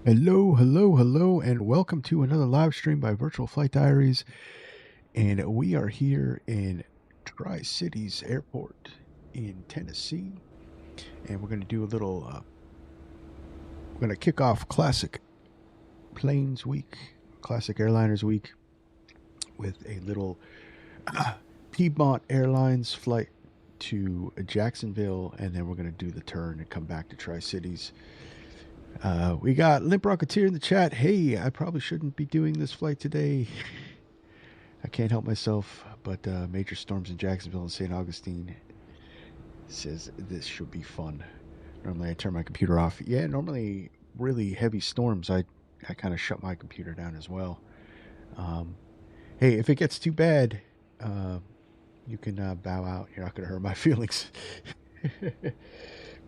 Hello, hello, hello, and welcome to another live stream by Virtual Flight Diaries. And we are here in Tri-Cities Airport in Tennessee. And we're going to do a little, we're going to kick off Classic Planes Week, Classic Airliners Week, with a little Piedmont Airlines flight to Jacksonville. And then we're going to do the turn and come back to Tri-Cities. We got Limp Rocketeer in the chat. Hey, I probably shouldn't be doing this flight today. I can't help myself, but major storms in Jacksonville and St. Augustine says this should be fun. Normally I turn my computer off. Yeah, normally really heavy storms, I kind of shut my computer down as well. Hey, if it gets too bad, you can bow out. You're not going to hurt my feelings.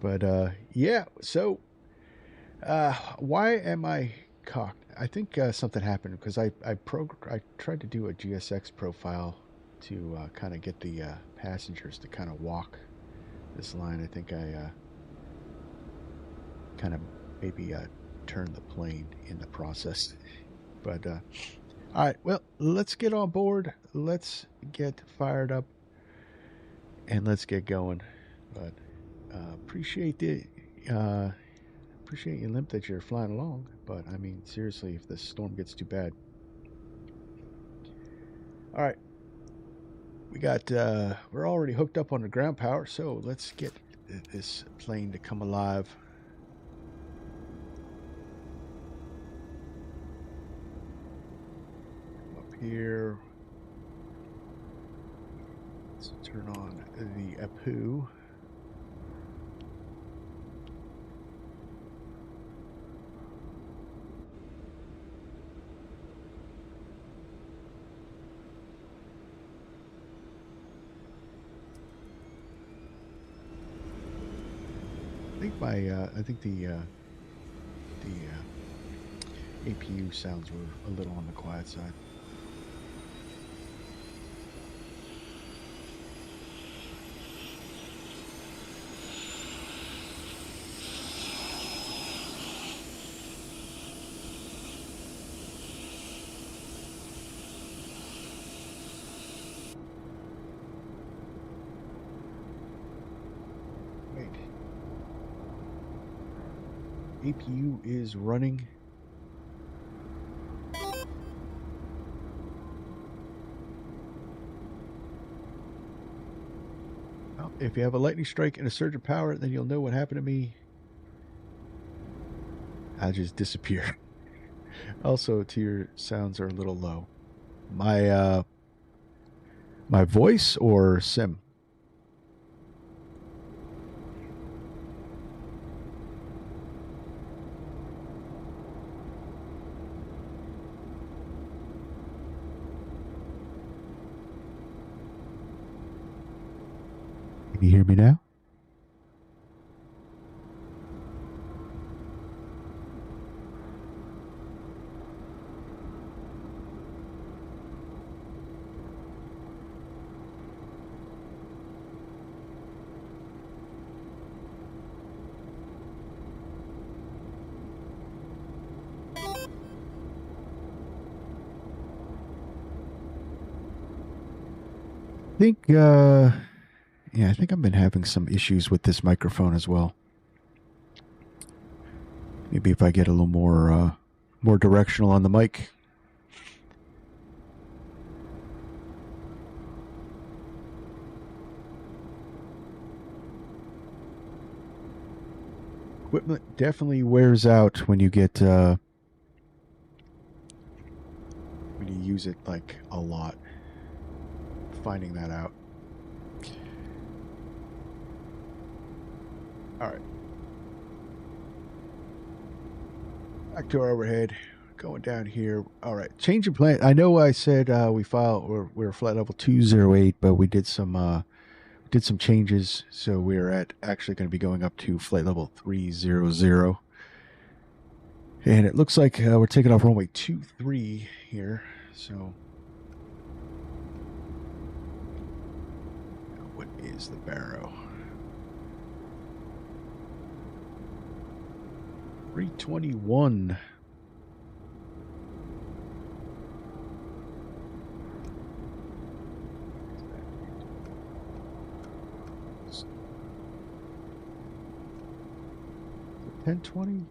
But yeah, so why am I cocked? I think something happened because I tried to do a GSX profile to kind of get the passengers to kind of walk this line. I think I kind of maybe turned the plane in the process. But all right, well, let's get on board. Let's get fired up and let's get going. But appreciate it. Appreciate you, Limp, that you're flying along, but I mean, seriously, if the storm gets too bad. All right, we got we're already hooked up on the ground power, so let's get this plane to come alive. Come up here. Let's turn on the APU. I think the APU sounds were a little on the quiet side. APU is running. Well, if you have a lightning strike and a surge of power, then you'll know what happened to me. I just disappear. Also, your sounds are a little low. My voice or sim? Can you hear me now? I think I've been having some issues with this microphone as well. Maybe if I get a little more directional on the mic. Equipment definitely wears out when you get when you use it like a lot. Finding that out. All right. Back to our overhead. Going down here. All right. Change of plan. I know I said we're flight level 208, but we did some changes, so we're actually going to be going up to flight level 300. And it looks like we're taking off runway 23 here. So what is the Barrow? 321. 1020?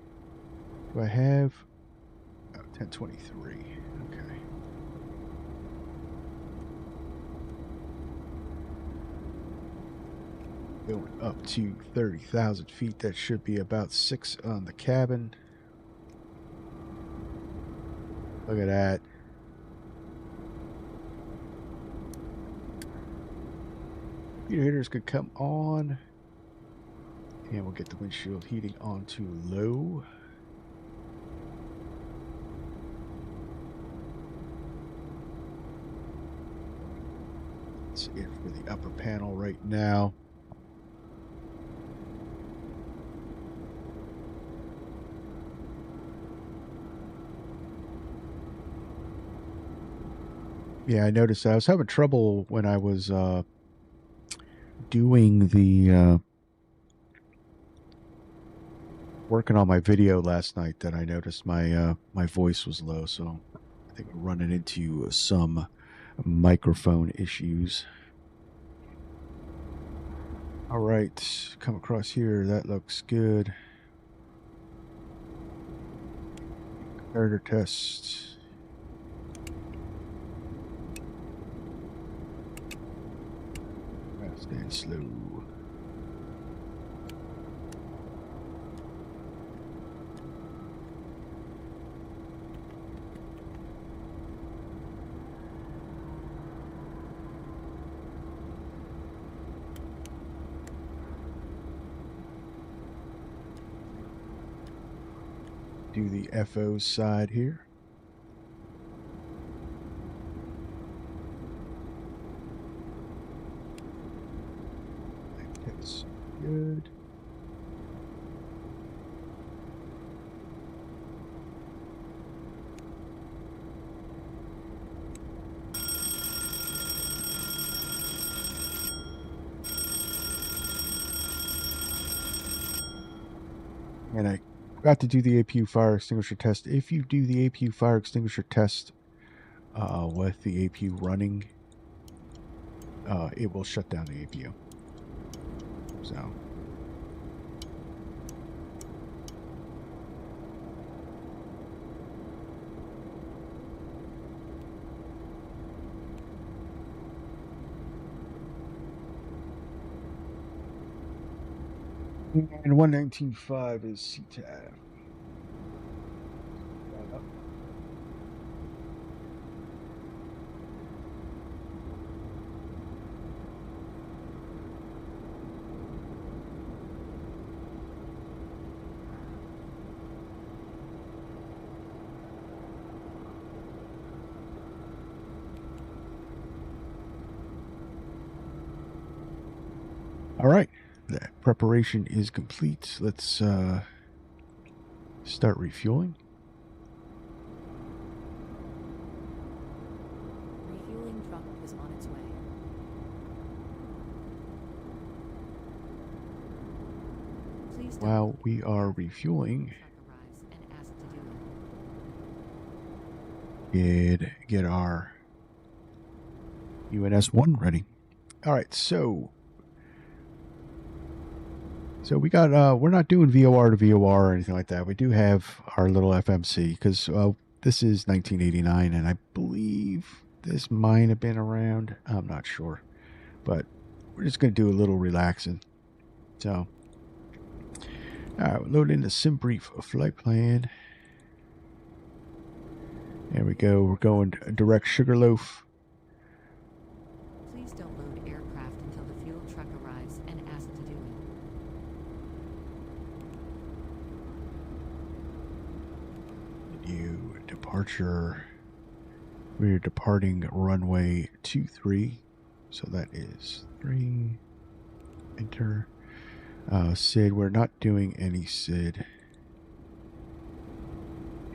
Do I have 1023? Okay. Going up to 30,000 feet. That should be about 6 on the cabin. Look at that. Computer heaters could come on. And we'll get the windshield heating on to low. That's it for the upper panel right now. Yeah, I noticed that. I was having trouble when I was doing the working on my video last night, that I noticed my my voice was low, so I think we're running into some microphone issues. All right, come across here. That looks good. Comparator test. Fast and slow. Do the FO side here. That's good. And I forgot to do the APU fire extinguisher test. If you do the APU fire extinguisher test with the APU running, it will shut down the APU. So. And 119.5 is CTAF. All right. The preparation is complete. Let's start refueling. Refueling truck is on its way. Please don't While we are refueling, get our UNS-1 ready. All right, so we got, we're not doing VOR to VOR or anything like that. We do have our little FMC because this is 1989, and I believe this might have been around. I'm not sure, but we're just going to do a little relaxing. So, all right, we're loading the SimBrief flight plan. There we go. We're going direct Sugarloaf. Please don't load aircraft until the fuel truck arrives and asked to do it. New departure. We are departing runway 23. So that is 3. Enter. SID. We're not doing any SID.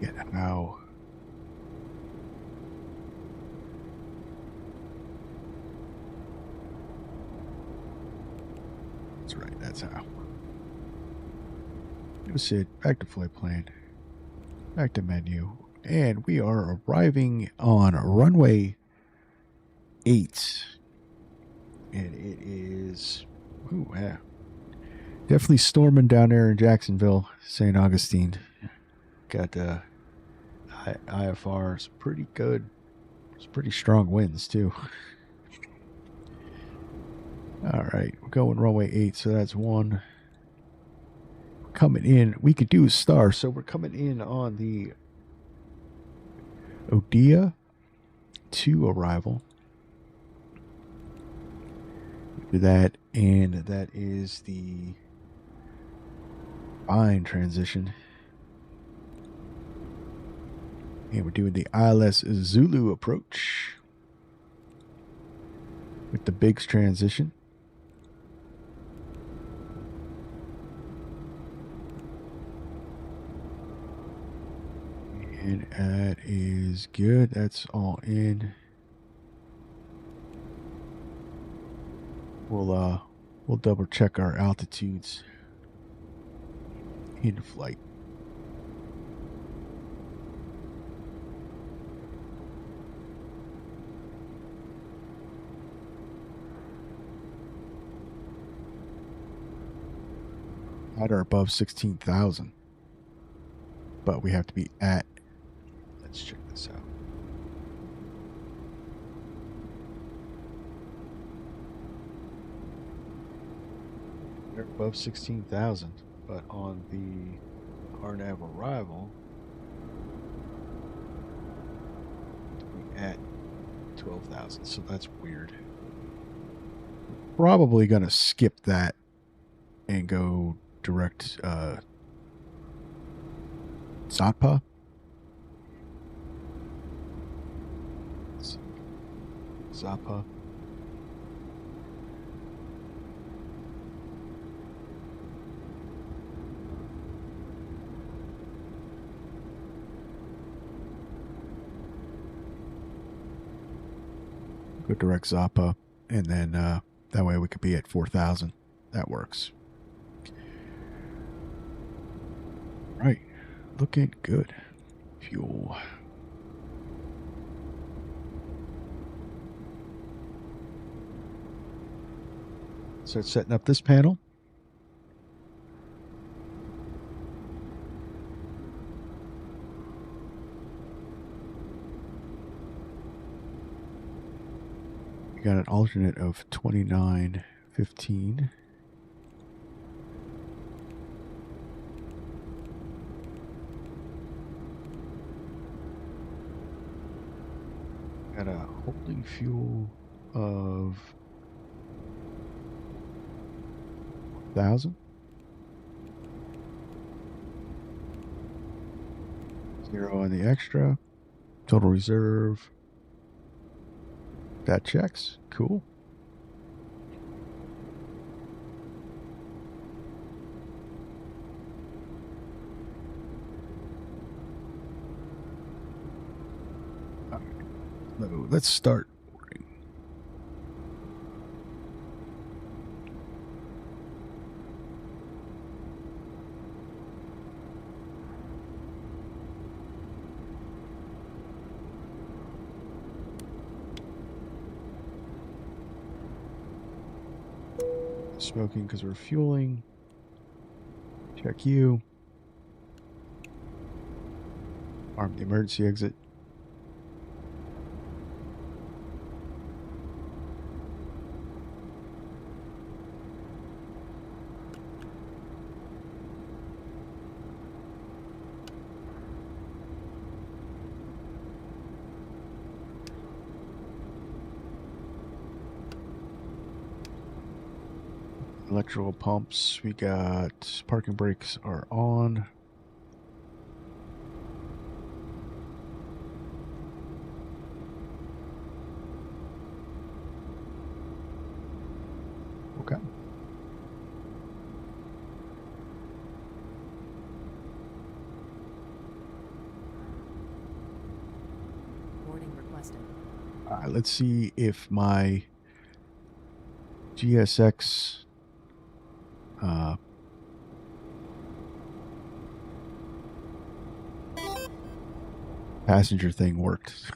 Get out. That's right. That's how. No SID. Back to flight plan. Back to menu. And we are arriving on runway 8. And it is... Ooh, yeah. Definitely storming down there in Jacksonville, St. Augustine. Got IFRs pretty good. It's pretty strong winds too. All right, we're going runway 8, so that's 1. Coming in, we could do a star, so we're coming in on the Odia 2 arrival. Do that, and that is the fine transition. And we're doing the ILS Zulu approach with the Biggs transition. And that is good. That's all in. We'll double check our altitudes in flight. At or above 16,000. But we have to be at. Let's check this out. They're above 16,000, but on the RNAV arrival, we at 12,000. So that's weird. Probably gonna skip that and go direct Zappa. Zappa. Go direct Zappa, and then that way we could be at 4,000. That works. Right. Looking good. Fuel. Start setting up this panel. We got an alternate of 2915. Got a holding fuel of 1,000. 0 on the extra. Total reserve. That checks. Cool. All right. Let's start boarding. Smoking because we're fueling. Check you. Arm the emergency exit. Electrical pumps, we got parking brakes are on. Okay. Boarding requested. All right, let's see if my GSX passenger thing worked.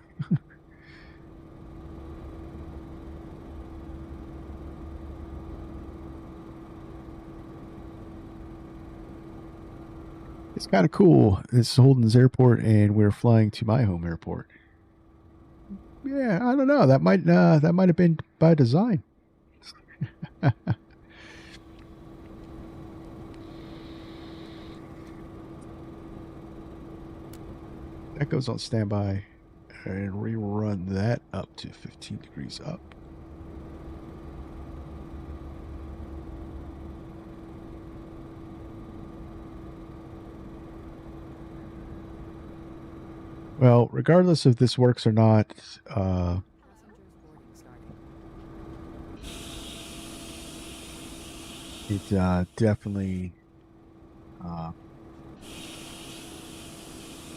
It's kind of cool. This is Holden's airport, and we're flying to my home airport. Yeah, I don't know. That might have been by design. That goes on standby, and rerun that up to 15 degrees up. Well, regardless if this works or not, it definitely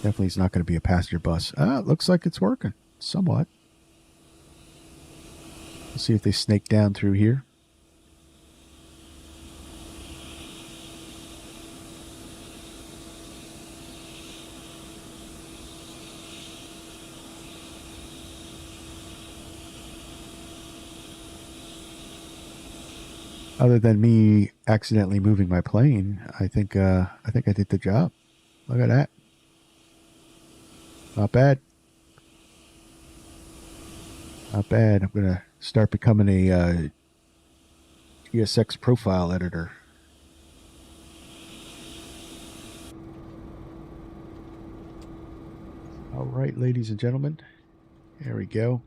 is not going to be a passenger bus. It looks like it's working somewhat. Let's see if they snake down through here. Other than me accidentally moving my plane, I think I did the job. Look at that. Not bad. Not bad. I'm gonna start becoming a GSX profile editor. All right, ladies and gentlemen. There we go.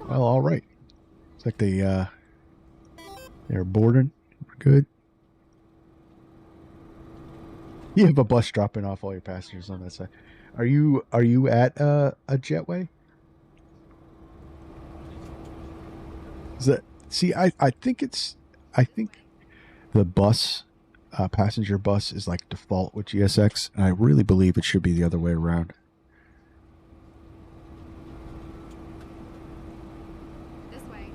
Well, all right. It's like they're boarding. We're good. You have a bus dropping off all your passengers on that side. Are you at a jetway? Is that, see, I think the bus, passenger bus, is like default with GSX, and I really believe it should be the other way around. This way.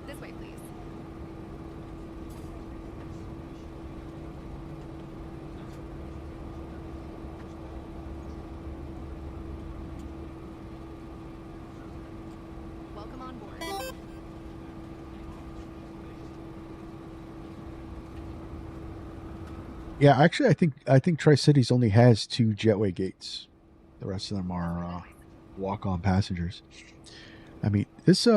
This way, please. Welcome on board. Yeah, actually, I think Tri-Cities only has 2 jetway gates. The rest of them are walk-on passengers. I mean, this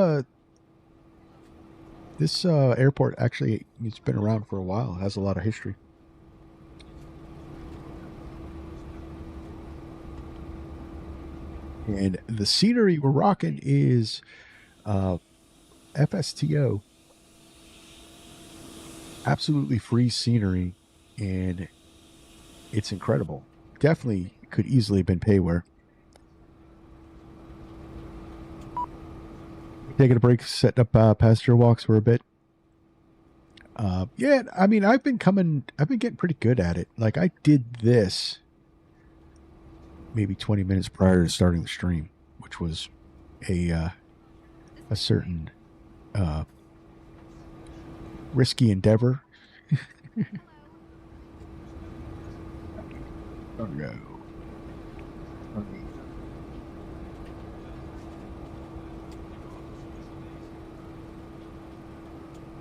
airport actually, it's been around for a while. It has a lot of history. And the scenery we're rocking is FSTO. Absolutely free scenery, and it's incredible. Definitely could easily have been payware. Taking a break, setting up passenger walks for a bit. Yeah, I mean, I've been getting pretty good at it. Like, I did this maybe 20 minutes prior to starting the stream, which was a certain risky endeavor. Oh no. Okay.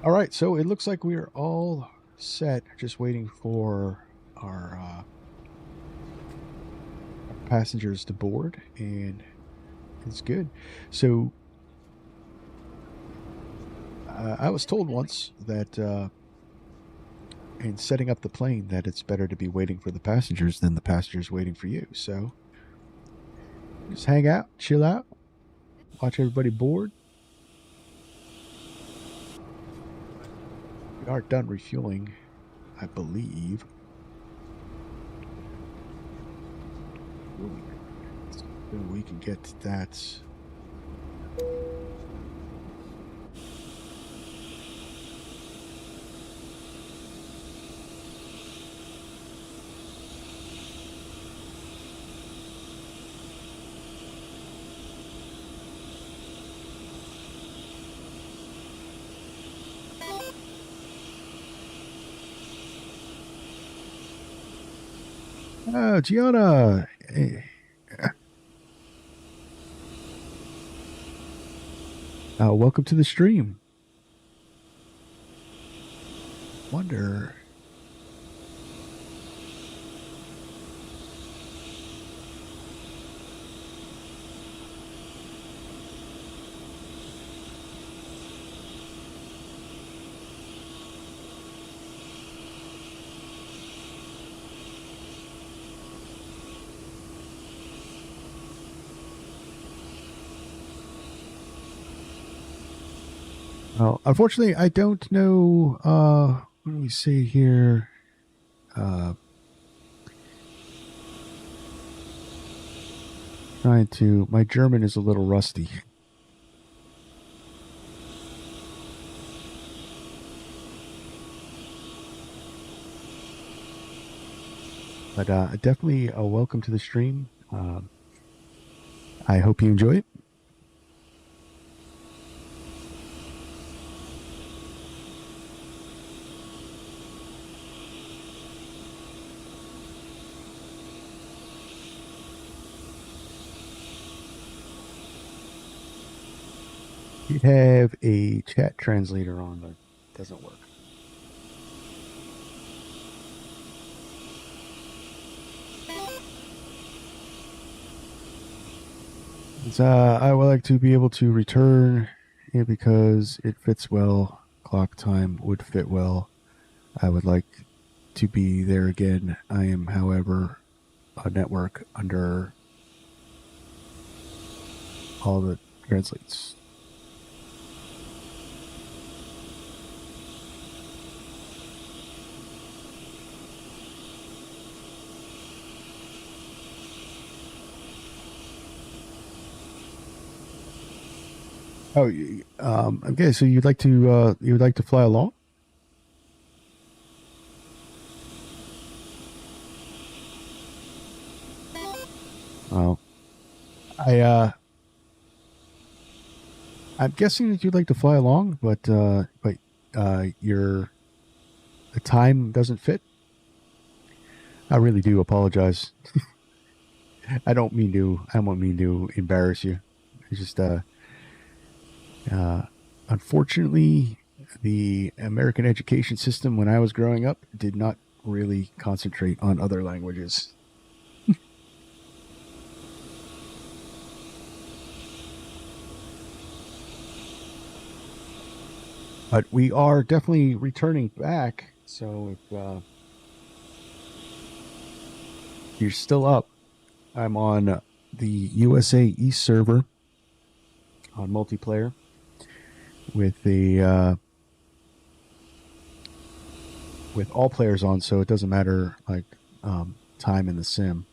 All right, so it looks like we are all set, just waiting for our passengers to board, and it's good. So I was told once that in setting up the plane that it's better to be waiting for the passengers than the passengers waiting for you. So just hang out, chill out, watch everybody board. We are done refueling, I believe. So we can get that. Oh, Gianna. Welcome to the stream. Wonder. Well, unfortunately, I don't know. What do we say here? My German is a little rusty. But definitely a welcome to the stream. I hope you enjoy it. You have a chat translator on, but it doesn't work. I would like to be able to return because it fits well. Clock time would fit well. I would like to be there again. I am, however, a network under all the translates. Oh, okay. So you'd like to fly along? Well, I'm guessing that you'd like to fly along, but your the time doesn't fit. I really do apologize. I don't mean to embarrass you. It's just unfortunately, the American education system when I was growing up did not really concentrate on other languages. But we are definitely returning back. So if you're still up, I'm on the USA East server on multiplayer with the with all players on, so it doesn't matter like time in the sim.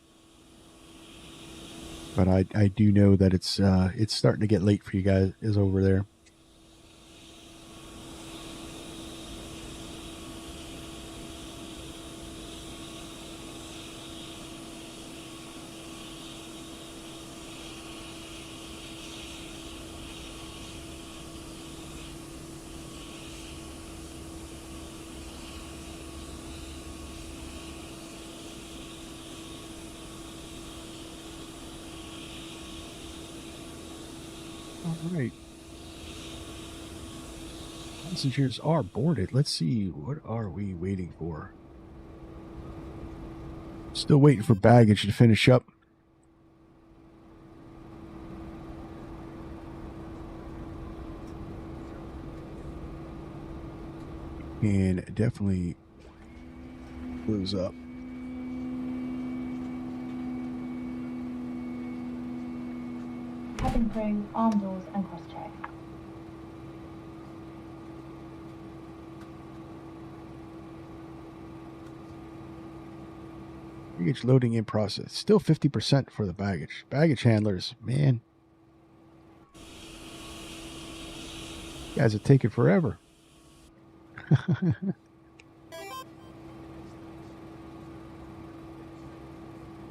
But I do know that it's starting to get late for you guys is over there. All right. Passengers are boarded. Let's see, what are we waiting for? Still waiting for baggage to finish up. And definitely blues up. Cabin crew, arm doors and cross-check. Baggage loading in process. Still 50% for the baggage. Baggage handlers, man. You guys are taking forever.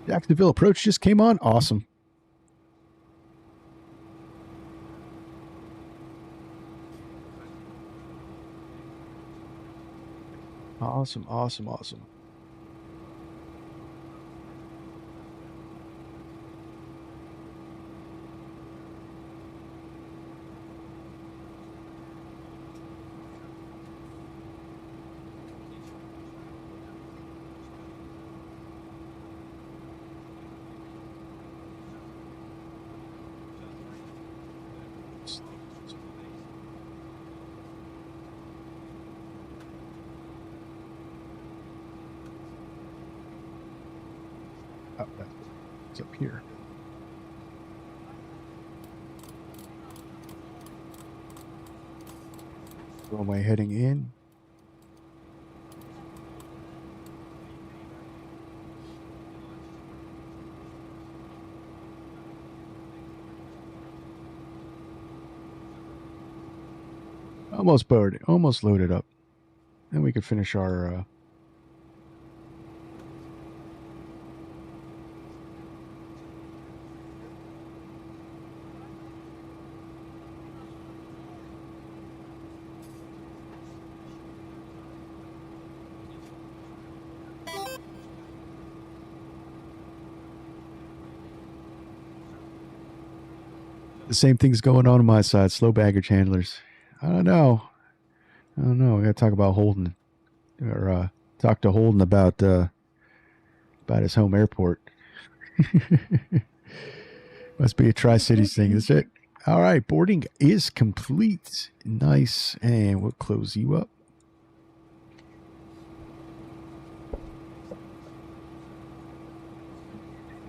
Jacksonville approach just came on. Awesome. Awesome, awesome, awesome. Oh, it's up here. Runway heading in. Almost boarded, almost loaded up. Then we could finish our the same thing's going on my side. Slow baggage handlers. I don't know. We got to talk about Holden, or talk to Holden about his home airport. Must be a Tri-Cities thing. Is it? All right, boarding is complete. Nice, and we'll close you up.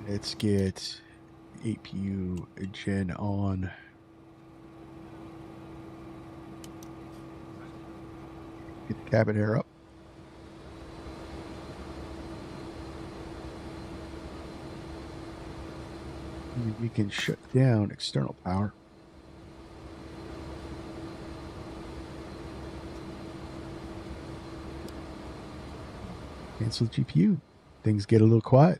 Let's get APU Gen on. Get the cabin air up. And we can shut down external power. Cancel GPU. Things get a little quiet.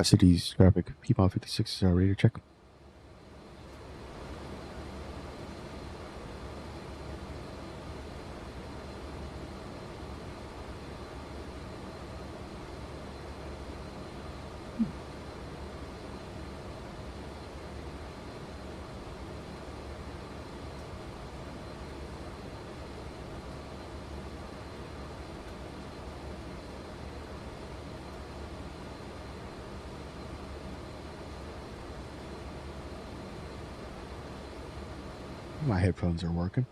Cities traffic. Piedmont 56 is our radar check. My headphones are working.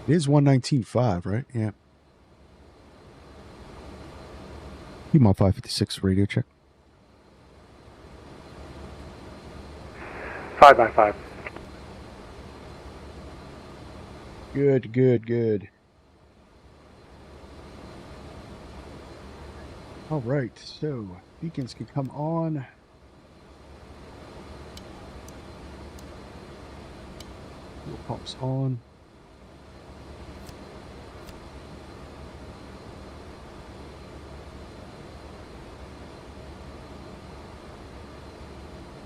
It is 119.5, right? Yeah. Piedmont 556 radio check. 5x5. Good, good, good. All right, so beacons can come on. Fuel pumps on.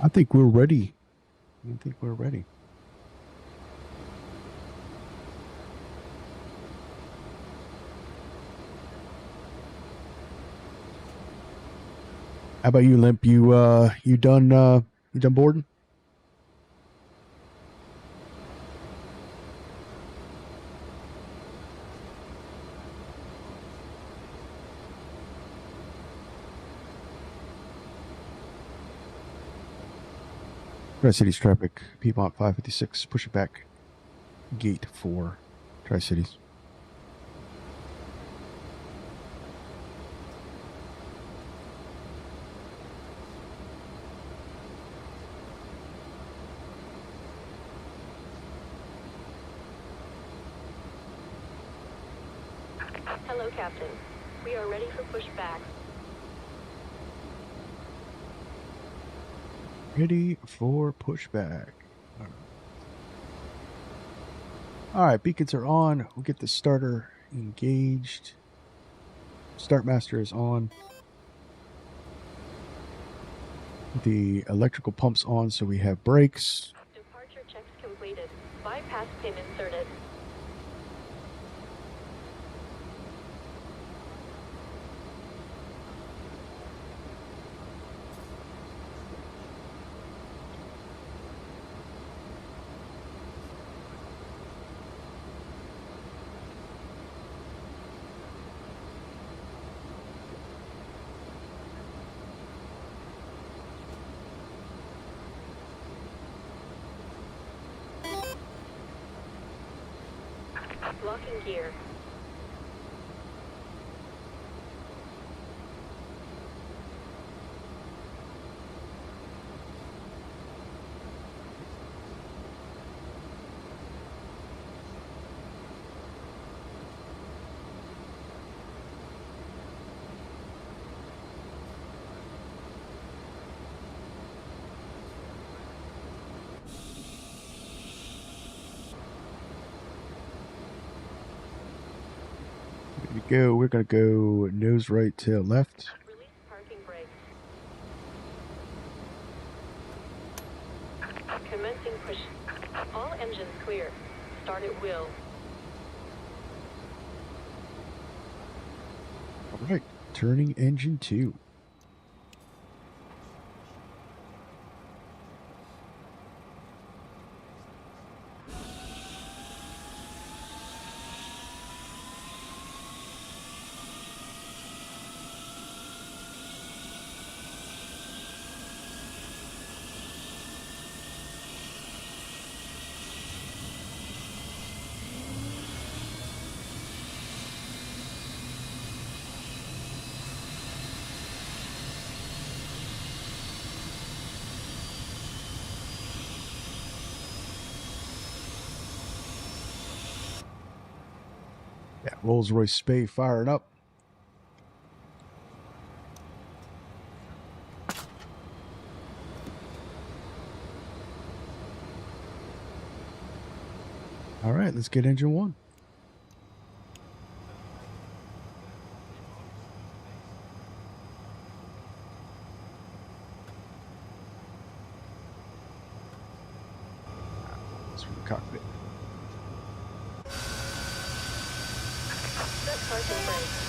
I think we're ready. How about you, Limp? You done boarding? Tri-Cities traffic, Piedmont 556, push it back. Gate 4, Tri-Cities. Hello, Captain. We are ready for pushback. Ready for pushback. All right, beacons are on. We'll get the starter engaged. Start master is on. The electrical pump's on, so we have brakes. Departure checks completed. Bypass pin inserted. Locking gear. Ready to go. We're going to go nose right, tail left. Release parking brakes. Commencing push. All engines clear. Start at will. All right, turning engine 2. Yeah, Rolls-Royce Spey firing up. All right, let's get engine 1. That's from the cockpit. Set parking brakes.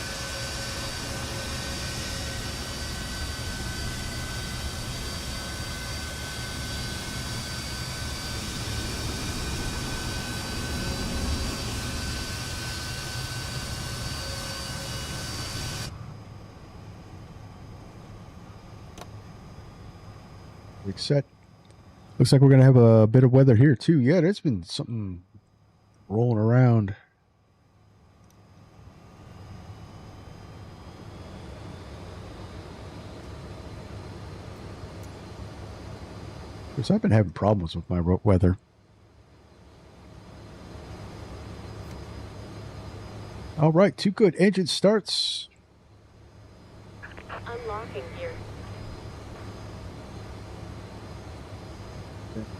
Brakes set. Looks like we're going to have a bit of weather here, too. Yeah, there's been something rolling around. Because I've been having problems with my weather. All right, too good. Engine starts. Unlocking gear.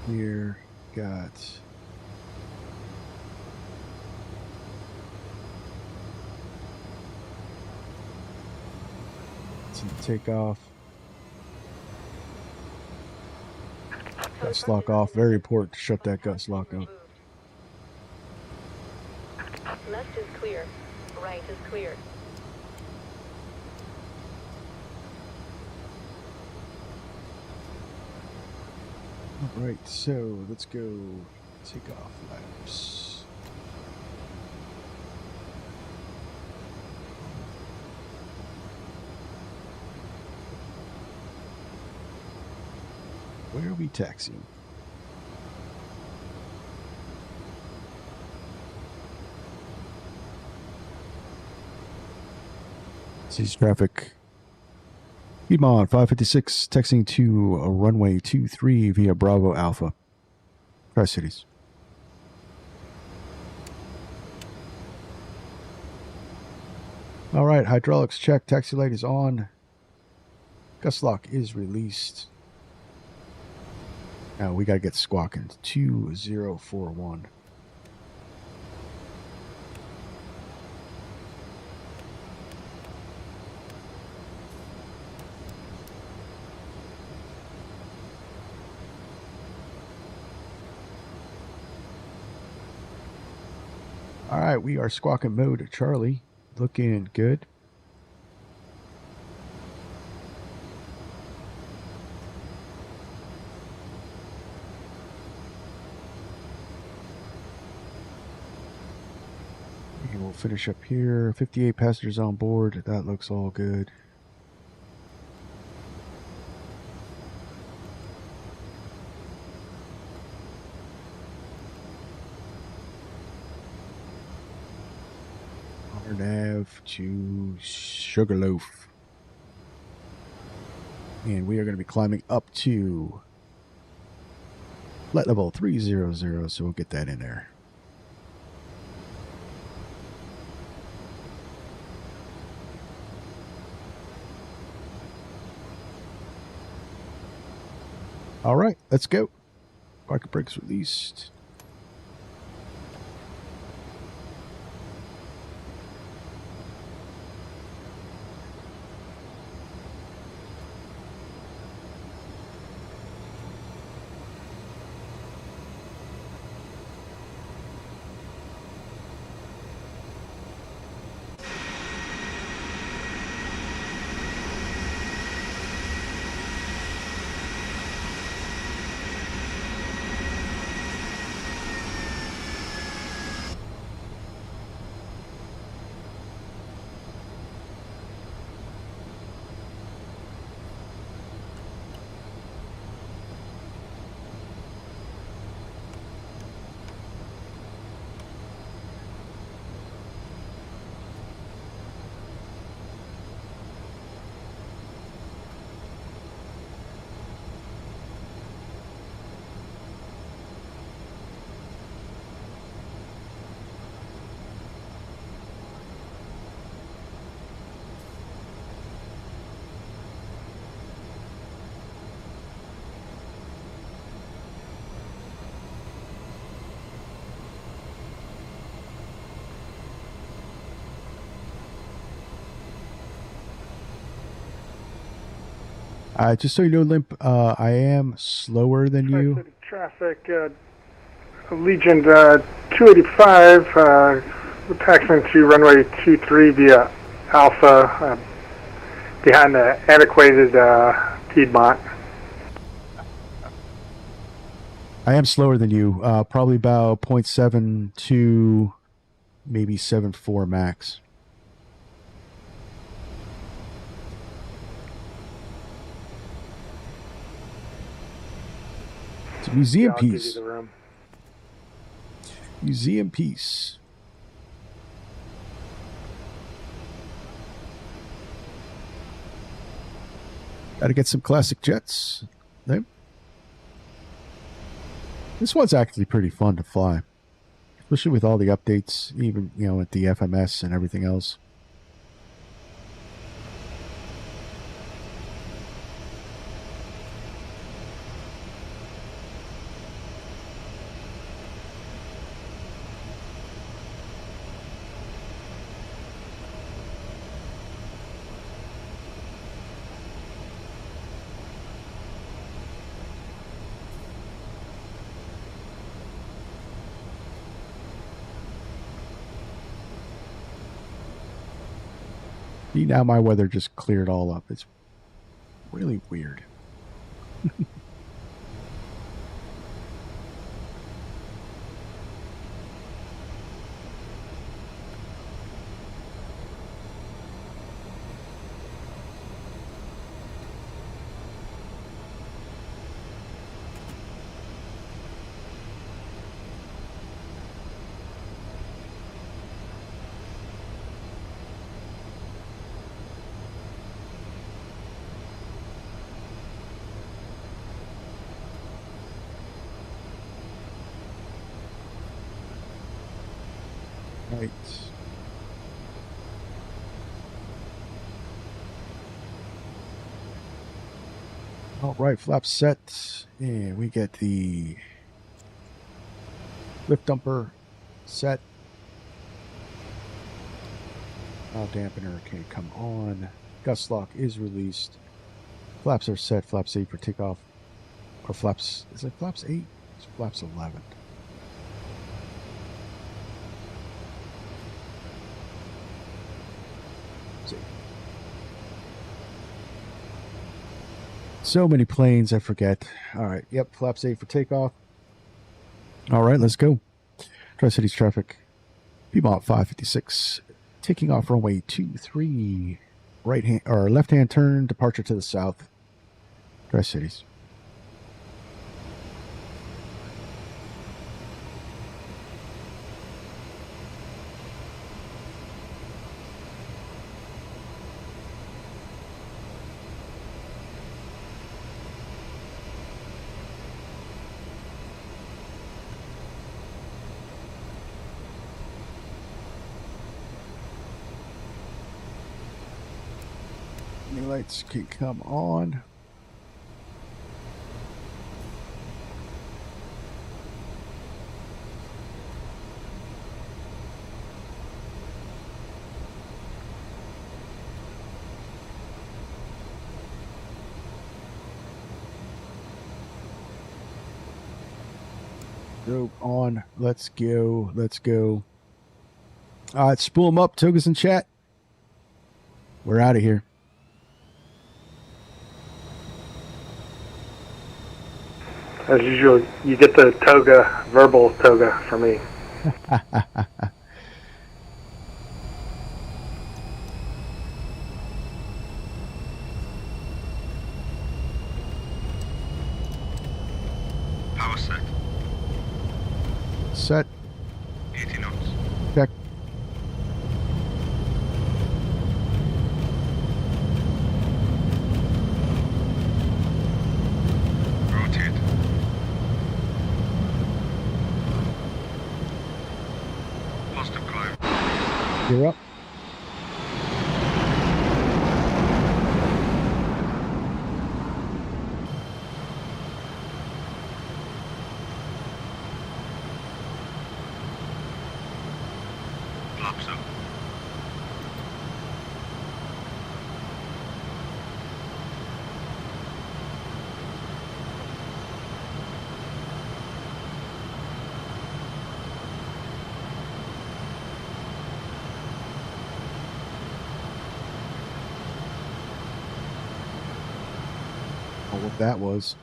Here, got some takeoff. Gust lock off. Very important to shut that gust lock up. Left is clear. Right is clear. All right, so let's go take off ladders. Where are we taxiing? Sees traffic. Piedmont 556 texting to a runway 23 via Bravo Alpha. Tri-Cities. All right, hydraulics check. Taxi light is on. Gust lock is released. Now we got to get squawking. 2041. All right, we are squawking mode. Charlie, looking good. And we'll finish up here. 58 passengers on board. That looks all good. Ave to Sugarloaf. And we are going to be climbing up to flight level 300, so we'll get that in there. All right, let's go. Parking brakes released. Just so you know, Limp, I am slower than you. Tri-City traffic, Legion 285, we're taxiing to runway 23 via Alpha, behind the antiquated Piedmont. I am slower than you, probably about 0.72, maybe 7.4 max. It's a museum I'll give piece. you the room. Museum piece. Got to get some classic jets. Right? This one's actually pretty fun to fly, especially with all the updates, even, you know, with the FMS and everything else. See, now my weather just cleared all up. It's really weird. Right. All right, flap set, and we get the lift dumper set. Now dampener can come on. Gust lock is released. Flaps are set. Flaps 8 for takeoff. Or flaps, is it flaps 8? It's flaps 11. So many planes, I forget. All right, yep, flaps 8 for takeoff. All right, let's go. Tri-Cities traffic. Piedmont 556, taking off runway 23. Right hand or left hand turn, departure to the south. Tri-Cities. Any lights can come on. Go on. Let's go. Let's go. All right, spool them up, Togas in chat. We're out of here. As usual, you get the toga, verbal toga for me. Power set. Set. 80 knots. Check. Rotate. Positive climb. You're up. Flaps up. What that was.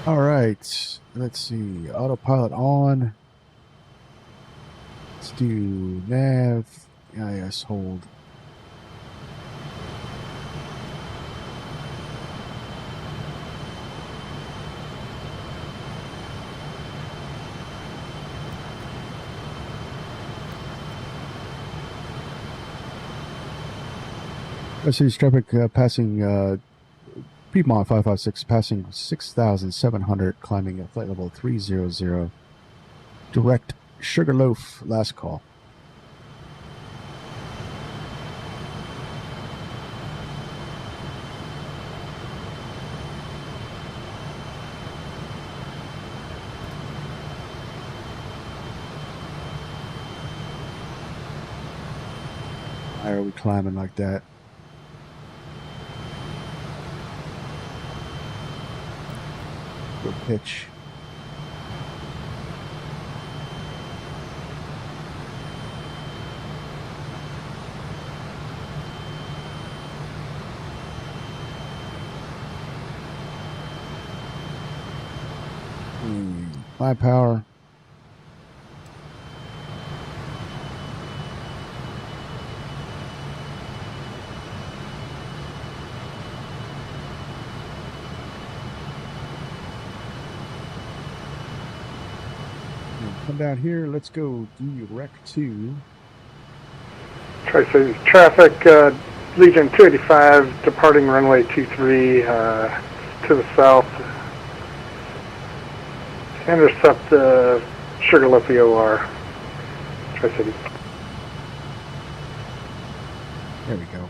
All right, let's see. Autopilot on. Let's do nav. IS hold. Let's see, traffic passing Piedmont 556, passing 6,700, climbing at flight level 300. Direct Sugarloaf, last call. Why are we climbing like that? Good pitch. High power. Come down here. Let's go direct to Tri-City traffic, Legion 285, departing runway 23 to the south. Intercept Sugarloaf EOR, Tri-City. There we go.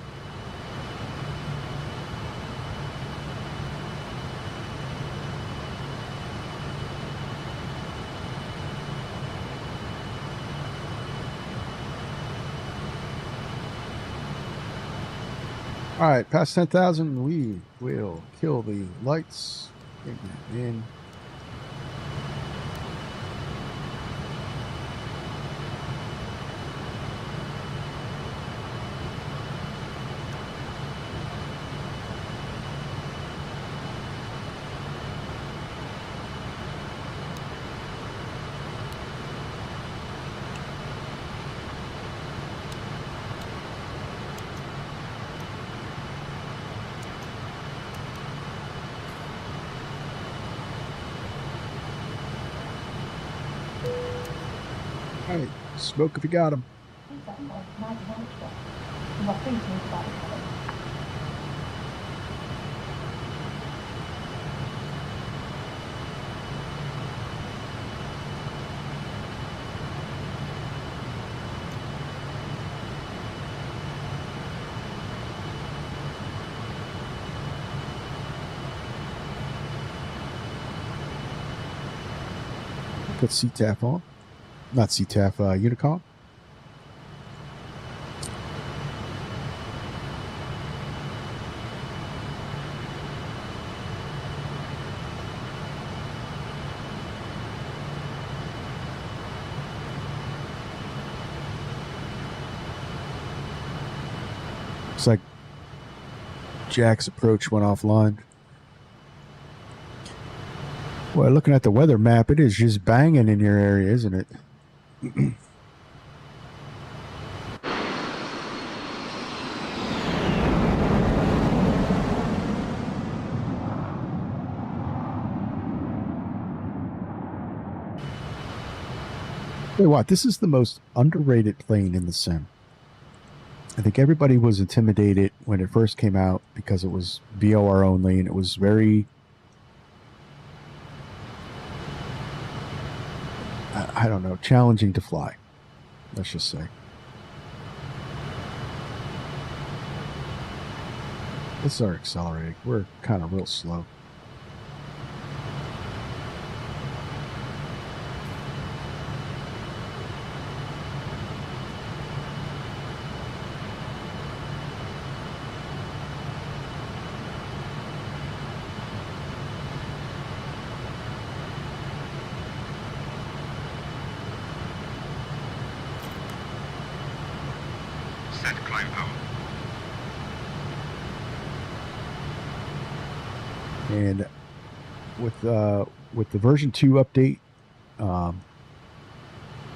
All right, past 10,000, we will kill the lights. Get that in. All right, smoke if you got them. Please let me know if you might want to. You are free to move about the cabin. put CTAF on. Not CTAF, Unicom. Looks like Jack's approach went offline. Well, looking at the weather map, it is just banging in your area, isn't it? Tell you what, this is the most underrated plane in the sim. I think everybody was intimidated when it first came out because it was VOR only, and it was very, I don't know, challenging to fly, let's just say. Let's start accelerating. We're kind of real slow. Set climb power. And with the version 2 update,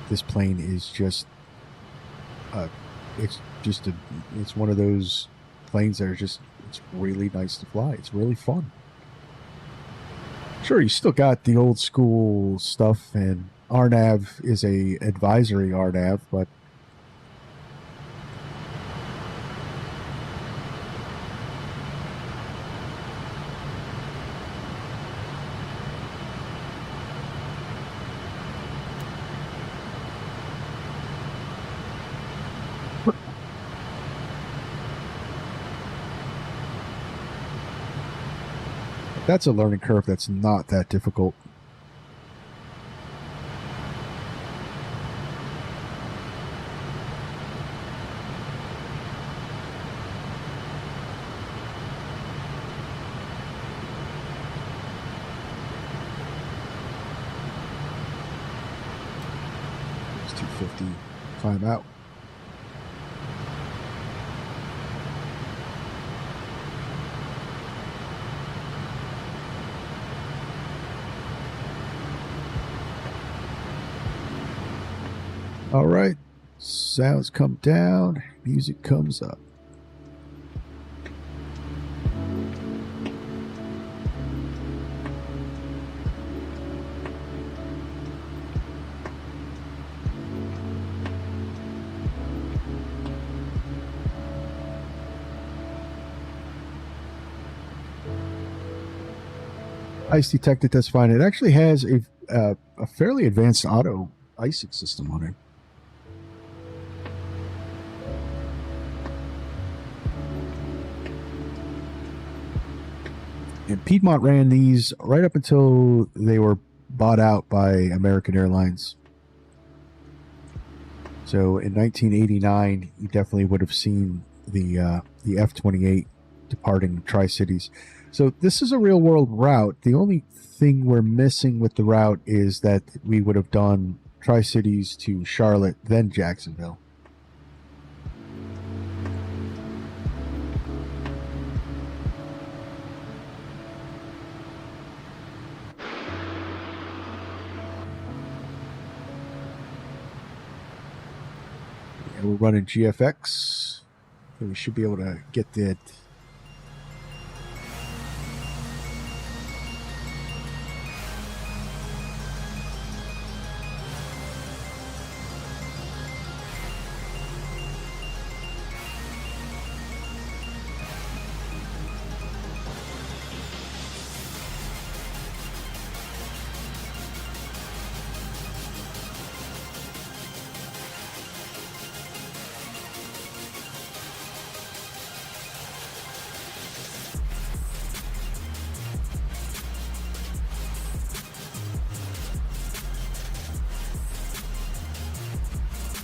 this plane is just it's one of those planes that are just, it's really nice to fly. It's really fun. Sure, you still got the old school stuff, and RNAV is a advisory RNAV, but that's a learning curve that's not that difficult. It's 250. Climb out. All right, sounds come down, music comes up. Ice detected, that's fine. It actually has a fairly advanced auto icing system on it. And Piedmont ran these right up until they were bought out by American Airlines. So in 1989, you definitely would have seen the F28 departing Tri-Cities. So this is a real world route. The only thing we're missing with the route is that we would have done Tri-Cities to Charlotte, then Jacksonville. And we're running GFX, so we should be able to get that.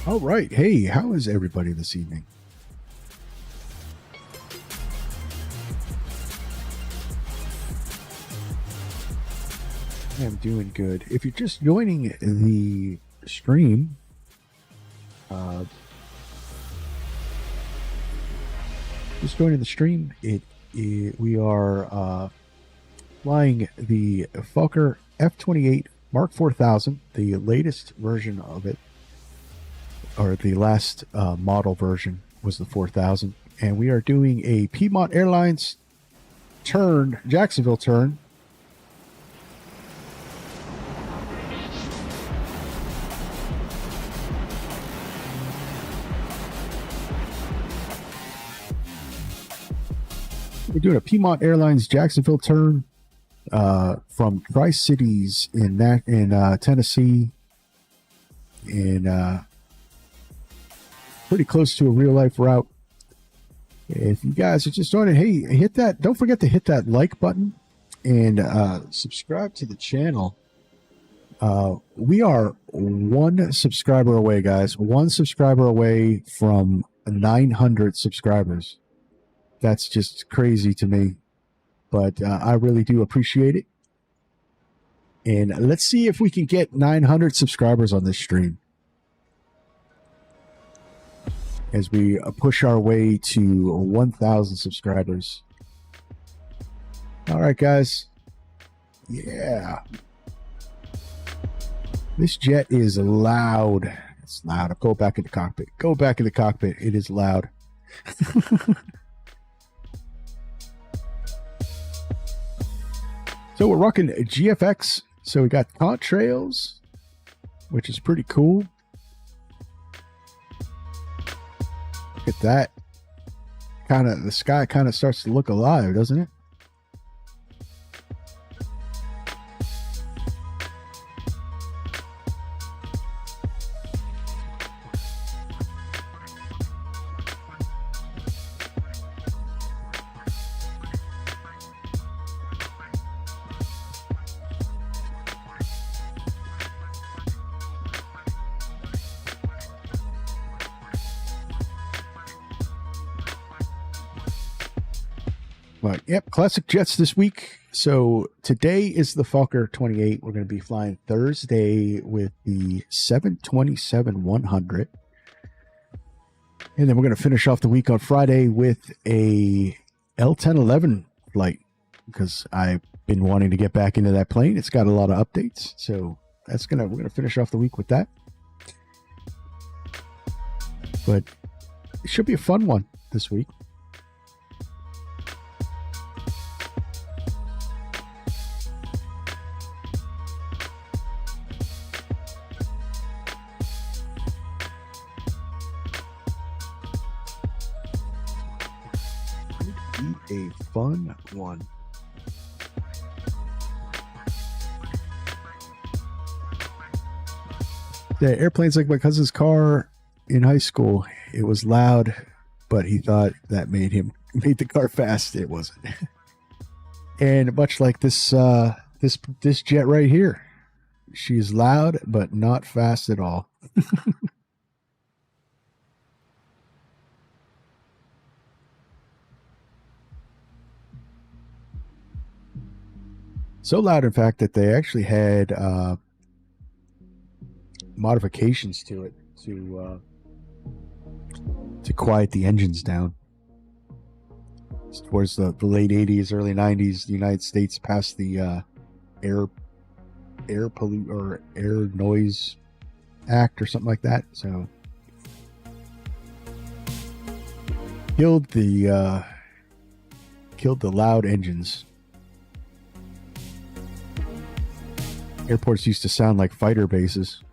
All right. Hey, how is everybody this evening? I'm doing good. If you're just joining the stream, we are flying the Fokker F28 Mark 4000, the latest version of it, or the last model version was the 4000, and we are doing a Piedmont Airlines turn, Jacksonville turn. We're doing a Piedmont Airlines Jacksonville turn from Tri-Cities in Tennessee, and pretty close to a real life route. If you guys are just joining, hey, hit that! Don't forget to hit that like button and subscribe to the channel. We are one subscriber away, guys. One subscriber away from 900 subscribers. That's just crazy to me, but I really do appreciate it. And let's see if we can get 900 subscribers on this stream as we push our way to 1,000 subscribers. All right, guys. Yeah. This jet is loud. It's loud. Go back in the cockpit. Go back in the cockpit. It is loud. So we're rocking GFX. So we got contrails, which is pretty cool. Look at that. The sky kind of starts to look alive, doesn't it? But yep, classic jets this week. So today is the Fokker 28. We're going to be flying Thursday with the 727-100. And then we're going to finish off the week on Friday with a L1011 flight, because I've been wanting to get back into that plane. It's got a lot of updates. So we're going to finish off the week with that. But it should be a fun one this week. A fun one. The airplane's like my cousin's car in high school. It was loud, but he thought that made the car fast. It wasn't. And much like this jet right here, she's loud but not fast at all. So loud, in fact, that they actually had modifications to it to quiet the engines down. Towards the late 80s, early 90s, the United States passed the air noise act or something like that. So killed the loud engines. Airports used to sound like fighter bases.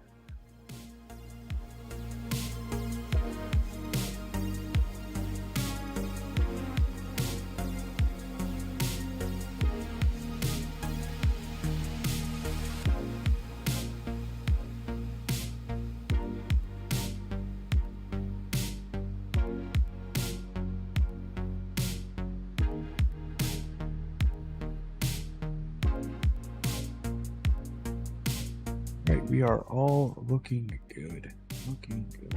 We are all looking good. Okay, good.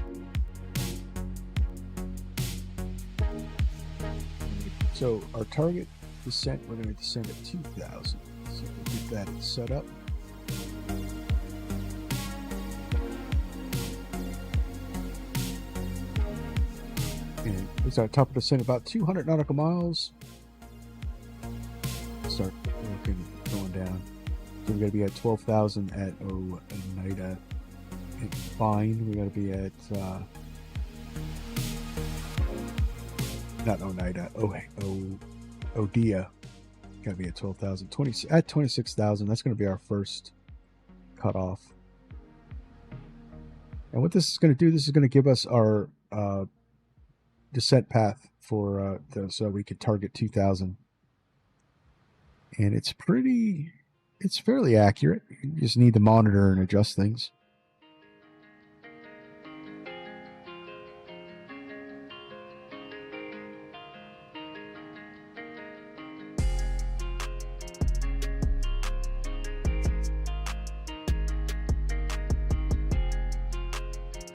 So our target descent, we're going to descend at 2,000. So we'll get that set up. And it's our top of descent about 200 nautical miles. Start going down. So we're going to be at 12,000 at Oneida. And fine, we're going to be at not Oneida, Odia. Got to be at 12,000. At 26,000, that's going to be our first cutoff. And what this is going to do, this is going to give us our descent path for so we could target 2,000. And it's fairly accurate. You just need to monitor and adjust things.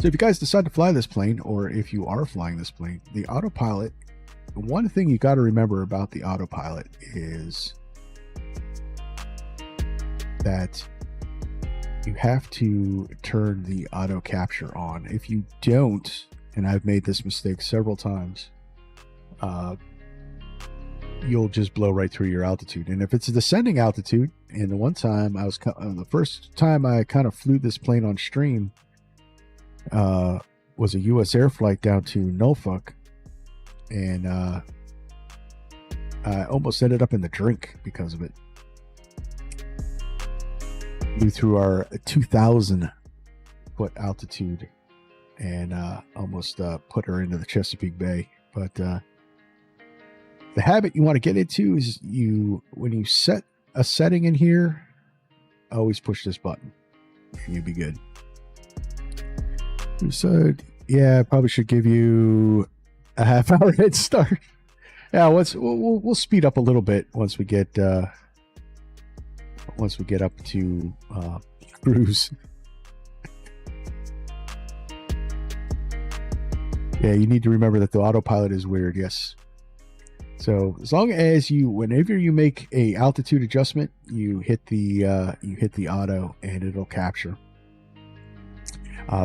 So if you guys decide to fly this plane, or if you are flying this plane, the autopilot, one thing you got to remember about the autopilot is that you have to turn the auto capture on. If you don't, and I've made this mistake several times, you'll just blow right through your altitude. And if it's a descending altitude, and the one time the first time I kind of flew this plane on stream, was a U.S. air flight down to Norfolk, and I almost ended up in the drink because of it. Flew through our 2,000 foot altitude and almost put her into the Chesapeake Bay. But the habit you want to get into is when you set a setting in here, always push this button and you'll be good. So yeah, I probably should give you a half-hour head start. Yeah, we'll speed up a little bit once we get up to cruise. Yeah, you need to remember that the autopilot is weird. Yes. So as long as whenever you make a altitude adjustment, you hit the auto and it'll capture.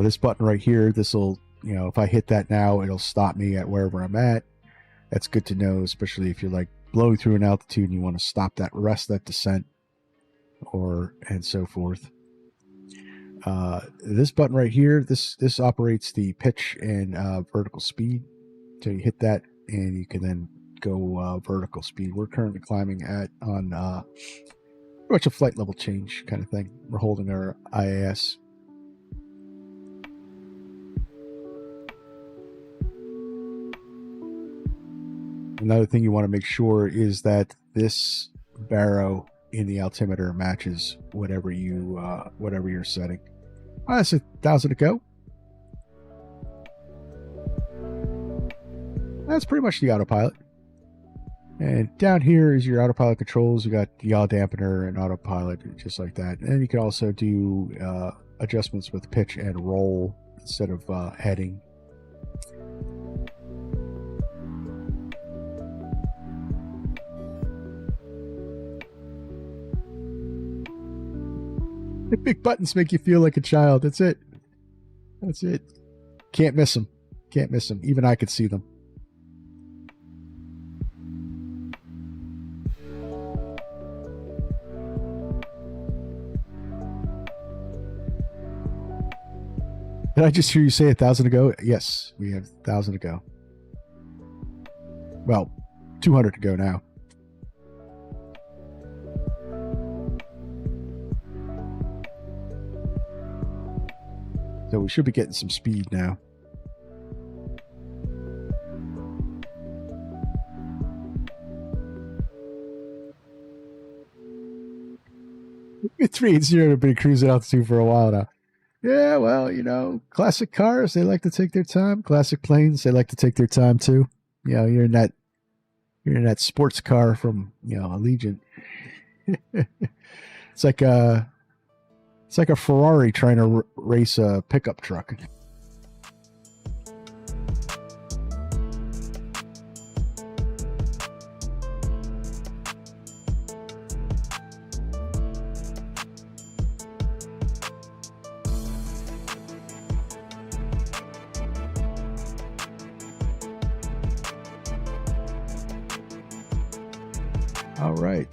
This button right here, this'll, if I hit that now, it'll stop me at wherever I'm at. That's good to know, especially if you're like blowing through an altitude and you want to stop that descent, and so forth. This button right here, this operates the pitch and vertical speed. So you hit that and you can then go vertical speed. We're currently climbing on pretty much a flight level change kind of thing. We're holding our IAS. Another thing you want to make sure is that this baro in the altimeter matches whatever you're setting. That's 1,000 to go. That's pretty much the autopilot. And down here is your autopilot controls. You got the yaw dampener and autopilot, just like that. And you can also do adjustments with pitch and roll instead of heading. The big buttons make you feel like a child. That's it. Can't miss them. Even I could see them. Did I just hear you say 1,000 to go? Yes, we have 1,000 to go. Well, 200 to go now. So we should be getting some speed now. It's 380 have been cruising altitude for a while now. Yeah, well, classic cars, they like to take their time. Classic planes, they like to take their time too. You're in that sports car from Allegiant. It's like a Ferrari trying to race a pickup truck. All right.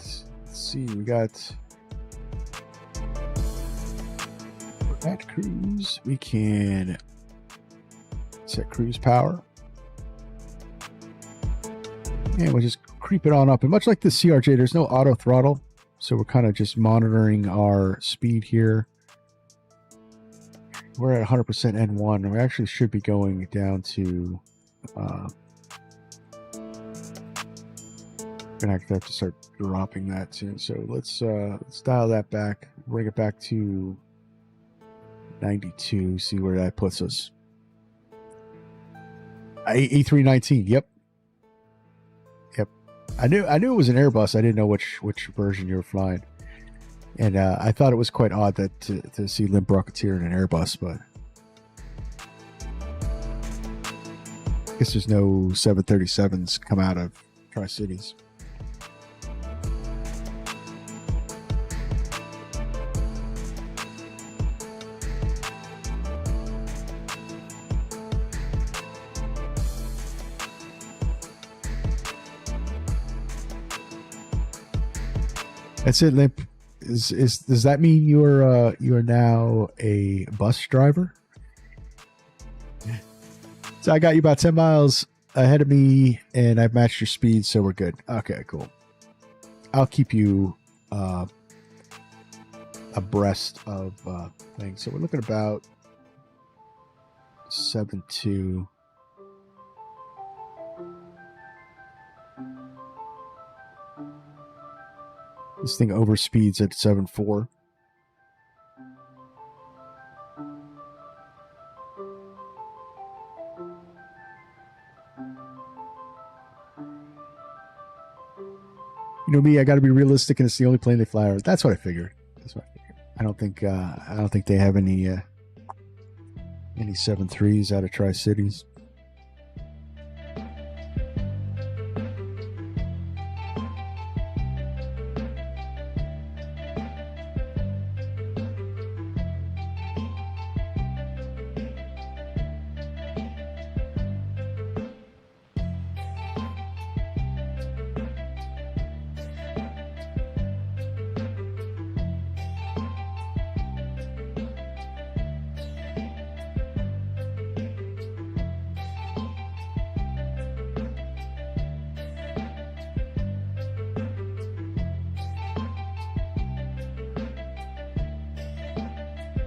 Let's see. We got at cruise. We can set cruise power. And we'll just creep it on up. And much like the CRJ, there's no auto throttle. So we're kind of just monitoring our speed here. We're at 100% N1. We actually should be going down to... gonna have to start dropping that soon. So let's dial that back, bring it back to 92, see where that puts us. A319, yep. I knew it was an Airbus. I didn't know which version you were flying, and I thought it was quite odd that to see Limp Rocketeer in an Airbus, but I guess there's no 737s come out of Tri-Cities. That's it, Limp. Does that mean you are now a bus driver? So I got you about 10 miles ahead of me, and I've matched your speed, so we're good. Okay, cool. I'll keep you abreast of things. So we're looking about 7.2. This thing overspeeds at 7.4. You know me, I got to be realistic, and it's the only plane they fly over. That's what I figured. I don't think they have any 7.3s out of Tri-Cities.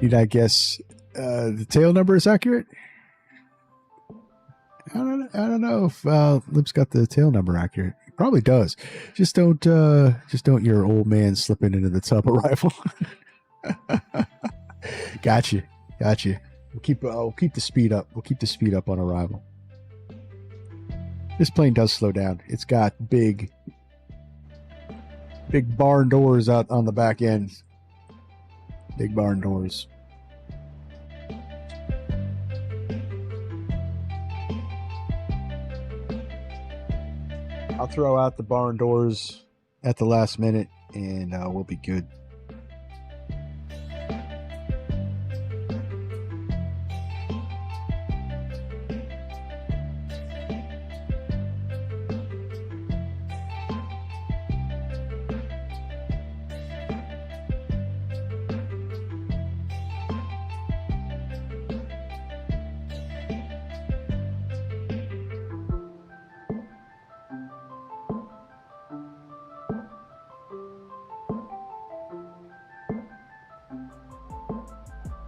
Did I guess the tail number is accurate? I don't know if Limp's got the tail number accurate. He probably does. Just don't your old man slipping into the tub arrival. Gotcha. We'll keep the speed up. We'll keep the speed up on arrival. This plane does slow down. It's got big barn doors out on the back end. Big barn doors. I'll throw out the barn doors at the last minute, and we'll be good.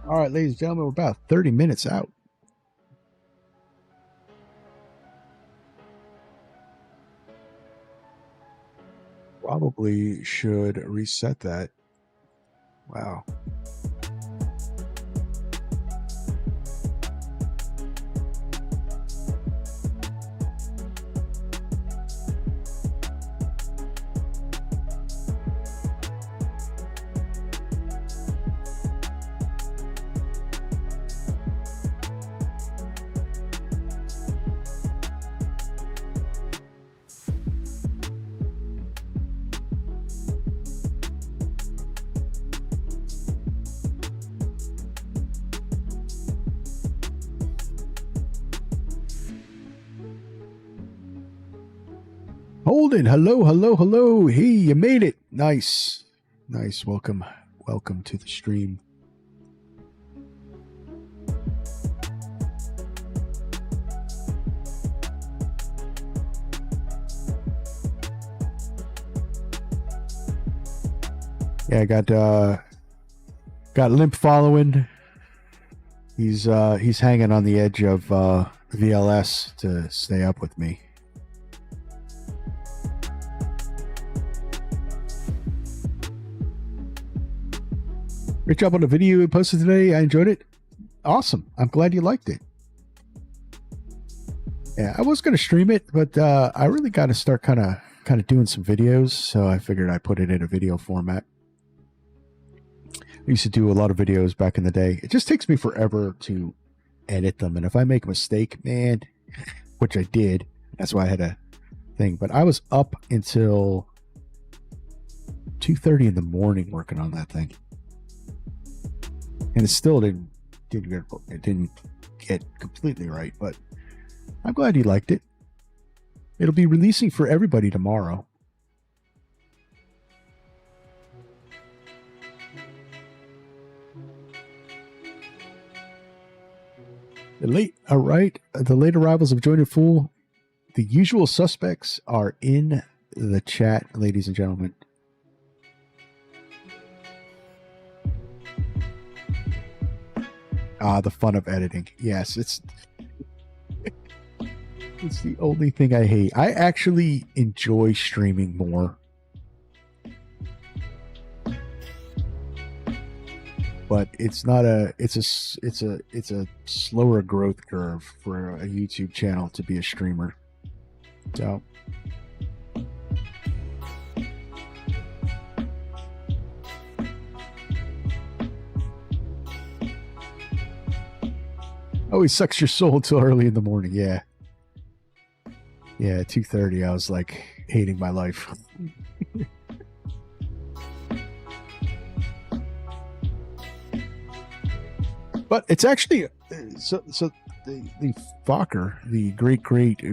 All right, ladies and gentlemen, we're about 30 minutes out. Probably should reset that. Wow. Holden, hello, hello, hello. Hey, you made it. Nice. Nice. Welcome to the stream. Yeah, I got Limp following. He's hanging on the edge of VLS to stay up with me. Great job on the video you posted today. I enjoyed it. Awesome. I'm glad you liked it. Yeah, I was going to stream it, but I really got to start kind of doing some videos, so I figured I'd put it in a video format. I used to do a lot of videos back in the day. It just takes me forever to edit them, and if I make a mistake, man, which I did, that's why I had a thing. But I was up until 2:30 in the morning working on that thing. And it still didn't get completely right, but I'm glad you liked it. It'll be releasing for everybody tomorrow. The late arrivals have joined in full. The usual suspects are in the chat, ladies and gentlemen. The fun of editing. Yes, it's the only thing I hate. I actually enjoy streaming more. But it's a slower growth curve for a YouTube channel to be a streamer. So always sucks your soul until early in the morning. Yeah. 2:30. I was like hating my life. But it's actually so the Fokker, the great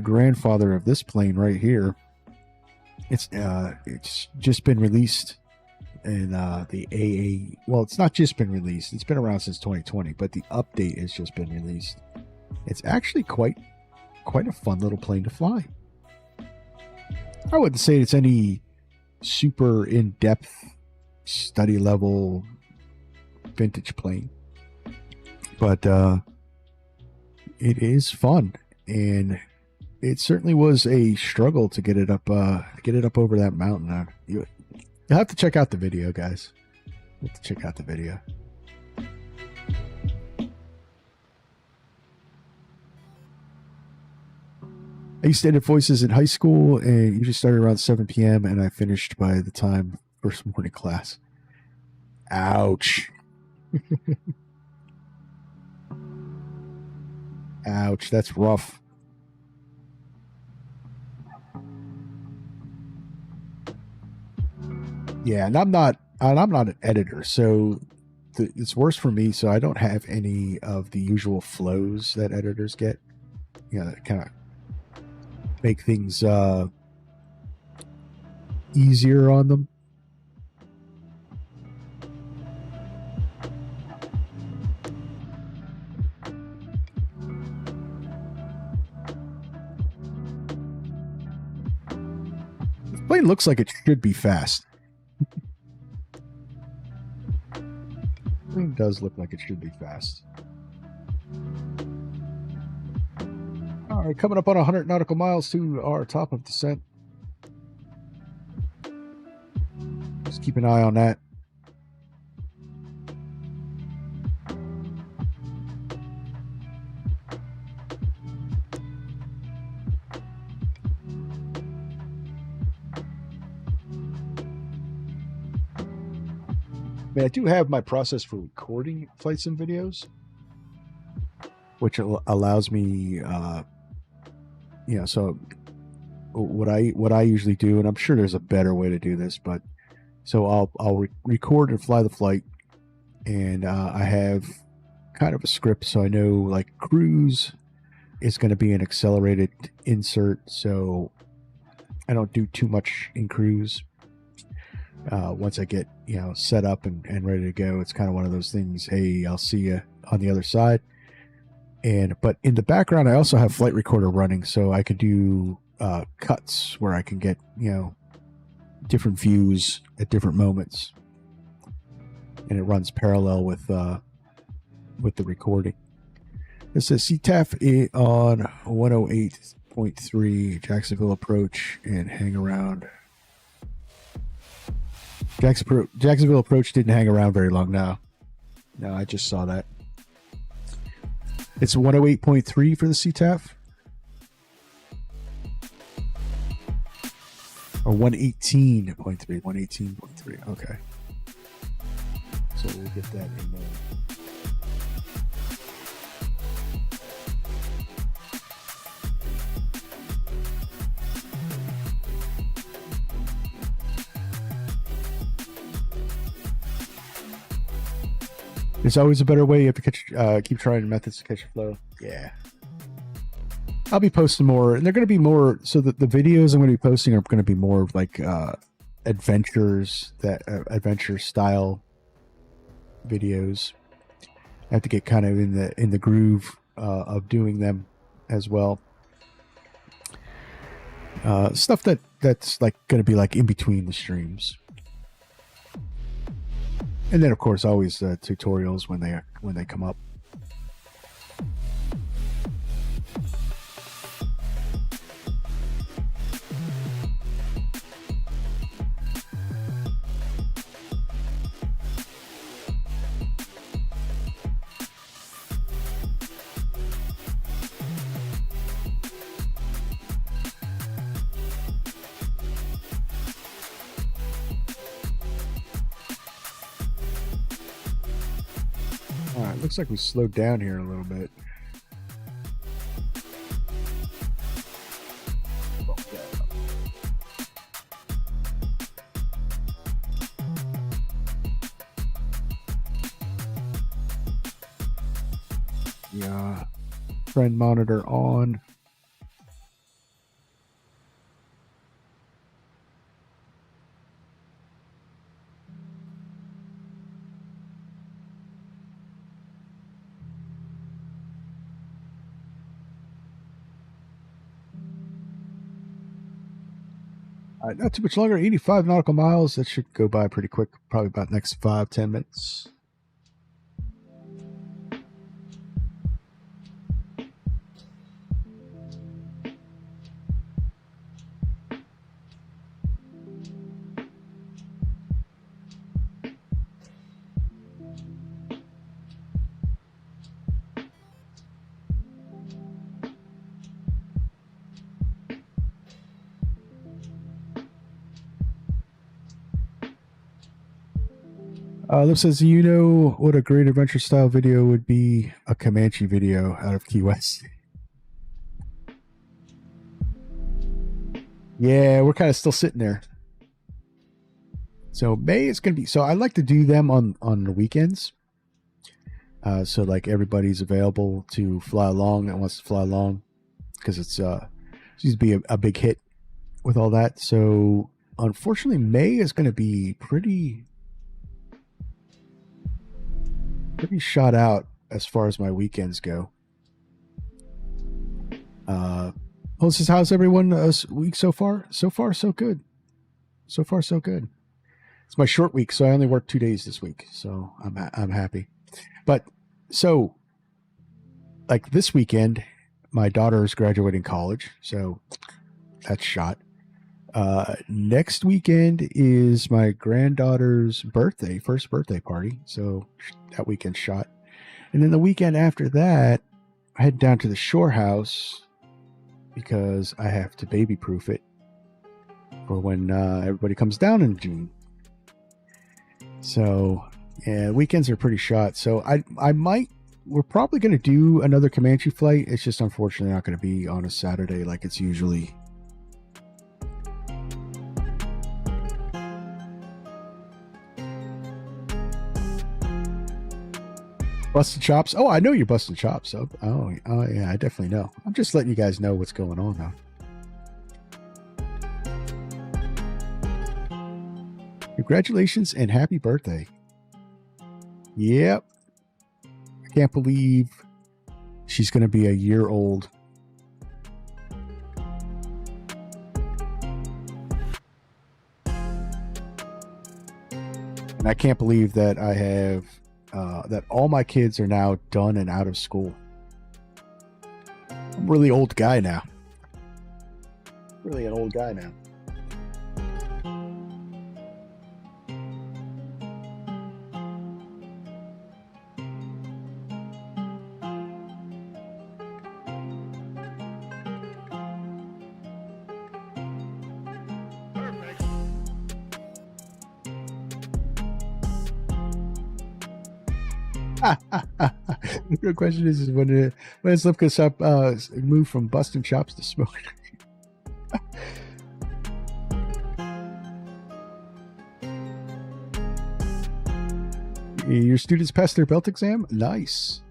grandfather of this plane right here. It's just been released in the AA. Well, it's not just been released. It's been around since 2020, but the update has just been released. It's actually quite a fun little plane to fly. I wouldn't say it's any super in-depth study level vintage plane, but it is fun, and it certainly was a struggle to get it up over that mountain. You'll have to check out the video, guys. You'll have to check out the video. I used to edit voices in high school, and usually started around 7 p.m. and I finished by the time first morning class. Ouch. Ouch, that's rough. Yeah, and I'm not an editor, so it's worse for me. So I don't have any of the usual flows that editors get. That kind of make things easier on them. This plane looks like it should be fast. It does look like it should be fast. All right, coming up on 100 nautical miles to our top of descent. Just keep an eye on that. I do have my process for recording flight sim videos, which allows me, so what I usually do, and I'm sure there's a better way to do this, but so I'll record and fly the flight, and I have kind of a script, so I know like cruise is going to be an accelerated insert, so I don't do too much in cruise. Once I get, set up and ready to go, it's kind of one of those things. Hey, I'll see you on the other side. But in the background, I also have flight recorder running, so I could do cuts where I can get, different views at different moments, and it runs parallel with the recording. This says CTAF on 108.3 Jacksonville approach and hang around. Jacksonville approach didn't hang around very long now. No, I just saw that. It's 108.3 for the CTAF. Or 118.3. 118.3. Okay. So we'll get that in there. There's always a better way. You have to keep trying methods to catch a flow. Yeah. I'll be posting more, and they're going to be more. So the videos I'm going to be posting are going to be more like adventures, adventure style videos. I have to get kind of in the groove of doing them as well. Stuff that's like going to be like in between the streams. And then, of course, always tutorials when they come up. Looks like we slowed down here a little bit. Yeah. Friend monitor on. Not too much longer, 85 nautical miles. That should go by pretty quick, probably about next 5-10 minutes. Liv says, you know what a great adventure style video would be? A Comanche video out of Key West. Yeah, we're kind of still sitting there. So May is going to be, so I like to do them on the weekends. So like everybody's available to fly along that wants to fly along, because it's seems to be a big hit with all that. So unfortunately, May is going to be pretty shot out as far as my weekends go. Says, how's everyone week so far? So far, so good. So far, so good. It's my short week, so I only worked 2 days this week, so I'm happy. But so, like this weekend, my daughter is graduating college, so that's shot. Next weekend is my granddaughter's first birthday party, so that weekend shot. And then the weekend after that, I head down to the shore house because I have to baby proof it for when everybody comes down in June. So yeah, weekends are pretty shot. So we're probably going to do another Comanche flight. It's just unfortunately not going to be on a Saturday like it's usually. Busted chops. Oh, I know you're busting chops. So, oh yeah, I definitely know. I'm just letting you guys know what's going on now. Congratulations and happy birthday. Yep. I can't believe she's going to be a year old. And I can't believe that I have, that all my kids are now done and out of school. I'm a really old guy now. Really an old guy now. The real question is when Slipka shop move from busting chops to smoking. Your students passed their belt exam? Nice.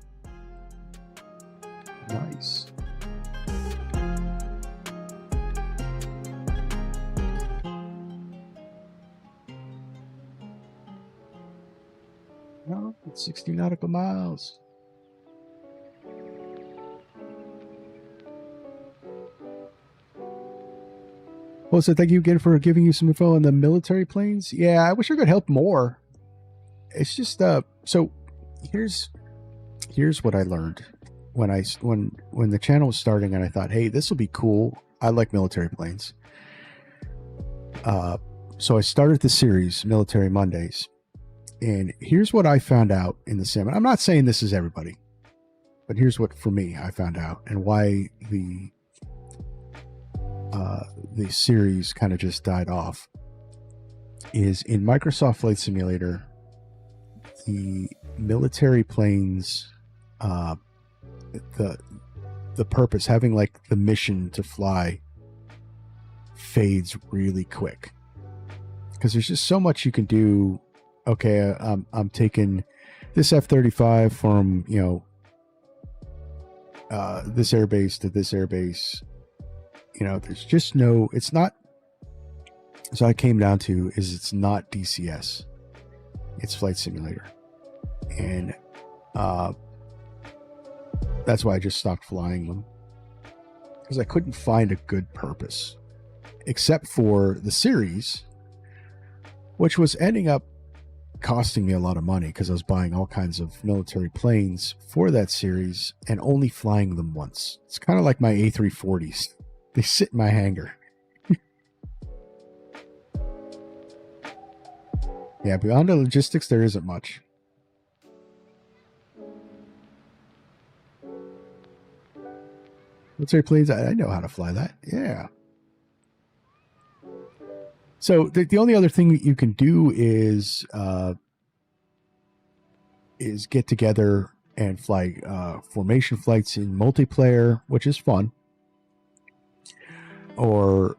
Nice. No, it's 60 nautical miles. Well, so thank you again for giving you some info on the military planes. Yeah, I wish I could help more. It's just so here's what I learned when the channel was starting, and I thought, hey, this will be cool. I like military planes. So I started the series Military Mondays, and here's what I found out in the sim. And I'm not saying this is everybody, but here's what for me I found out, and why the series kind of just died off is in Microsoft Flight Simulator. The military planes, the purpose, having like the mission to fly, fades really quick because there's just so much you can do. Okay, I'm taking this F-35 from this airbase to this airbase. There's just no. It's not. So I came down to is it's not DCS. It's Flight Simulator, and that's why I just stopped flying them, because I couldn't find a good purpose except for the series, which was ending up costing me a lot of money because I was buying all kinds of military planes for that series and only flying them once. It's kind of like my A340s. They sit in my hangar. Yeah, beyond the logistics, there isn't much. Military planes, I know how to fly that. Yeah. So the only other thing that you can do is get together and fly formation flights in multiplayer, which is fun. Or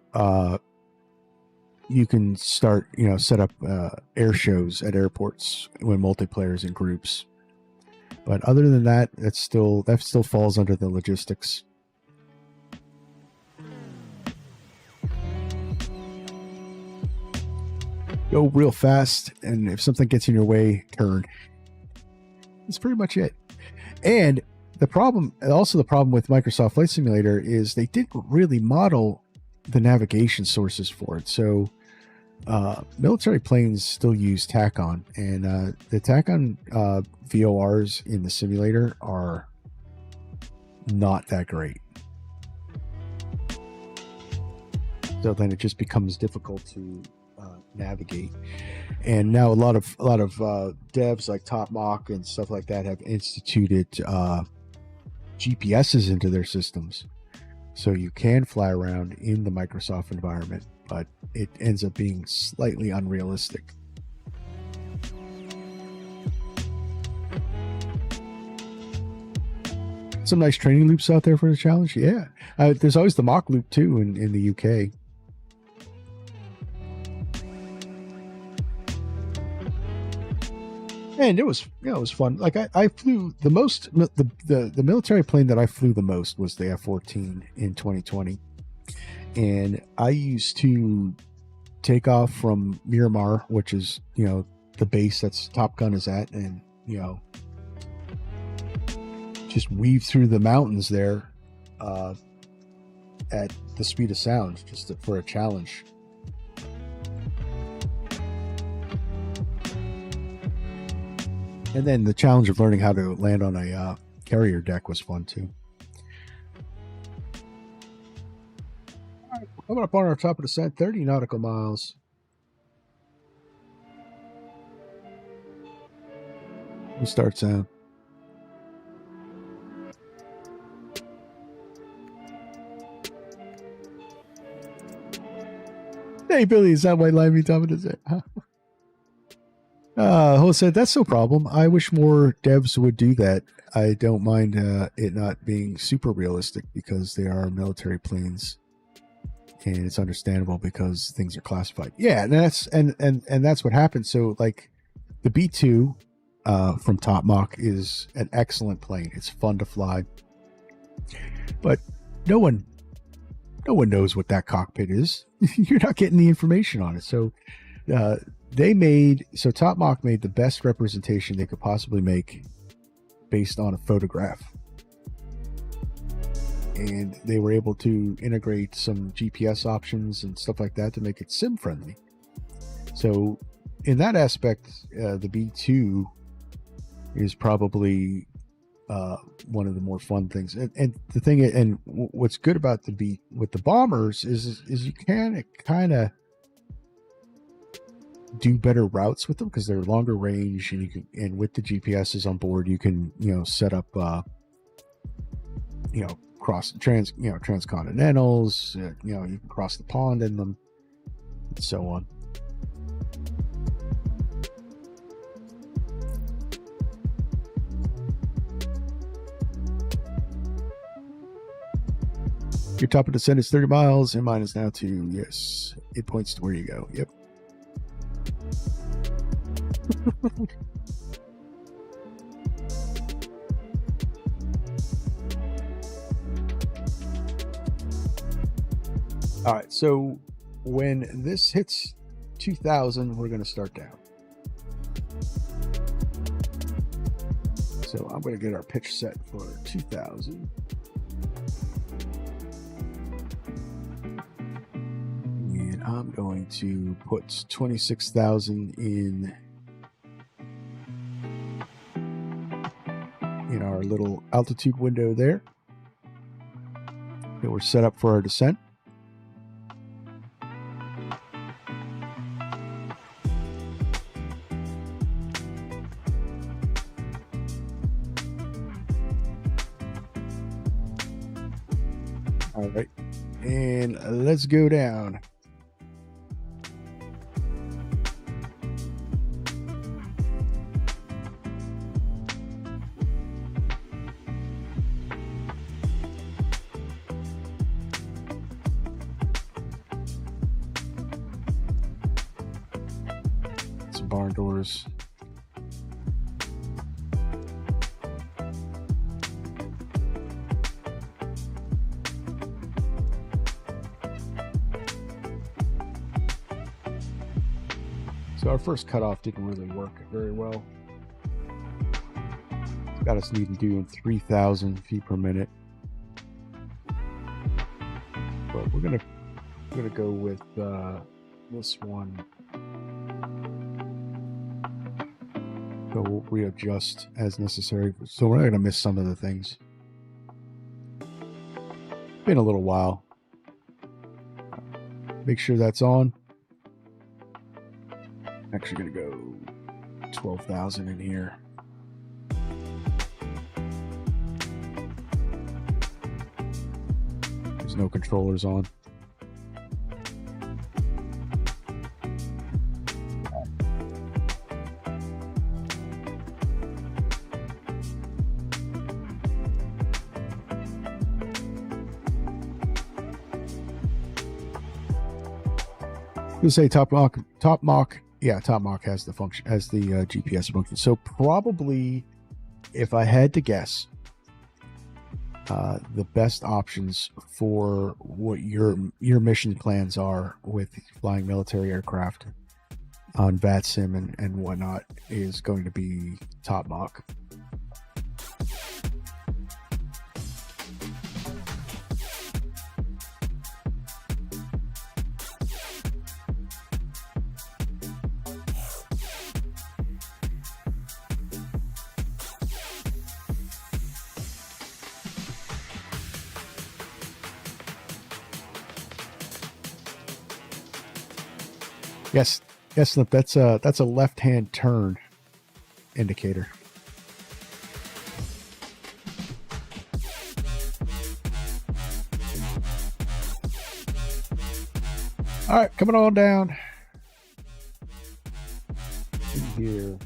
you can start, set up air shows at airports when multiplayer is in groups. But other than that, that still falls under the logistics. Go real fast, and if something gets in your way, turn. That's pretty much it. And the problem with Microsoft Flight Simulator is they didn't really model the navigation sources for it. So military planes still use TACON, and the TACON VORs in the simulator are not that great. So then it just becomes difficult to navigate. And now a lot of devs like TopMock and stuff like that have instituted GPSs into their systems, so you can fly around in the Microsoft environment, but it ends up being slightly unrealistic. Some nice training loops out there for the challenge. Yeah, there's always the mock loop too in the UK. And it was fun. Like I flew the most, the military plane that I flew the most was the F-14 in 2020, and I used to take off from Miramar, which is, you know, the base that's Top Gun is at, and, you know, just weave through the mountains there at the speed of sound, just for a challenge. And then the challenge of learning how to land on a carrier deck was fun too. All right, coming up on our top of descent, 30 nautical miles. We'll start sound. Hey, Billy, is that white line me top of descent? Huh? Ho said, that's no problem. I wish more devs would do that. I don't mind it not being super realistic because they are military planes, and it's understandable because things are classified. Yeah, and that's what happened. So, like, the B2 from Top Mach is an excellent plane. It's fun to fly, but no one knows what that cockpit is. You're not getting the information on it. So, Top Mach made the best representation they could possibly make based on a photograph. And they were able to integrate some GPS options and stuff like that to make it sim friendly. So in that aspect, the B2 is probably one of the more fun things. And the thing, and what's good about with the bombers is you can kind of do better routes with them because they're longer range, and you can, and with the GPSs on board, you can, you know, set up, you know, transcontinentals, you know, you can cross the pond in them, and so on. Your top of descent is 30 miles, and mine is now 2. Yes, it points to where you go. Yep. All right, so when this hits 2,000, we're going to start down. So I'm going to get our pitch set for 2,000. And I'm going to put 26,000 in our little altitude window there. Okay, we're set up for our descent. All right, and let's go down. Some barn doors. So our first cutoff didn't really work very well. It's got us needing to do 3,000 feet per minute. But we're gonna go with this one. So we'll readjust as necessary. So we're not gonna miss some of the things. Been a little while. Make sure that's on. Actually gonna go 12,000 in here. There's no controllers on. You say Top Mach. Yeah, Top Mach has the function, has the GPS function. So probably, if I had to guess, the best options for what your mission plans are with flying military aircraft on VATSIM and whatnot is going to be Top Mach. Yes, Snip, that's a left-hand turn indicator. All right, coming on down in here.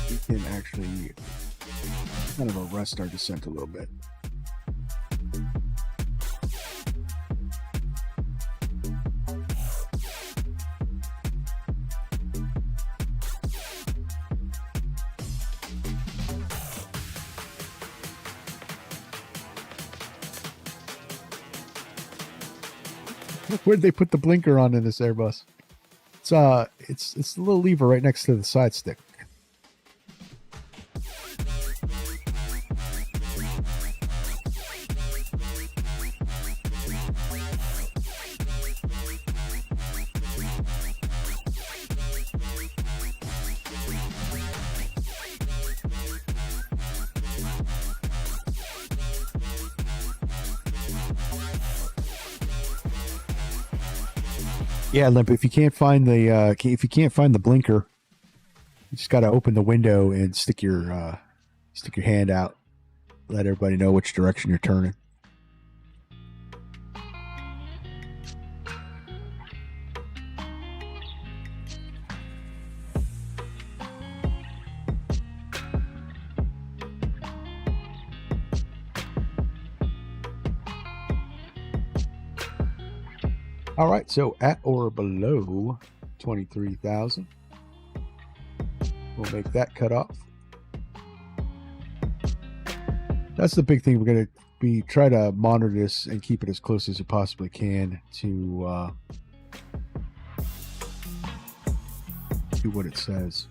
We can actually kind of arrest our descent a little bit. Where'd they put the blinker on in this Airbus? It's a little lever right next to the side stick. Yeah, Limp. If you can't find the blinker, you just got to open the window and stick your hand out. Let everybody know which direction you're turning. All right, so at or below 23,000, we'll make that cut off. That's the big thing. We're going to try to monitor this and keep it as close as you possibly can to what it says.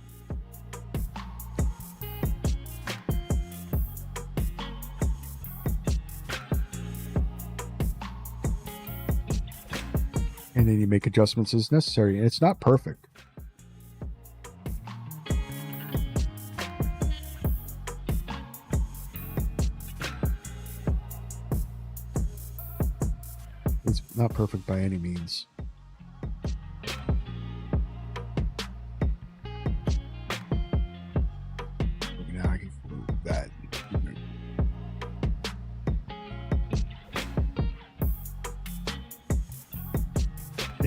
And then you make adjustments as necessary. And it's not perfect. It's not perfect by any means. Now I can move that.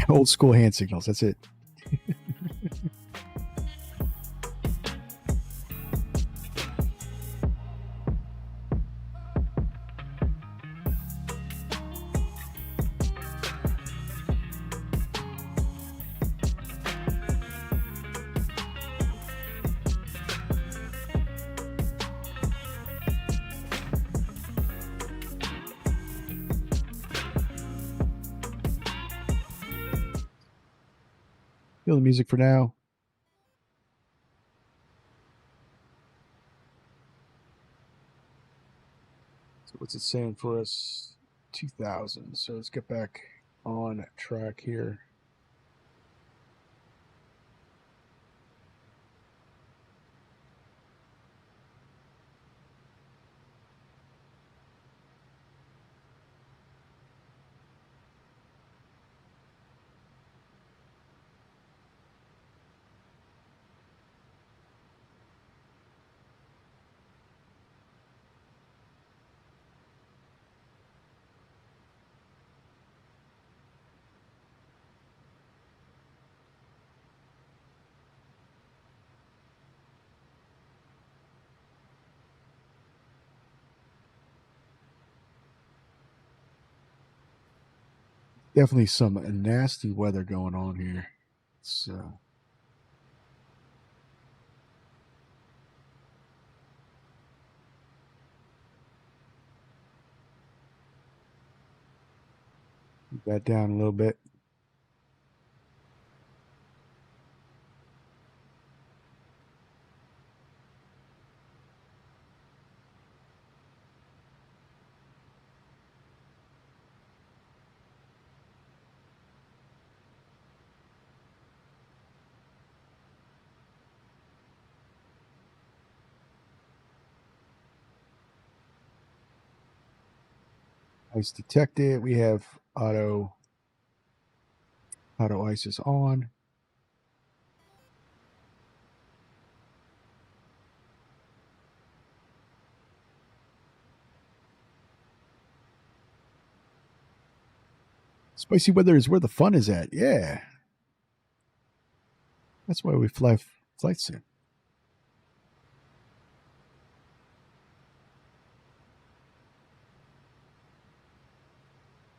Old school hand signals. That's it. Feel the music for now. So what's it saying for us? 2,000. So let's get back on track here. Definitely some nasty weather going on here. It's keep that down a little bit. Ice detected. We have auto ice is on. Spicy weather is where the fun is at. Yeah. That's why we fly flight sim.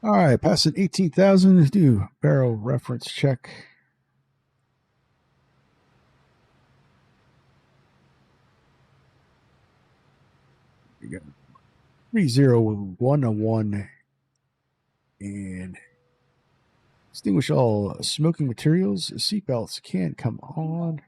All right, passing 18,000. Do barrel reference check. We got 3011 and extinguish all smoking materials. Seatbelts can come on.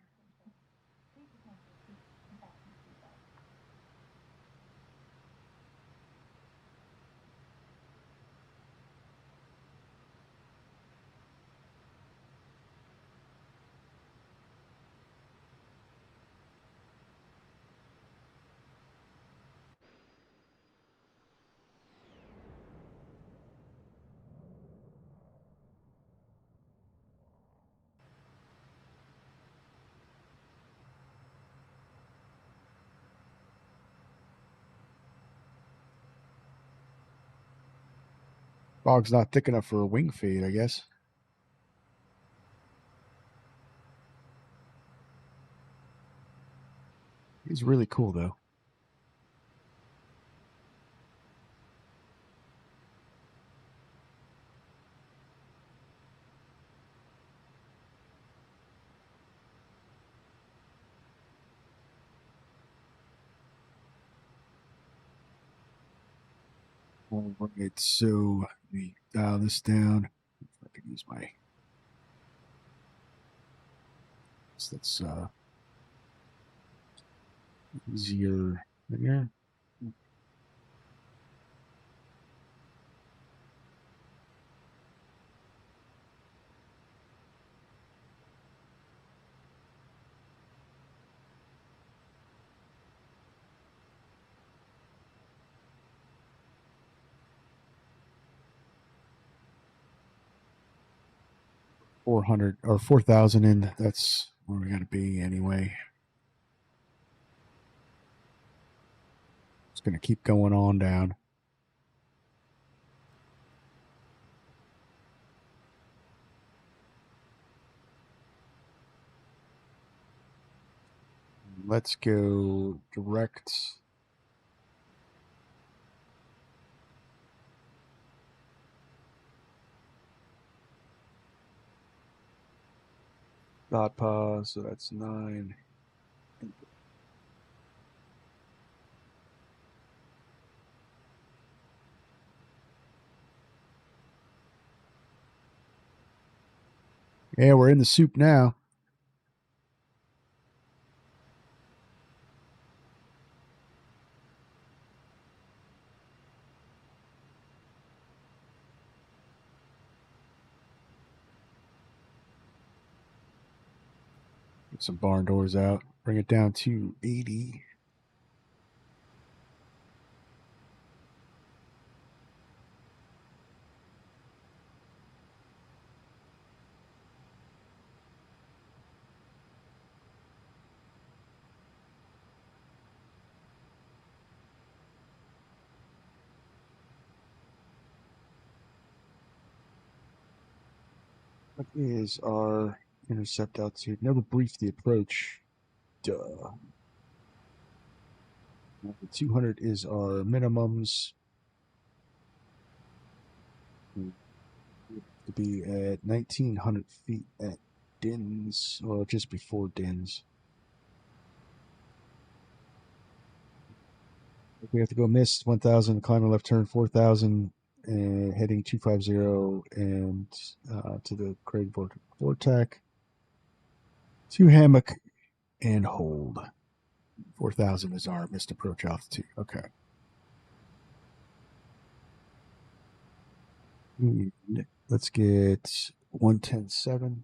Fog's not thick enough for a wing fade, I guess. He's really cool, though. All right, so let me dial this down. If I can use my. So that's easier there. $400 or 4,000 in. That's where we got to be anyway. It's going to keep going on down. Let's go direct. Dot pause, so that's 9. Yeah, we're in the soup now. Get some barn doors out. Bring it down to 80. What is our intercept altitude? Never briefed the approach. Duh. 200 is our minimums. to be at 1,900 feet at Dins, well, just before Dins. We have to go mist 1,000, climb a left turn 4,000, and heading 250, and to the Craig Vortac, to hammock, and hold. 4,000 is our missed approach altitude. Okay. And let's get 110.7.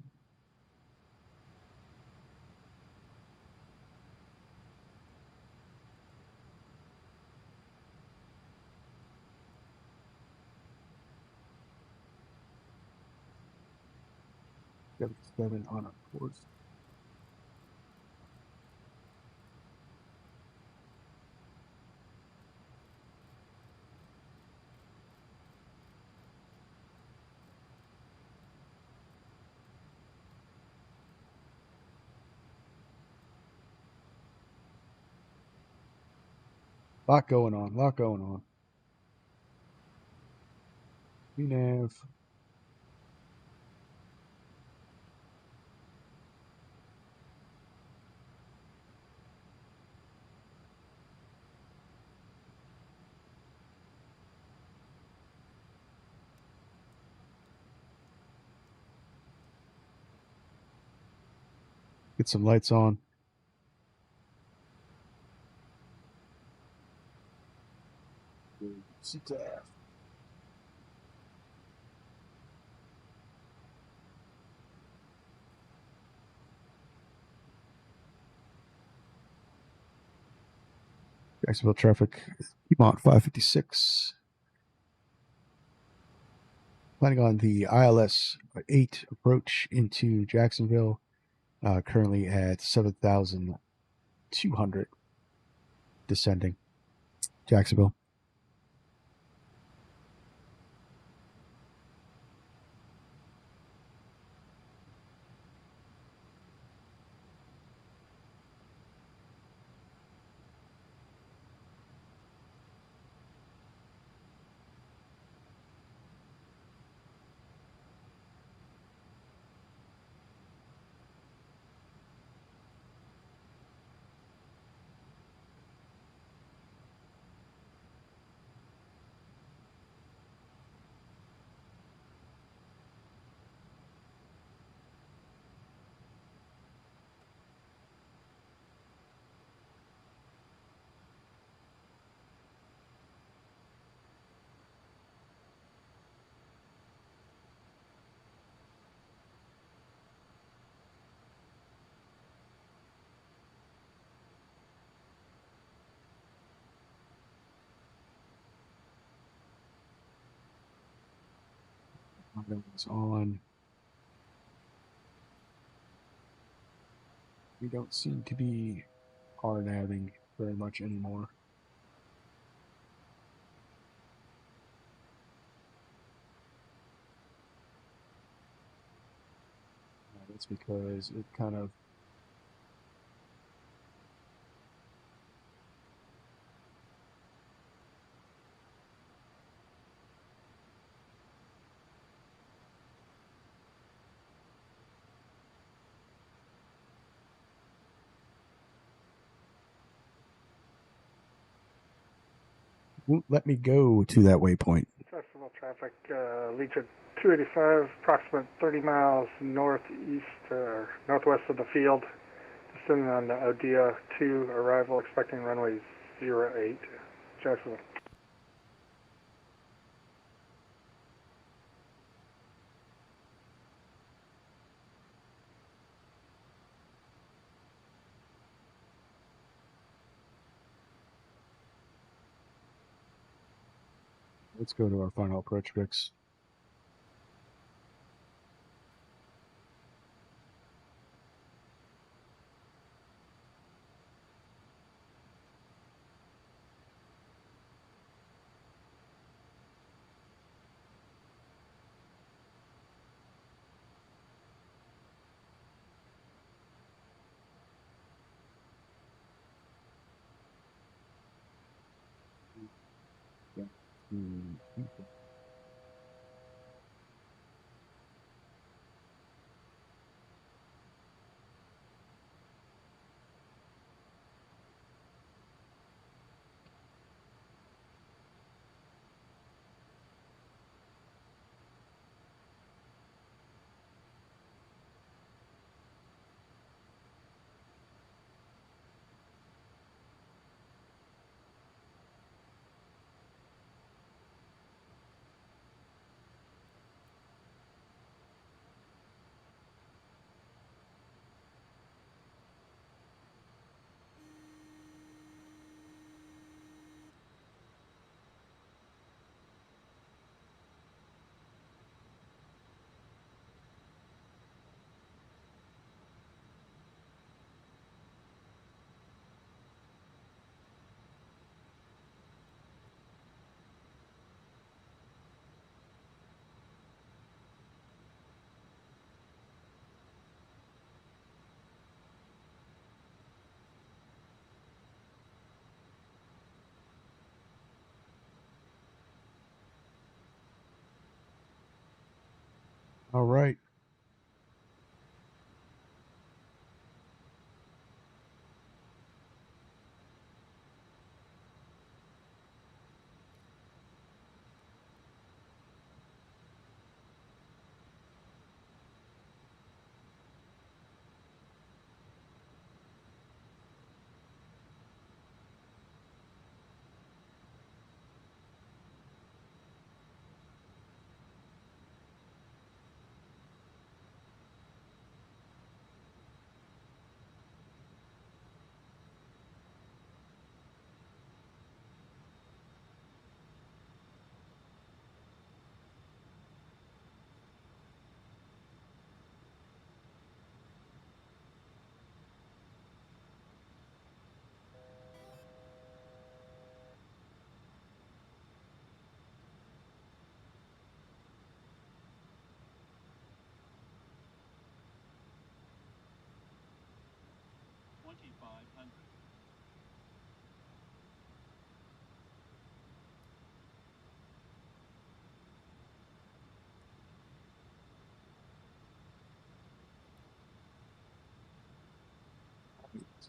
Seven on our course. Lot going on. VNAV. Get some lights on. Sit down. Jacksonville traffic, Piedmont 556. Planning on the ILS 8 approach into Jacksonville, currently at 7,200, descending Jacksonville. It's on. We don't seem to be hard having very much anymore. That's because it kind of won't let me go to that waypoint. Jacksonville traffic, Legion 285, approximate 30 miles northeast or northwest of the field. Descending on the Odia 2, arrival expecting runway 08, Jacksonville. Let's go to our final approach fix. All right.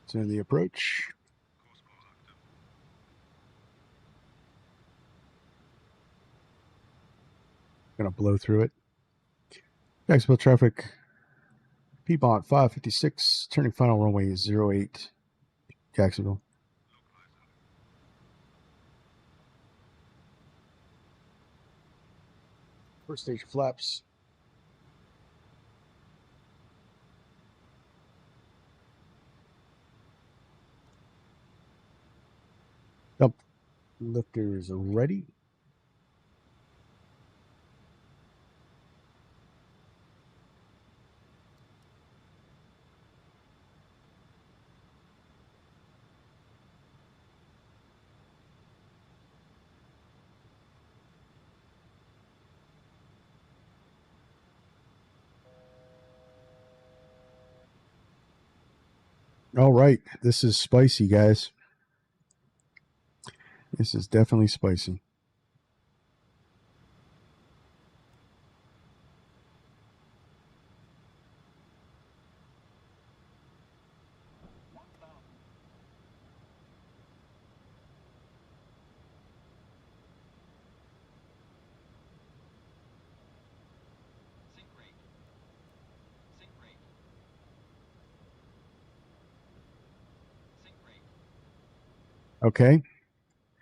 So the approach. Gonna blow through it. Jacksonville traffic. Piedmont 556, turning final runway 08, Jacksonville. First stage flaps. Up lifters are ready. All right, this is spicy, guys. This is definitely spicy. Okay,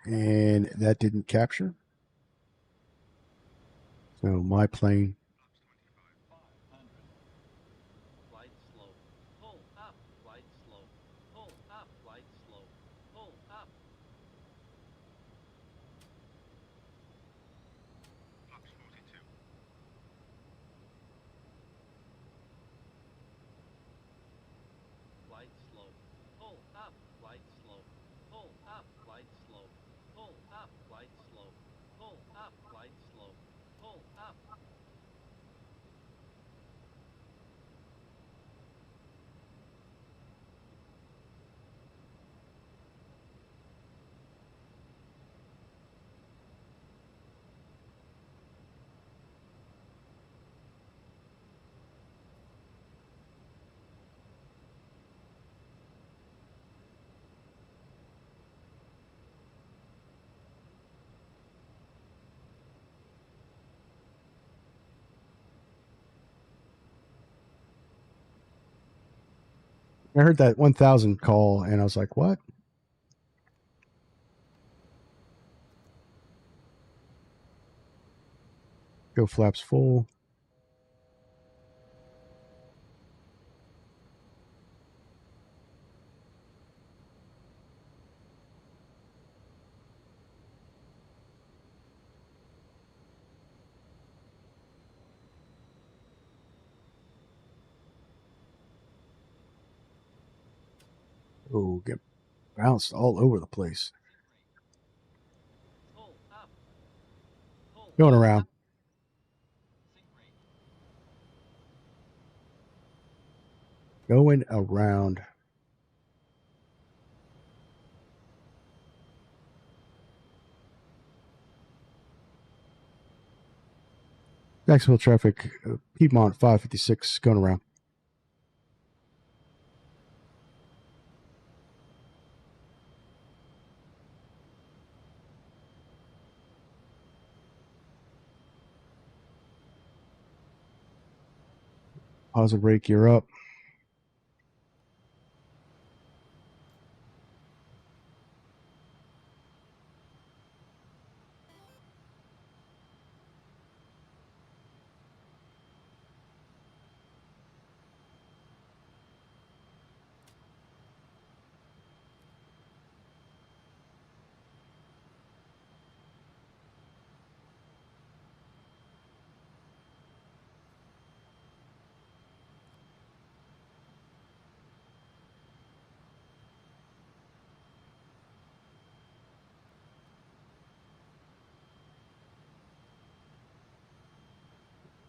and that didn't capture. So my plane. Flight slow. Pull up. Flight slow. Pull up. Flight slow. Pull up. Flaps 42. Flight slow. Pull up. Flight slow. Pull up. Flight slow. Pull up. Flight slow. Pull up. Flight slow. Pull up. I heard that 1000 call, and I was like, what? Go flaps full. Oh, get bounced all over the place. Pull up. Pull Going up. around. Sink rate. Going around. Jacksonville traffic, Piedmont 556 going around. Pause and brake, you're up.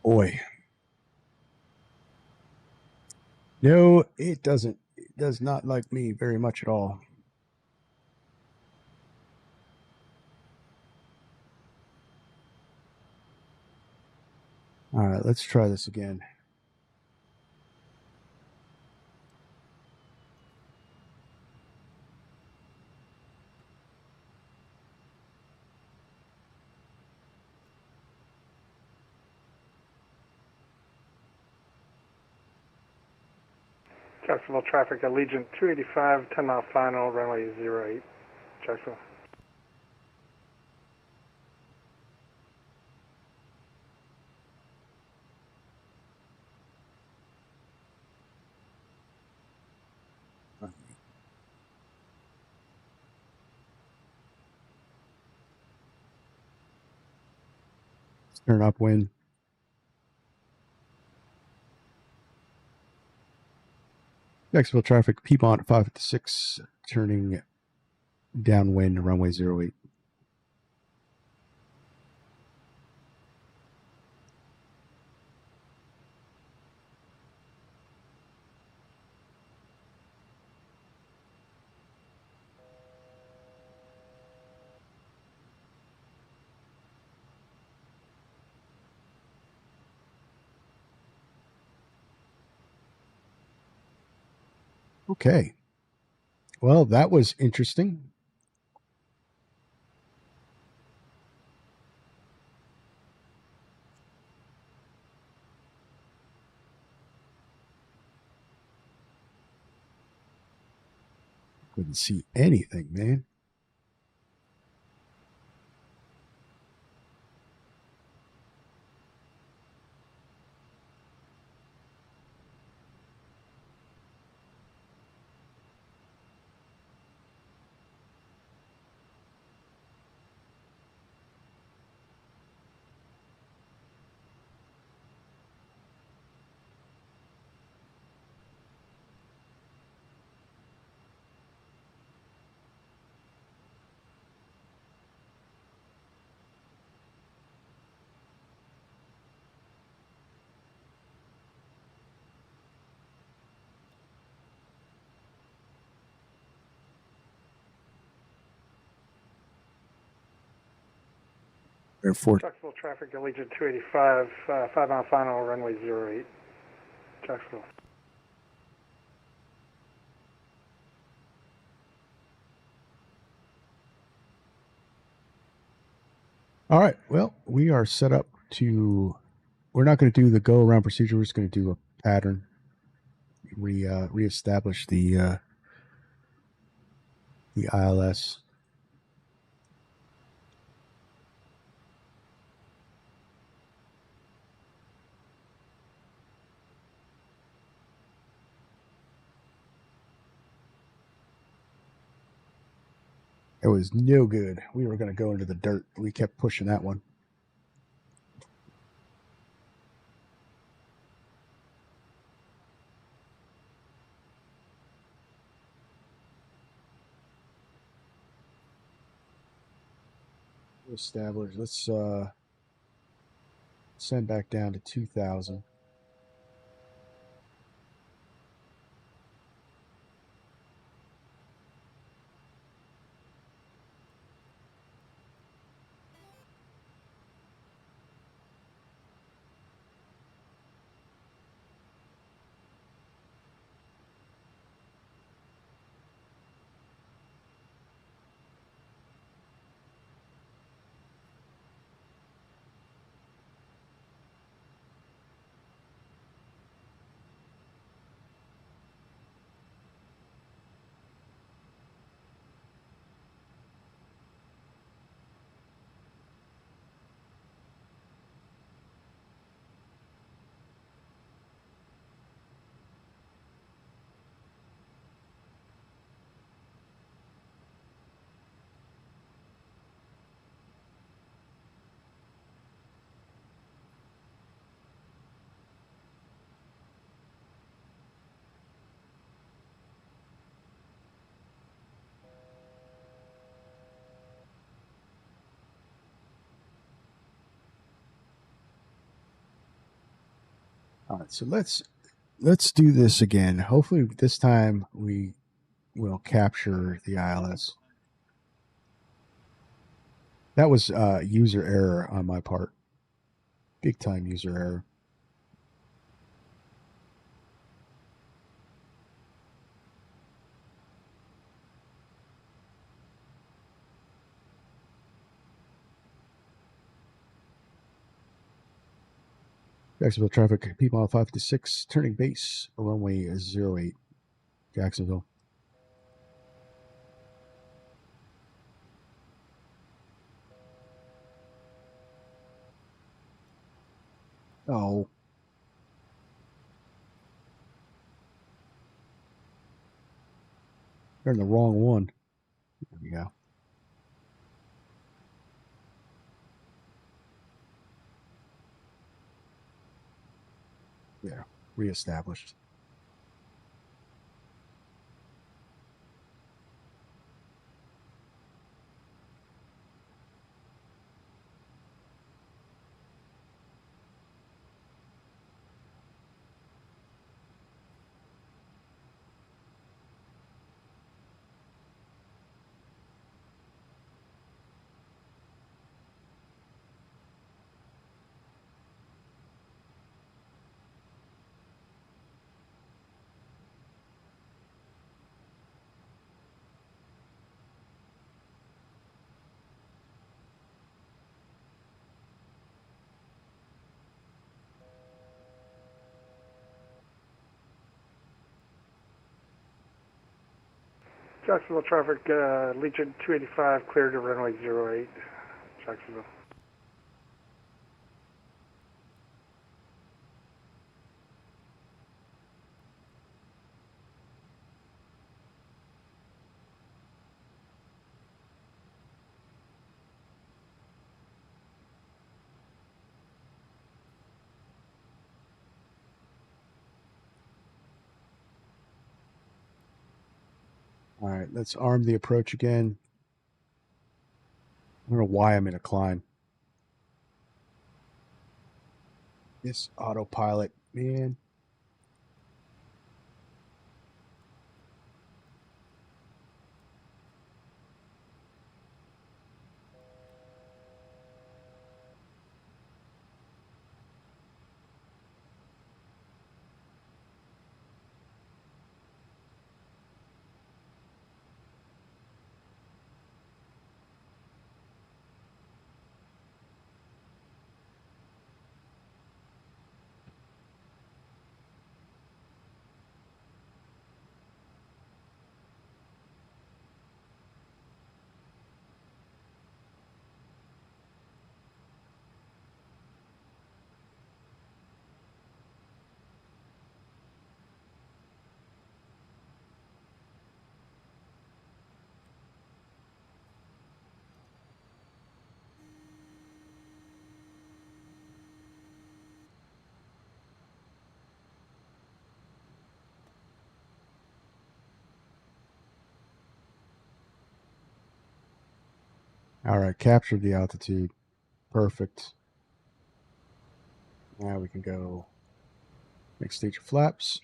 Boy. No, it doesn't. It does not like me very much at all. All right, let's try this again. Jacksonville traffic, Allegiant 285, 10-mile final, runway 08, Jacksonville. Let's turn upwind. Jacksonville traffic, Piedmont 556, turning downwind, runway 08. Okay. Well, that was interesting. Couldn't see anything, man. Airport. Jacksonville traffic, Allegiant 285, 5-mile final, runway 08, Jacksonville. All right. Well, we are set up to. We're not going to do the go around procedure. We're just going to do a pattern. Reestablish the ILS. It was no good. We were going to go into the dirt. We kept pushing that one. Establish. Let's send back down to 2,000. All right, so let's do this again. Hopefully this time we will capture the ILS. That was user error on my part. Big time user error. Jacksonville traffic, Piedmont 556, turning base, runway 08, Jacksonville. Oh. They're in the wrong one. There we go. Yeah, reestablished. Jacksonville traffic, Legion 285, clear to runway 08, Jacksonville. All right, let's arm the approach again. I don't know why I'm in a climb. This autopilot, man. All right, captured the altitude. Perfect. Now we can go next stage of flaps.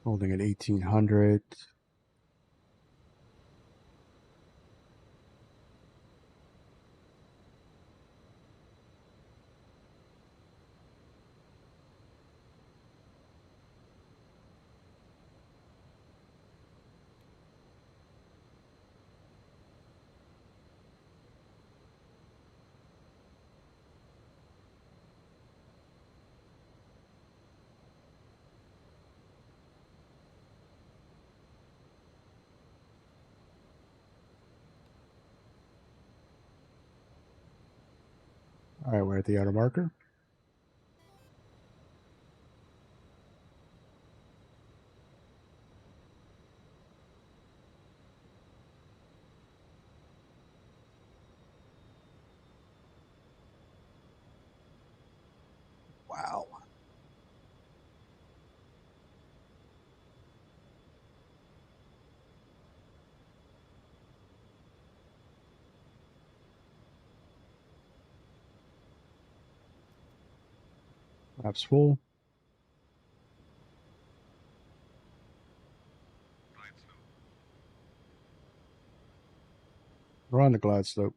Holding at 1800. All right, we're at the outer marker. Flaps full. Glide slope. We're on the glide slope.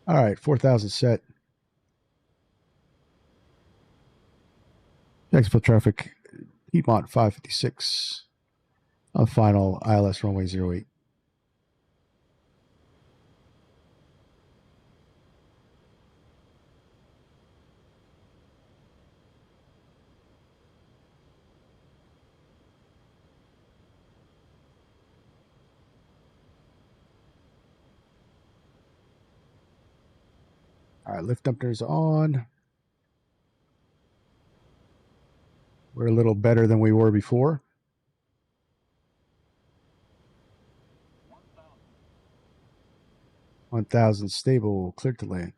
All right, 4,000 set. Jacksonville traffic, Piedmont 556. On final ILS runway 08. All right, lift dumpers on. We're a little better than we were before. 1,000 stable, cleared to land.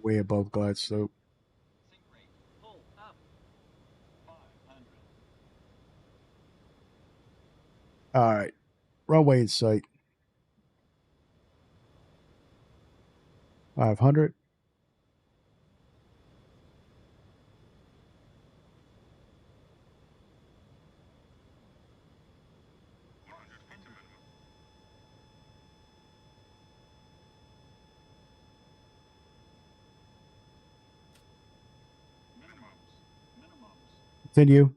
Way above glide slope. Sink rate. Pull up. 500. All right, runway in sight. 500. Continue.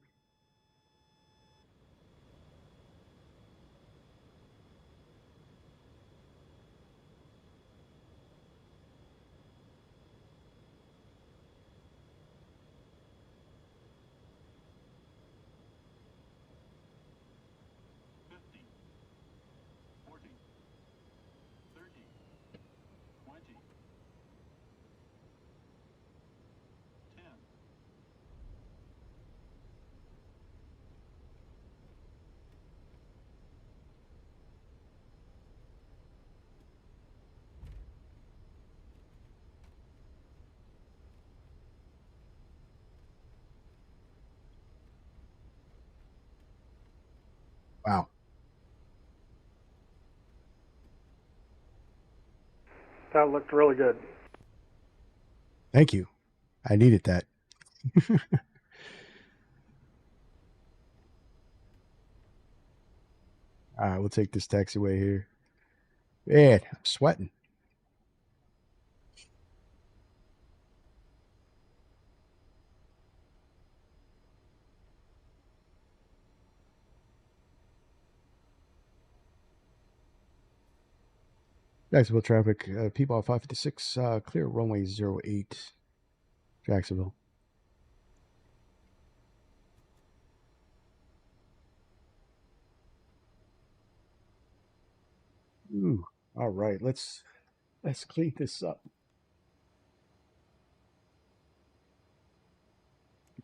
Wow. That looked really good. Thank you. I needed that. All right, we'll take this taxiway here. Man, I'm sweating. Jacksonville traffic, Piedmont 556, clear runway 08, Jacksonville. Ooh, all right, let's clean this up.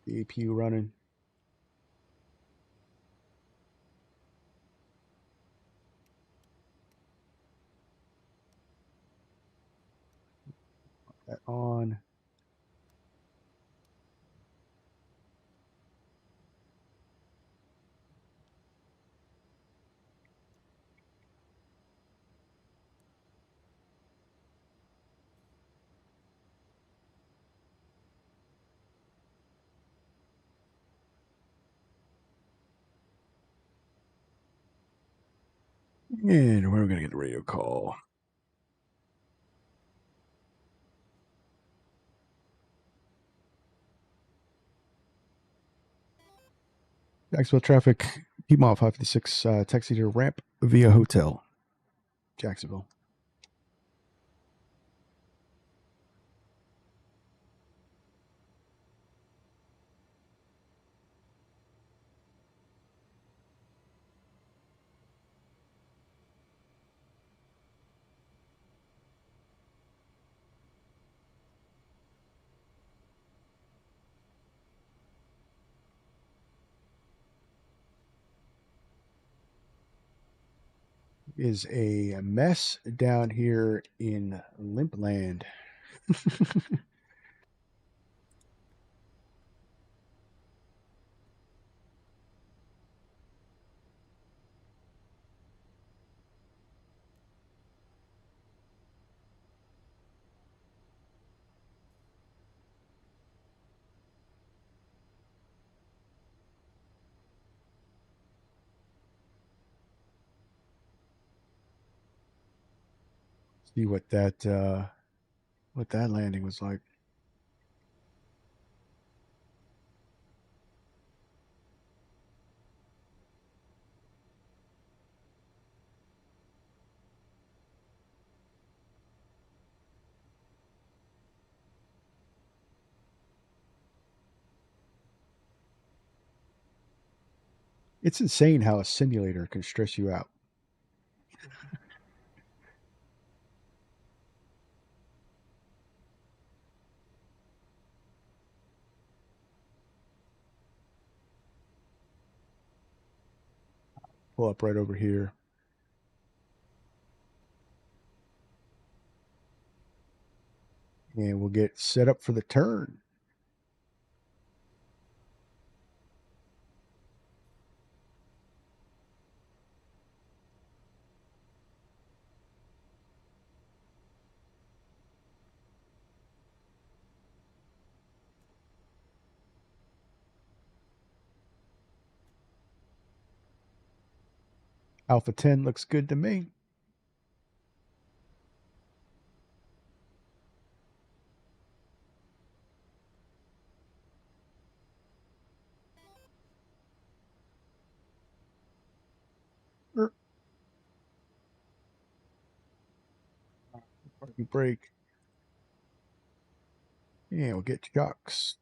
Get the APU running. That on. And we're going to get a radio call. Jacksonville traffic, Piedmont 556, taxi to ramp via hotel, Jacksonville. is a mess down here in Limpland. See what that landing was like. It's insane how a simulator can stress you out. Pull up right over here. And we'll get set up for the turn. Alpha 10 looks good to me. Parking brake. Yeah, we'll get shocks.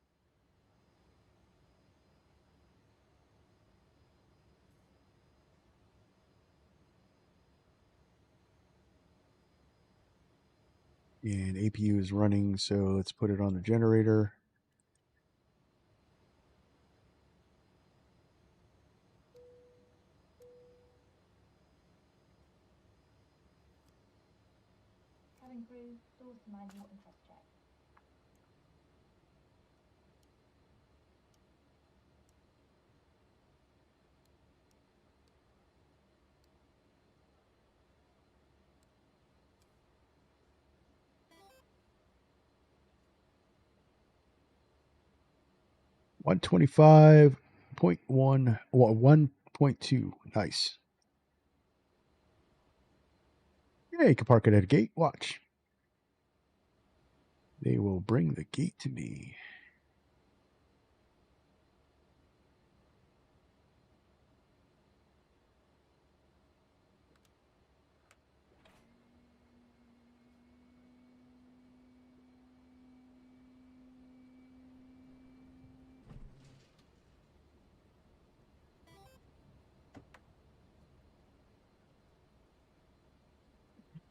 And APU is running, so let's put it on the generator. Cabin crew, doors to manual and cross check. $125.1 or 1.2. Nice. Yeah, you can park it at a gate. Watch. They will bring the gate to me.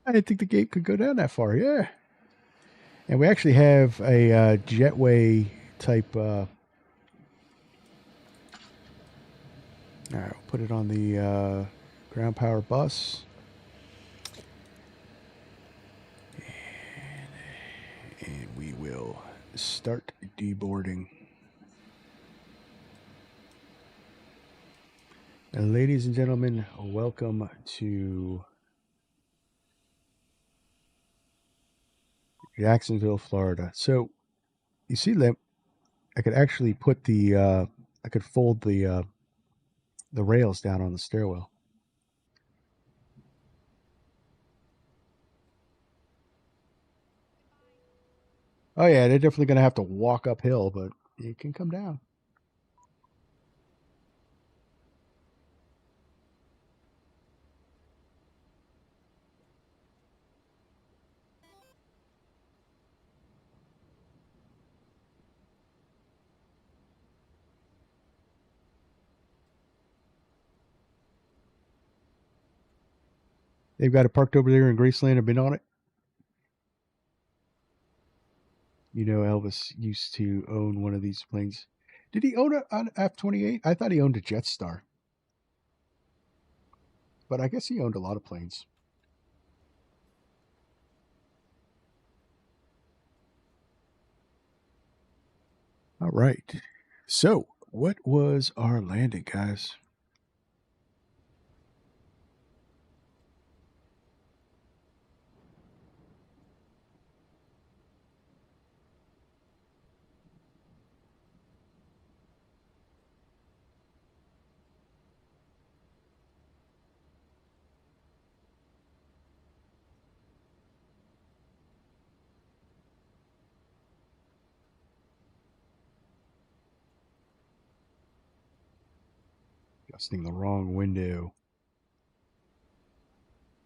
I didn't think the gate could go down that far. Yeah. And we actually have a jetway type. All right, we'll put it on the ground power bus. And we will start deboarding. And ladies and gentlemen, welcome to Jacksonville, Florida. So you see that I could actually put the I could fold the rails down on the stairwell. Oh yeah, they're definitely going to have to walk uphill, but you can come down. They've got it parked over there in Graceland. I've been on it. You know, Elvis used to own one of these planes. Did he own an F-28? I thought he owned a Jetstar. but I guess he owned a lot of planes. All right. So, what was our landing, guys? Adjusting the wrong window.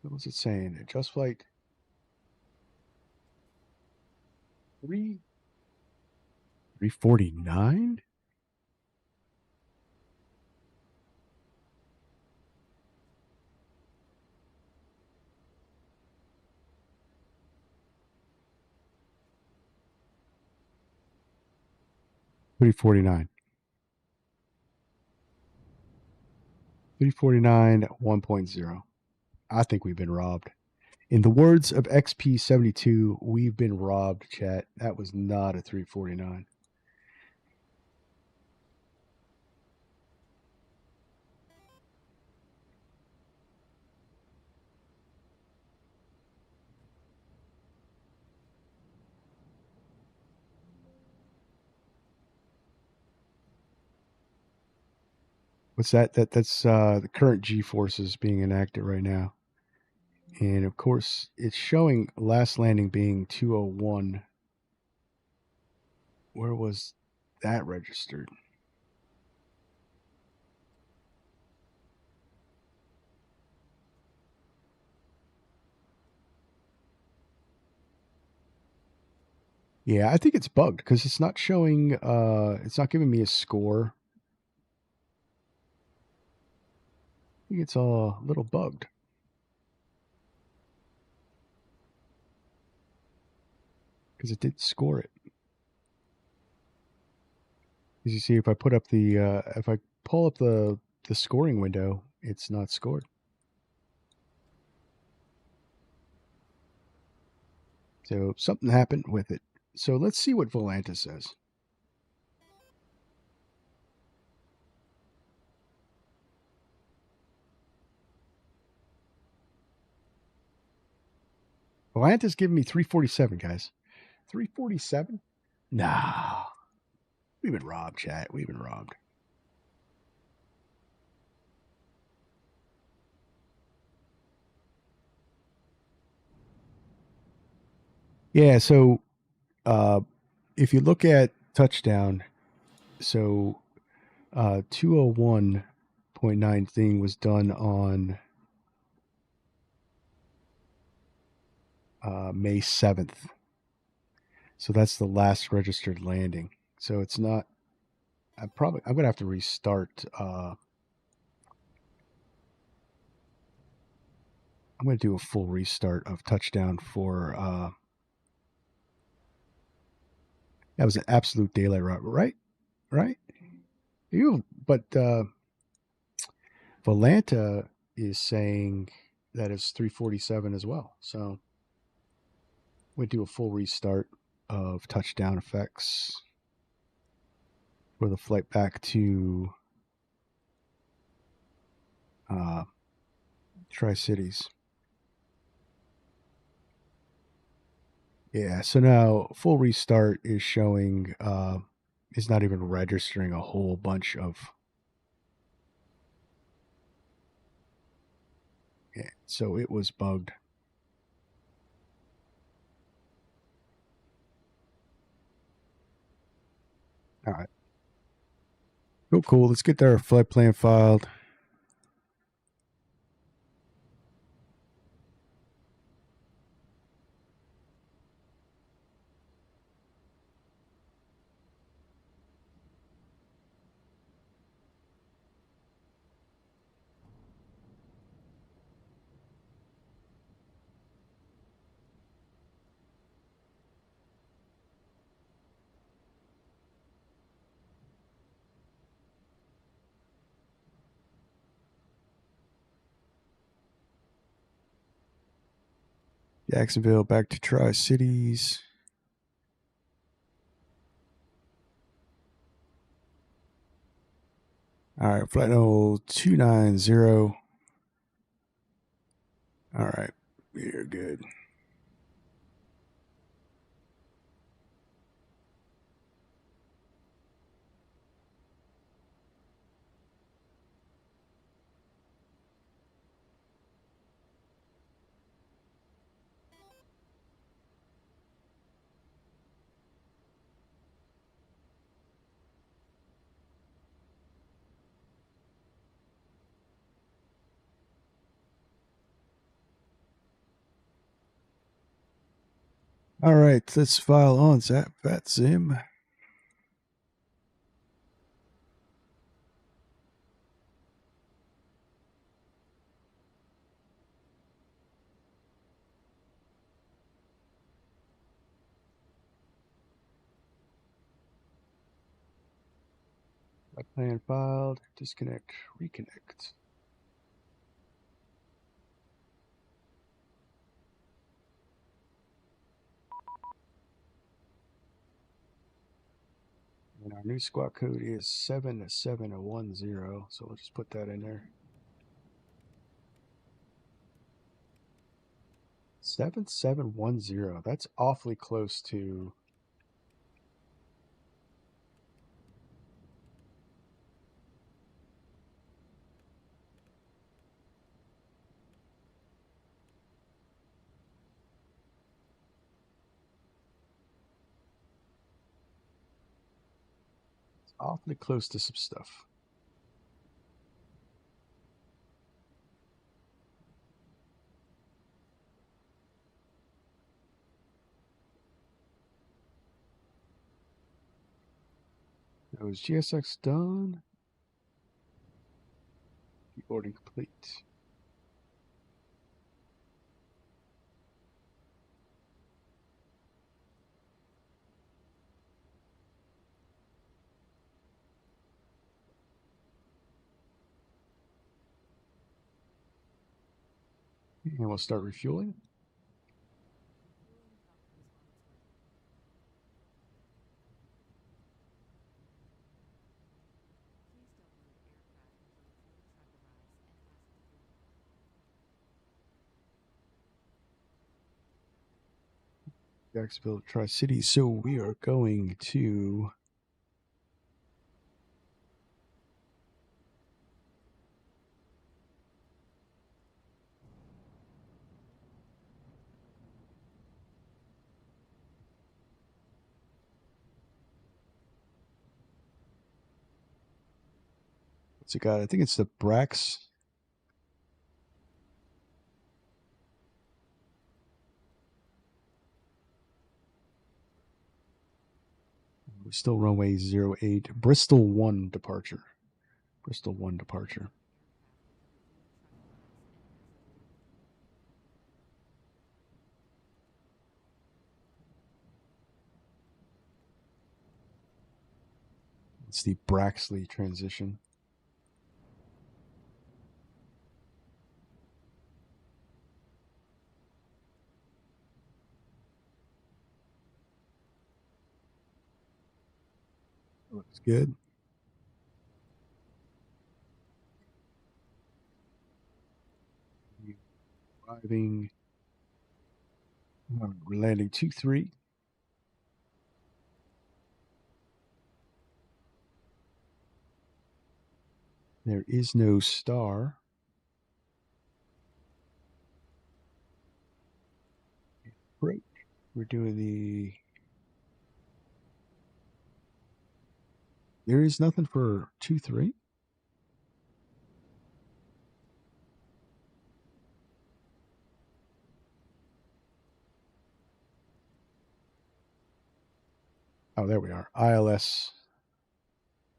What was it saying? Just Flight 349? $349. 349 1.0. I think we've been robbed. In the words of XP72, we've been robbed, chat. That was not a 349. What's that? That's the current G-forces being enacted right now. And of course, it's showing last landing being 201. Where was that registered? Yeah, I think it's bugged because it's not showing, it's not giving me a score. I think it's a little bugged. Because it did score it. As you see, if I put up the, if I pull up the scoring window, it's not scored. So something happened with it. So let's see what Volanta says. Volanta's giving me 347, guys. 347? Nah. We've been robbed, chat. We've been robbed. Yeah, so if you look at touchdown, so 201.9 thing was done on May 7th. So that's the last registered landing. So it's not, I'm going to have to restart. I'm going to do a full restart of touchdown for, that was an absolute daylight robbery, right? But Volanta is saying that it's 347 as well. So we do a full restart of touchdown effects for the flight back to Tri-Cities. Yeah, so now full restart is showing, is not even registering a whole bunch of. Yeah, so it was bugged. All right. Cool. Let's get our flight plan filed. Jacksonville back to Tri-Cities. All right, flight level 290. All right, we're good. All right, let's file on VATSIM. Plan filed. Disconnect. Reconnect. And our new squawk code is 7710. So we'll just put that in there. 7710. That's awfully close to. Awfully close to some stuff. That was GSX done. Boarding complete. And we'll start refueling. Jacksonville, Tri-Cities. So we are going to what's it got? I think it's the Brax. We're still runway 08. Bristol 1 departure. Bristol 1 departure. It's the Braxley transition. Looks good. Arriving. We're landing 2-3. There is no star. Right. We're doing the. There is nothing for 2-3. Oh, there we are. ILS.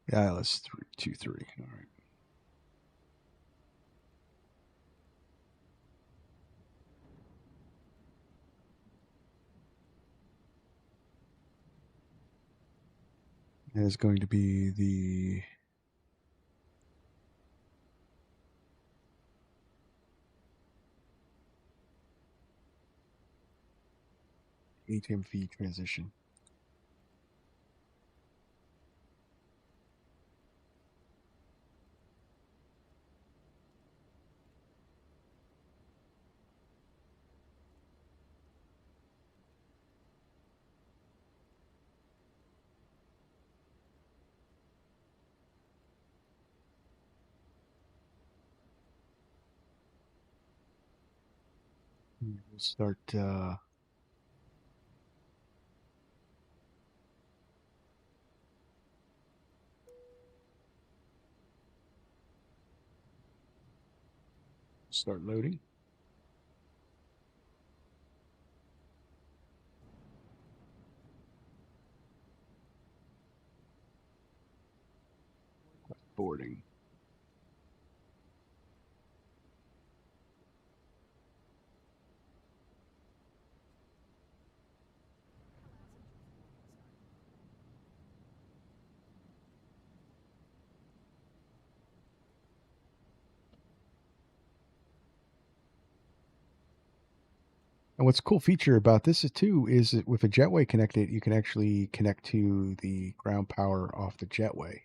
The ILS 323. All right. That is going to be the. HMV transition. We'll start loading. Boarding. And what's a cool feature about this is that with a jetway connected, you can actually connect to the ground power off the jetway.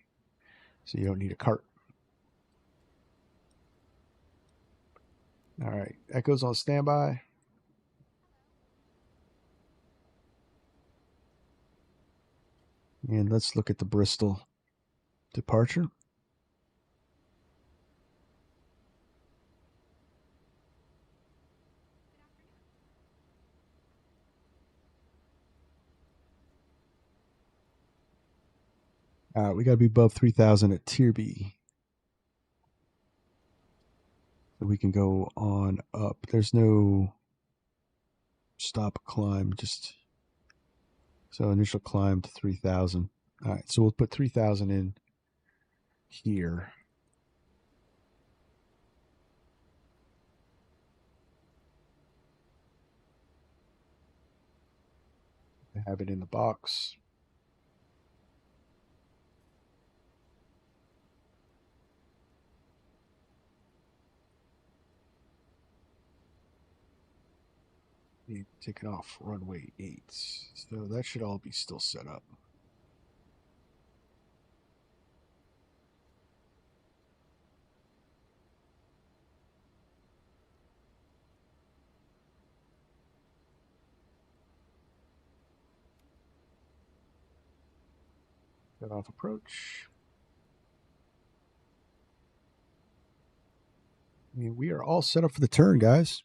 So you don't need a cart. All right, Echo's on standby. And let's look at the Bristol departure. We got to be above 3,000 at Tier B. So we can go on up. There's no stop climb, just so initial climb to 3,000. All right, so we'll put 3,000 in here. Have it in the box. Taking off runway 8. So that should all be still set up. Cut off approach. I mean, we are all set up for the turn, guys.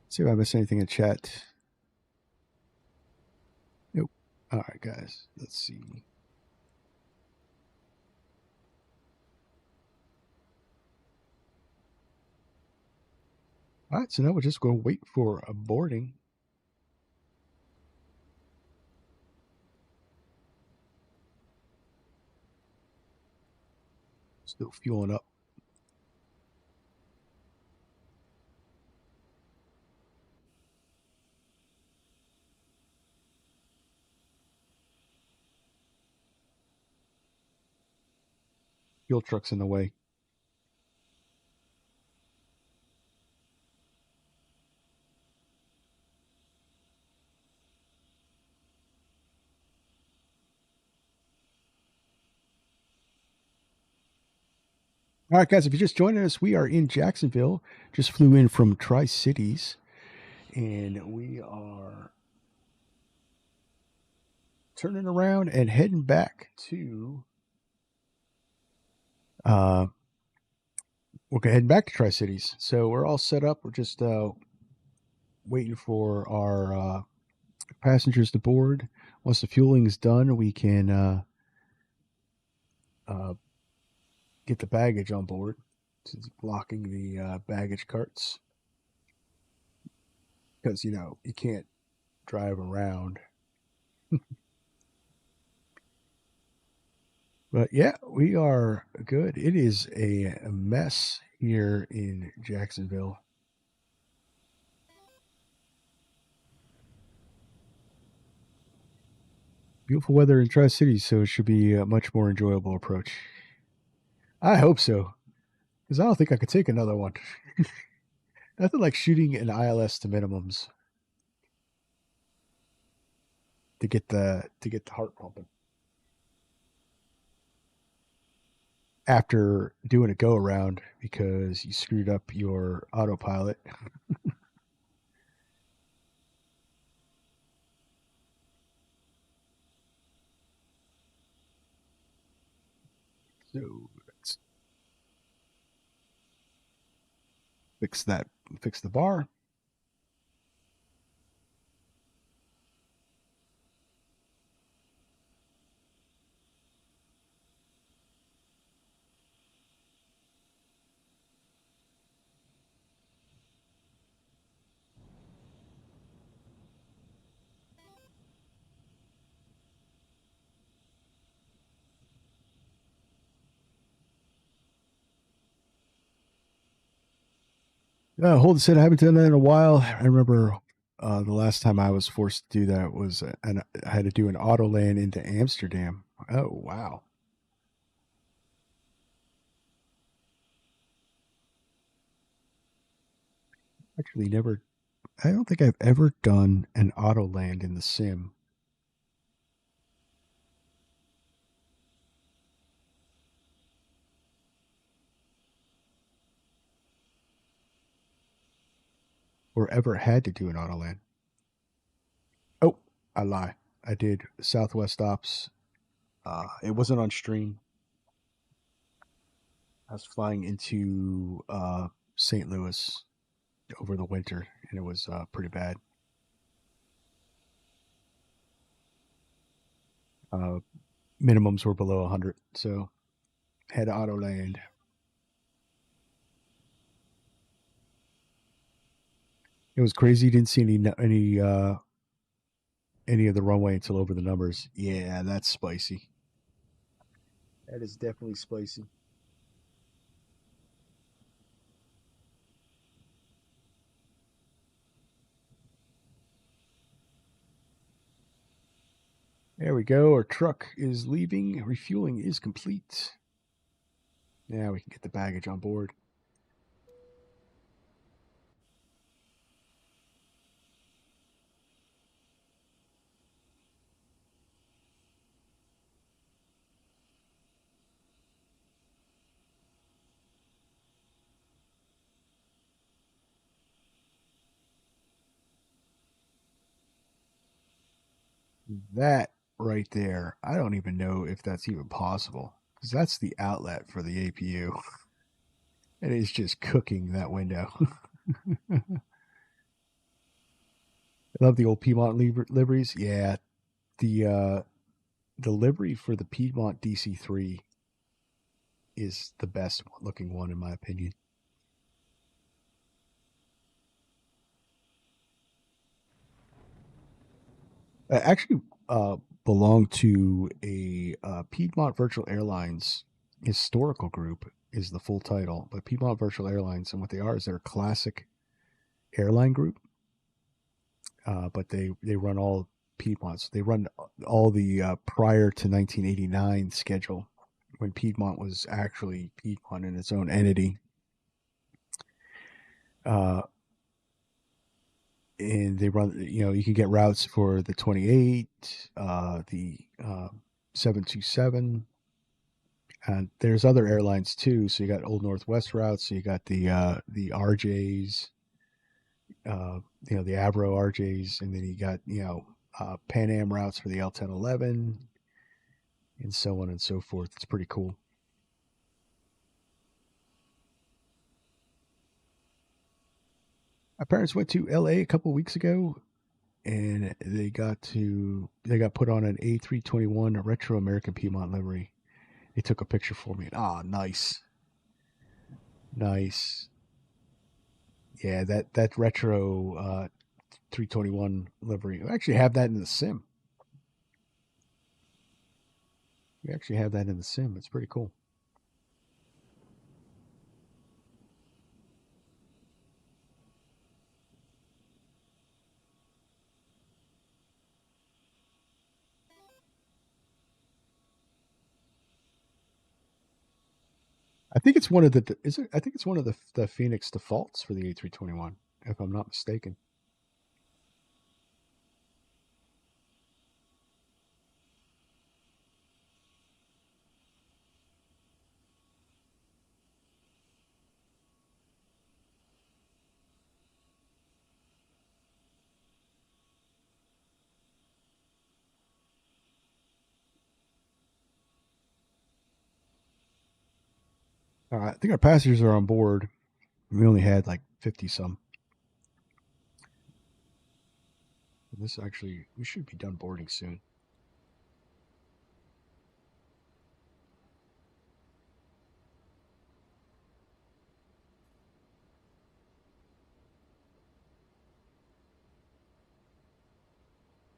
Let's see if I miss anything in chat. Nope. All right, guys. Let's see. All right, so now we're just going to wait for a boarding. Still fueling up. Fuel truck's in the way. All right, guys, if you're just joining us, we are in Jacksonville. Just flew in from Tri-Cities, and we are turning around and heading back to we're heading back to Tri-Cities. So we're all set up. We're just waiting for our passengers to board. Once the fueling is done, we can get the baggage on board. It's blocking the baggage carts because, you know, you can't drive around. But yeah, we are good. It is a mess here in Jacksonville. Beautiful weather in Tri-Cities, so it should be a much more enjoyable approach. I hope so, because I don't think I could take another one. Nothing like shooting an ILS to minimums to get the heart pumping. After doing a go around because you screwed up your autopilot. So let's fix the bar. Hold the set. I haven't done that in a while. I remember the last time I was forced to do that was, and I had to do an auto land into Amsterdam. Oh wow! Actually, never. I don't think I've ever done an auto land in the sim. Or ever had to do an auto land. Oh, I lie. I did Southwest Ops. It wasn't on stream. I was flying into St. Louis over the winter, and it was pretty bad. Minimums were below 100, so had to auto land. It was crazy. Didn't see any of the runway until over the numbers. Yeah, that's spicy. That is definitely spicy. There we go. Our truck is leaving. Refueling is complete. Now we can get the baggage on board. That right there, I don't even know if that's even possible, because that's the outlet for the APU. It is just cooking that window. I love the old Piedmont liveries. Yeah, the livery for the Piedmont DC3 is the best looking one in my opinion. I actually belong to a Piedmont Virtual Airlines historical group is the full title, but Piedmont Virtual Airlines, and what they are is they're a classic airline group, but they run all Piedmonts. They run all the prior to 1989 schedule when Piedmont was actually Piedmont in its own entity. And they run, you can get routes for the 28, the 727, and there's other airlines too. So you got Old Northwest routes. So you got the RJs, the Avro RJs, and then you got Pan Am routes for the L1011, and so on and so forth. It's pretty cool. My parents went to LA a couple weeks ago, and they got put on an A321 retro American Piedmont livery. They took a picture for me. Nice. Yeah, that retro 321 livery. We actually have that in the sim. It's pretty cool. I think it's one of the is it? I think it's one of the Phoenix defaults for the A321, if I'm not mistaken. I think our passengers are on board. We only had like 50 some. This actually, we should be done boarding soon.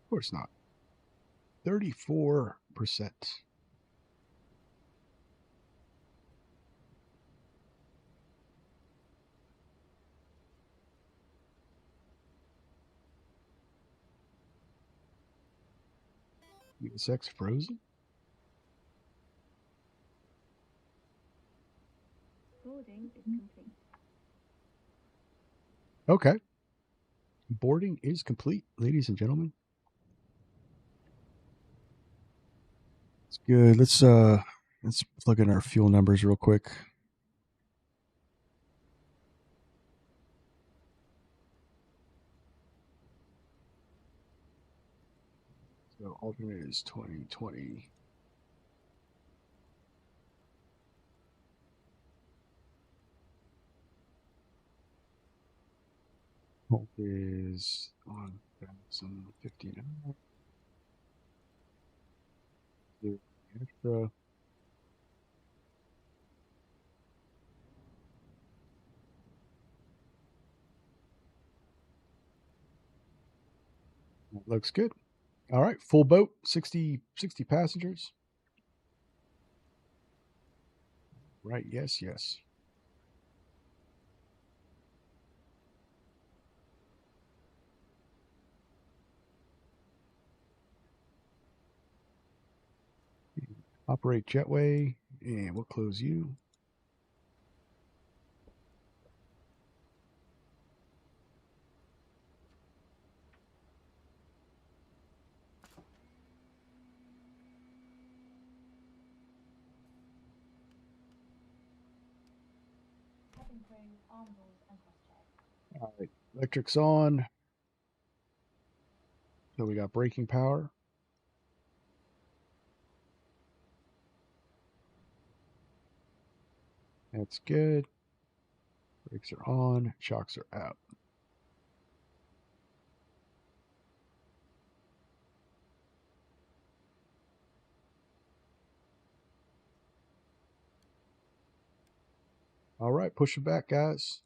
Of course not. 34%. USX frozen? Boarding is complete. Okay. Boarding is complete, ladies and gentlemen. It's good. Let's plug in our fuel numbers real quick. So alternate is 2020. Volt is on 1,059. Do extra. That looks good. All right, full boat, 60 passengers. Right, yes. Operate jetway, and we'll close you. Cabin crew, arm doors and cross check. All right, electric's on. So we got braking power. That's good. Brakes are on, shocks are out. All right, push it back, guys.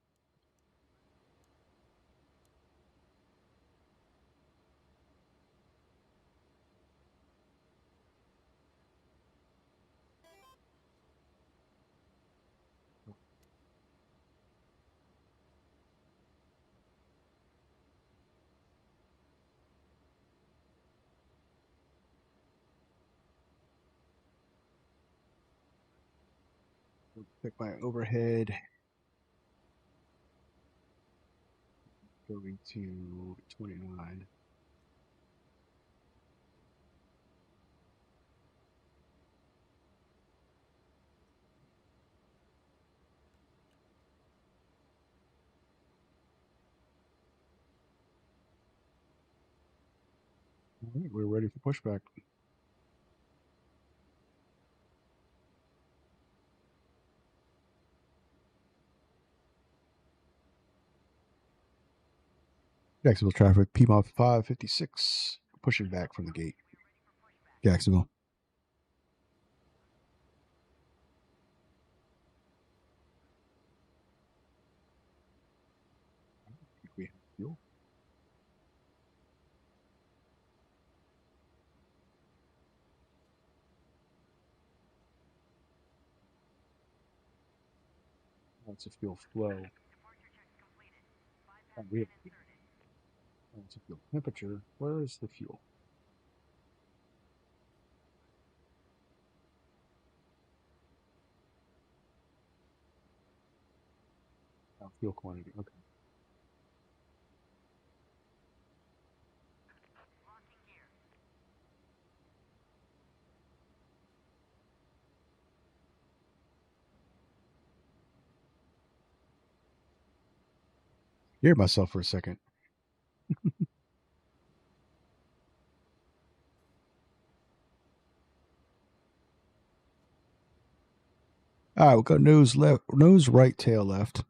Check my overhead. Going to 29. All right, we're ready for pushback. Jacksonville traffic, Piedmont 556, pushing back from the gate. Jacksonville. We have fuel. That's a fuel flow. We have that's a fuel temperature. Where is the fuel? Oh, fuel quantity. Okay. Hear myself for a second. All right, we'll go nose left, nose right, tail left.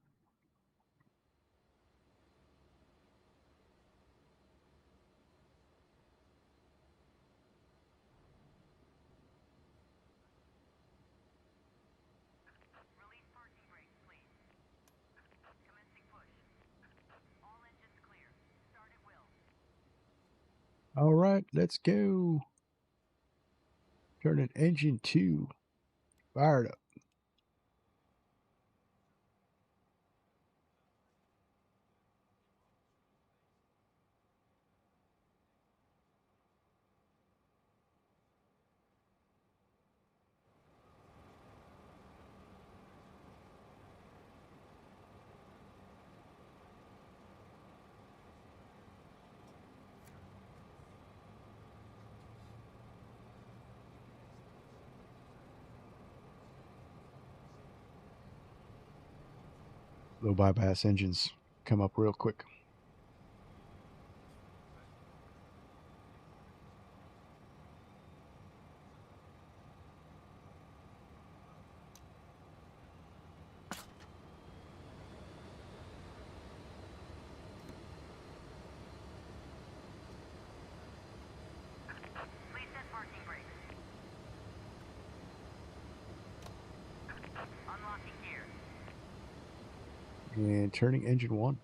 All right, let's go. Turning engine 2. Fired up. Low bypass engines come up real quick. And turning engine 1.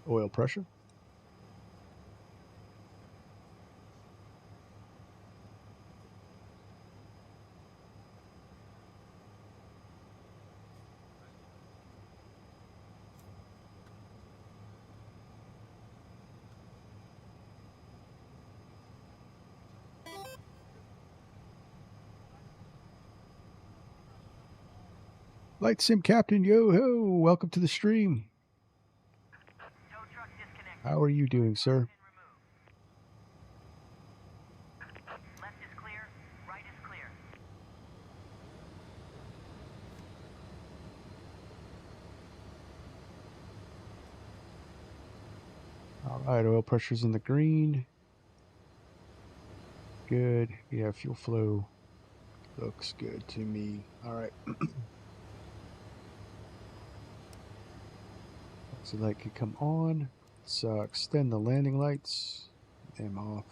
Oil pressure. Light Sim Captain, yo ho! Welcome to the stream. How are you doing, sir? Left is clear, right is clear. All right, oil pressure's in the green. Good. Yeah, fuel flow looks good to me. All right. Exit light could come on. Let's extend the landing lights. Them off.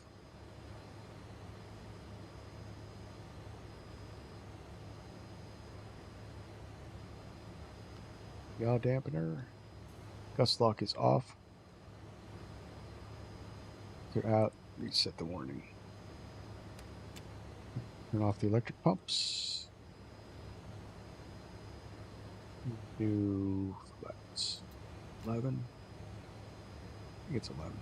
Yaw dampener. Gust lock is off. They're out. Reset the warning. Turn off the electric pumps. Do flaps. 11. I think it's 11.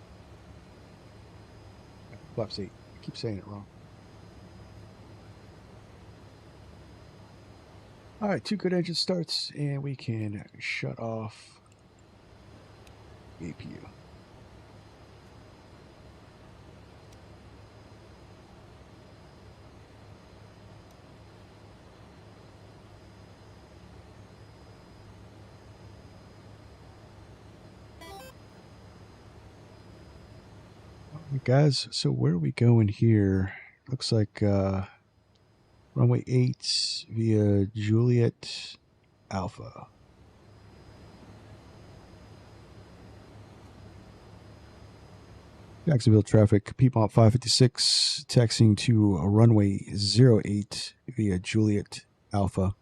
Flaps 8. I keep saying it wrong. All right, 2 good engine starts, and we can shut off the APU. Guys, so where are we going here? Looks like runway 8 via Juliet Alpha. Jacksonville traffic, Piedmont 556, taxiing to runway 08 via Juliet Alpha,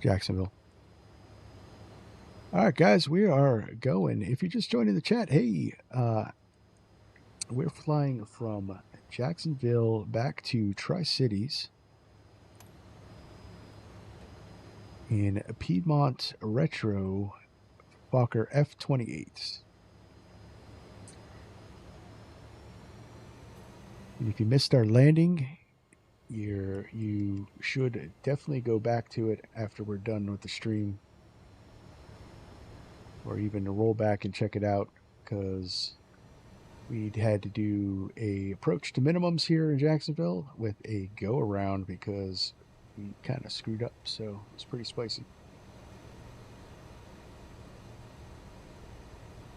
Jacksonville. All right, guys, we are going. If you're just joining the chat, hey, we're flying from Jacksonville back to Tri-Cities in Piedmont Retro Fokker F28. And if you missed our landing, you should definitely go back to it after we're done with the stream, or even to roll back and check it out, because we'd had to do a approach to minimums here in Jacksonville with a go around because we kind of screwed up, so it's pretty spicy.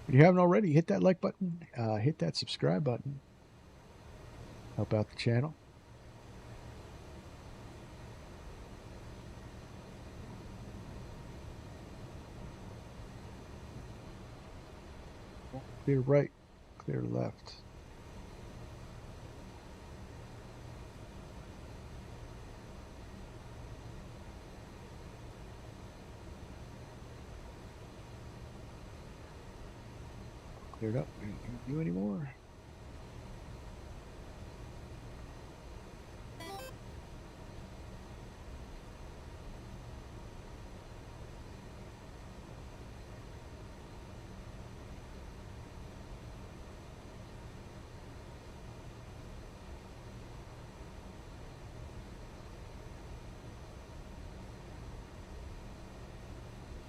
If you haven't already, hit that like button, hit that subscribe button, help out the channel. Clear right, clear left. Cleared up. We can't do anymore.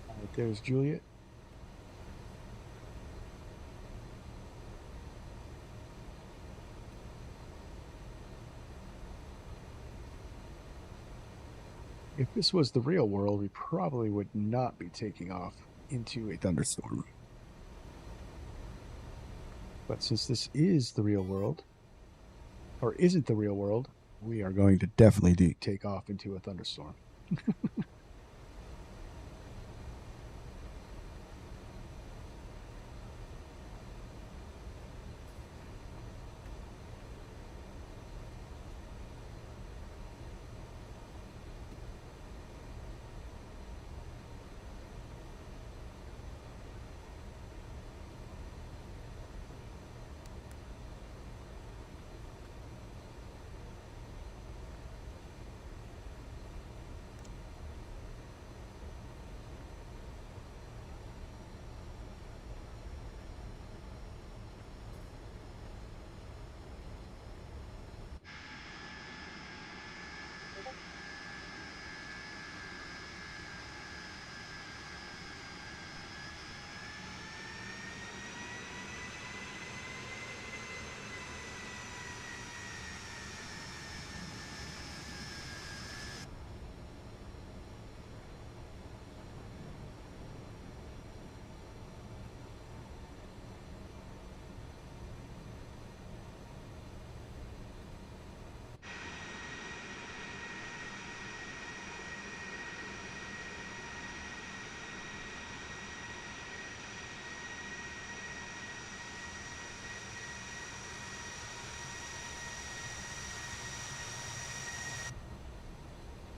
All right, there's Juliet. If this was the real world, we probably would not be taking off into a thunderstorm. But since this is the real world, or isn't the real world, we are going to definitely take off into a thunderstorm.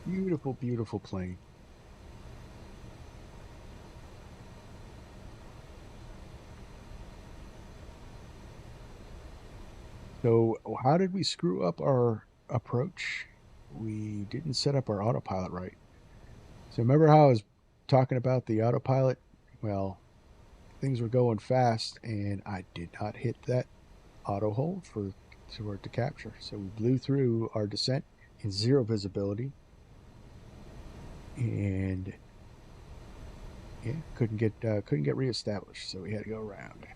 Beautiful, beautiful plane. So how did we screw up our approach? We didn't set up our autopilot right. So remember how I was talking about the autopilot? Well, things were going fast and I did not hit that auto hold for it to capture. So we blew through our descent in zero visibility and yeah, couldn't get reestablished. So we had to go around.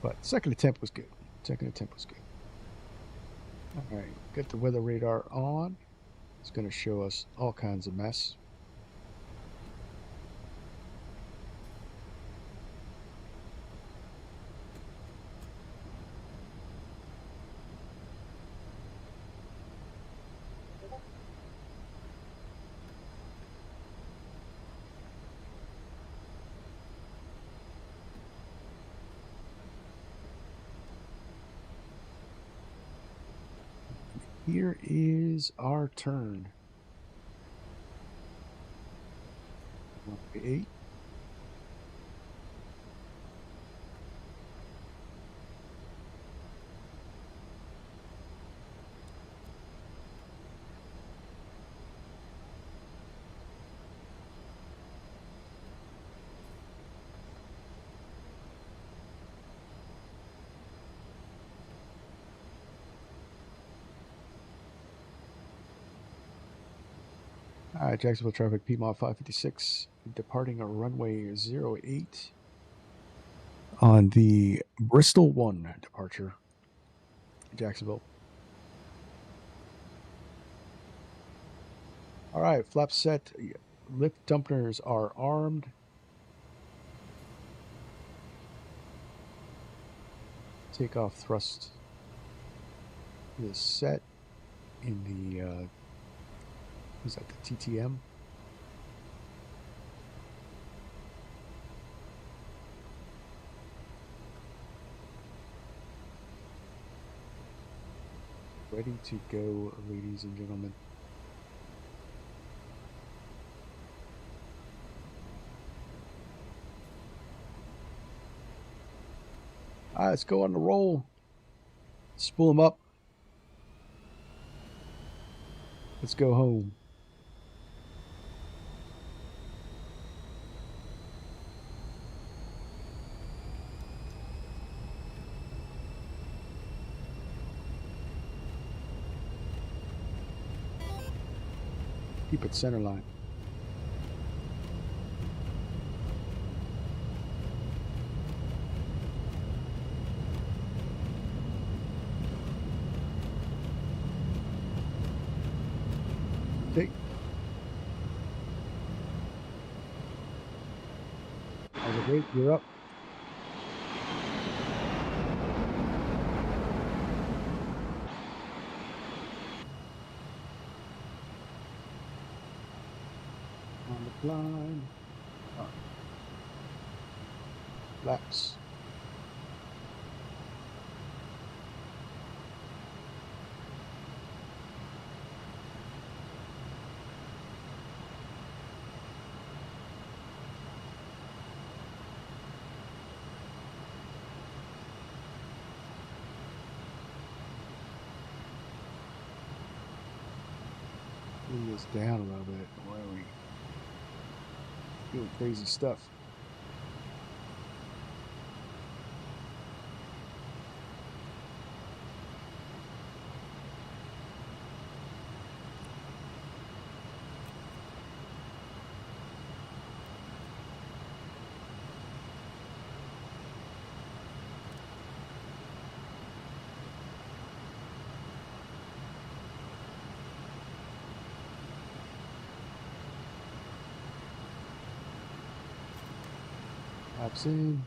But second attempt was good. All right, get the weather radar on. It's going to show us all kinds of mess. Here is our turn. 8. All right, Jacksonville traffic, Piedmont 556, departing a runway 08 on the Bristol 1 departure, Jacksonville. All right, flap set, lift dampeners are armed. Takeoff thrust is set in the, is that the TTM? Ready to go, ladies and gentlemen. All right, let's go on the roll. Spool them up. Let's go home. Keep it center line. Okay. How's it great? You're up. On the climb. Flaps. Bring this down a little bit. Why are we doing crazy stuff? Laps in.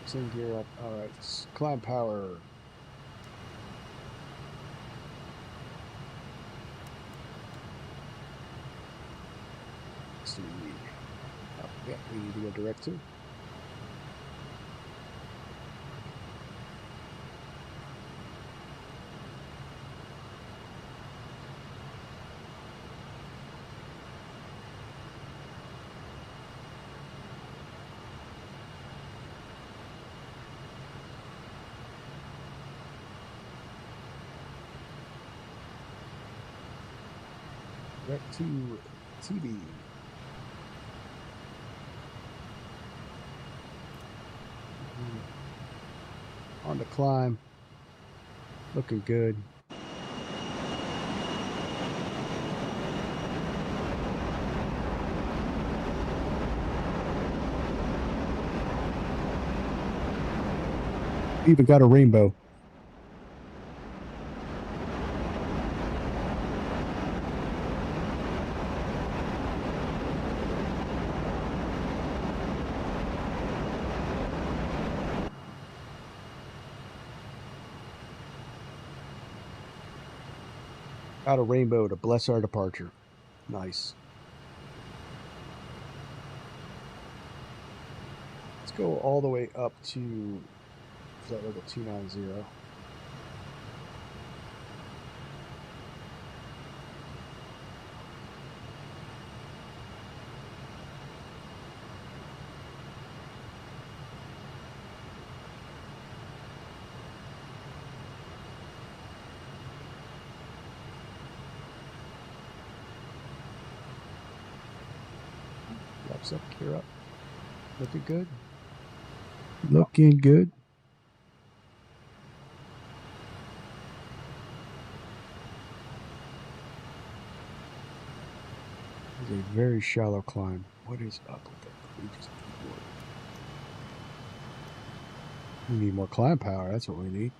Same gear up. All right, climb power. See. Oh, yeah, we need to go direct to. Direct to TV. On the climb. Looking good. Even got a rainbow. Got a rainbow to bless our departure. Nice. Let's go all the way up to flight level 290. What's up, Kira? Looking good? Looking good. It's a very shallow climb. What is up with that? We need more climb power. That's what we need.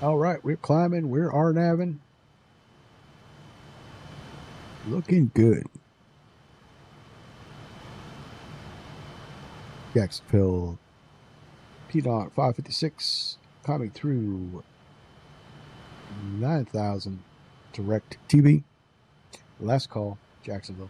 All right, we're climbing. We're RNAVing. Looking good. Jacksonville, Piedmont 556, coming through 9,000. Direct TV. Last call, Jacksonville.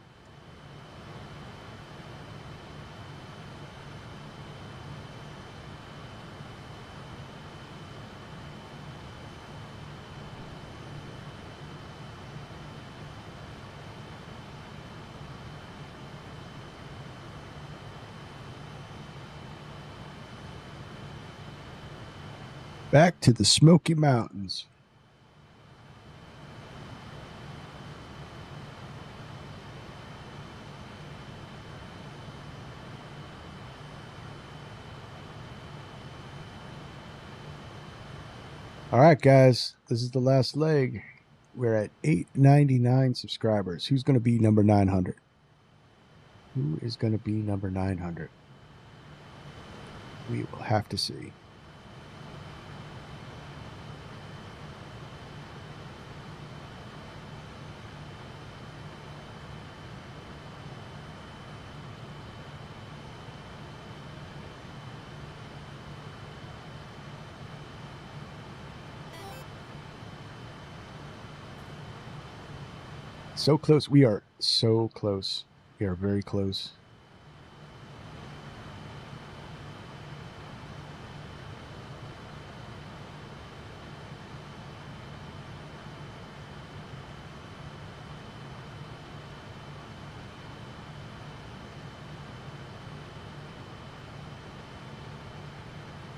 Back to the Smoky Mountains. All right, guys, this is the last leg. We're at 899 subscribers. Who's going to be number 900? Who is going to be number 900? We will have to see. So close. We are so close. We are very close.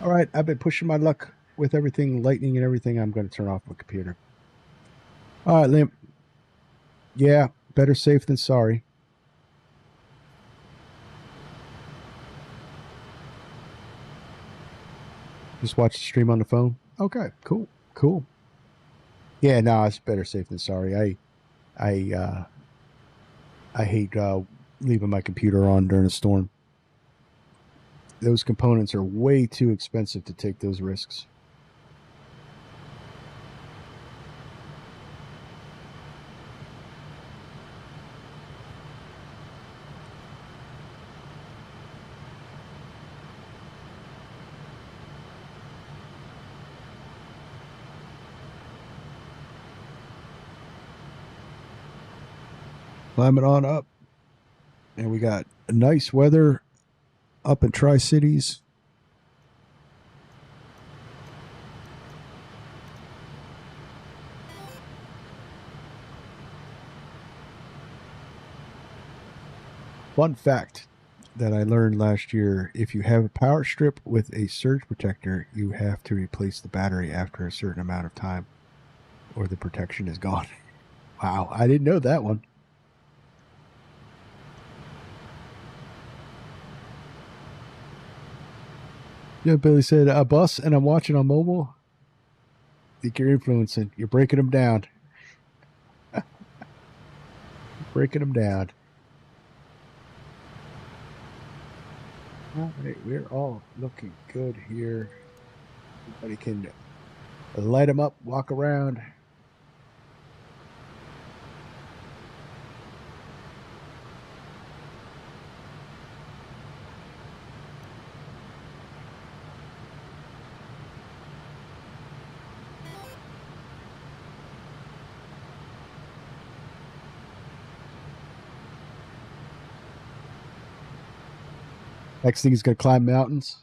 All right, I've been pushing my luck with everything, lightning and everything. I'm going to turn off my computer. All right, Limp. Yeah, better safe than sorry. Just watch the stream on the phone. Okay, cool, cool. Yeah, no, it's better safe than sorry. I hate leaving my computer on during a storm. Those components are way too expensive to take those risks. Climbing on up. And we got nice weather up in Tri-Cities. Fun fact that I learned last year, if you have a power strip with a surge protector, you have to replace the battery after a certain amount of time or the protection is gone. Wow, I didn't know that one. Yeah, Billy said, a bus and I'm watching on mobile. I think you're influencing. You're breaking them down. Breaking them down. All right, we're all looking good here. Everybody can light them up, walk around. Next thing he's going to climb mountains.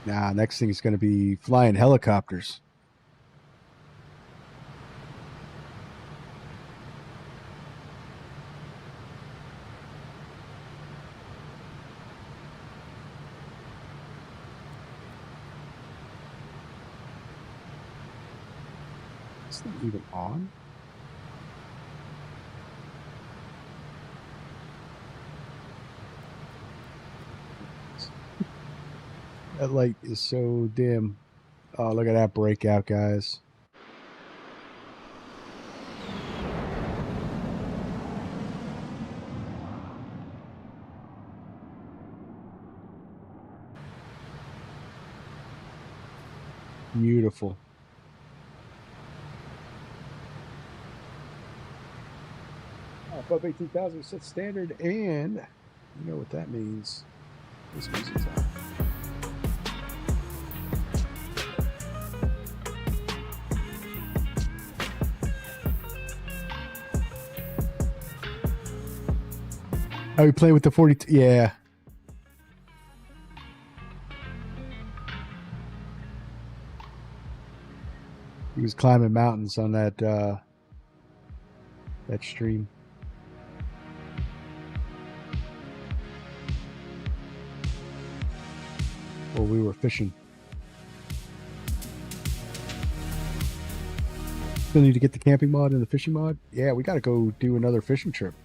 Nah, next thing is going to be flying helicopters. Is this thing even on? That light is so dim. Oh, look at that breakout, guys. Beautiful. Above 18,000 set standard, and you know what that means. This music's on. Are we playing with the 42? Yeah. He was climbing mountains on that that stream. Well, we were fishing. Still need to get the camping mod and the fishing mod. Yeah, we got to go do another fishing trip.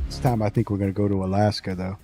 This time I think we're going to go to Alaska, though.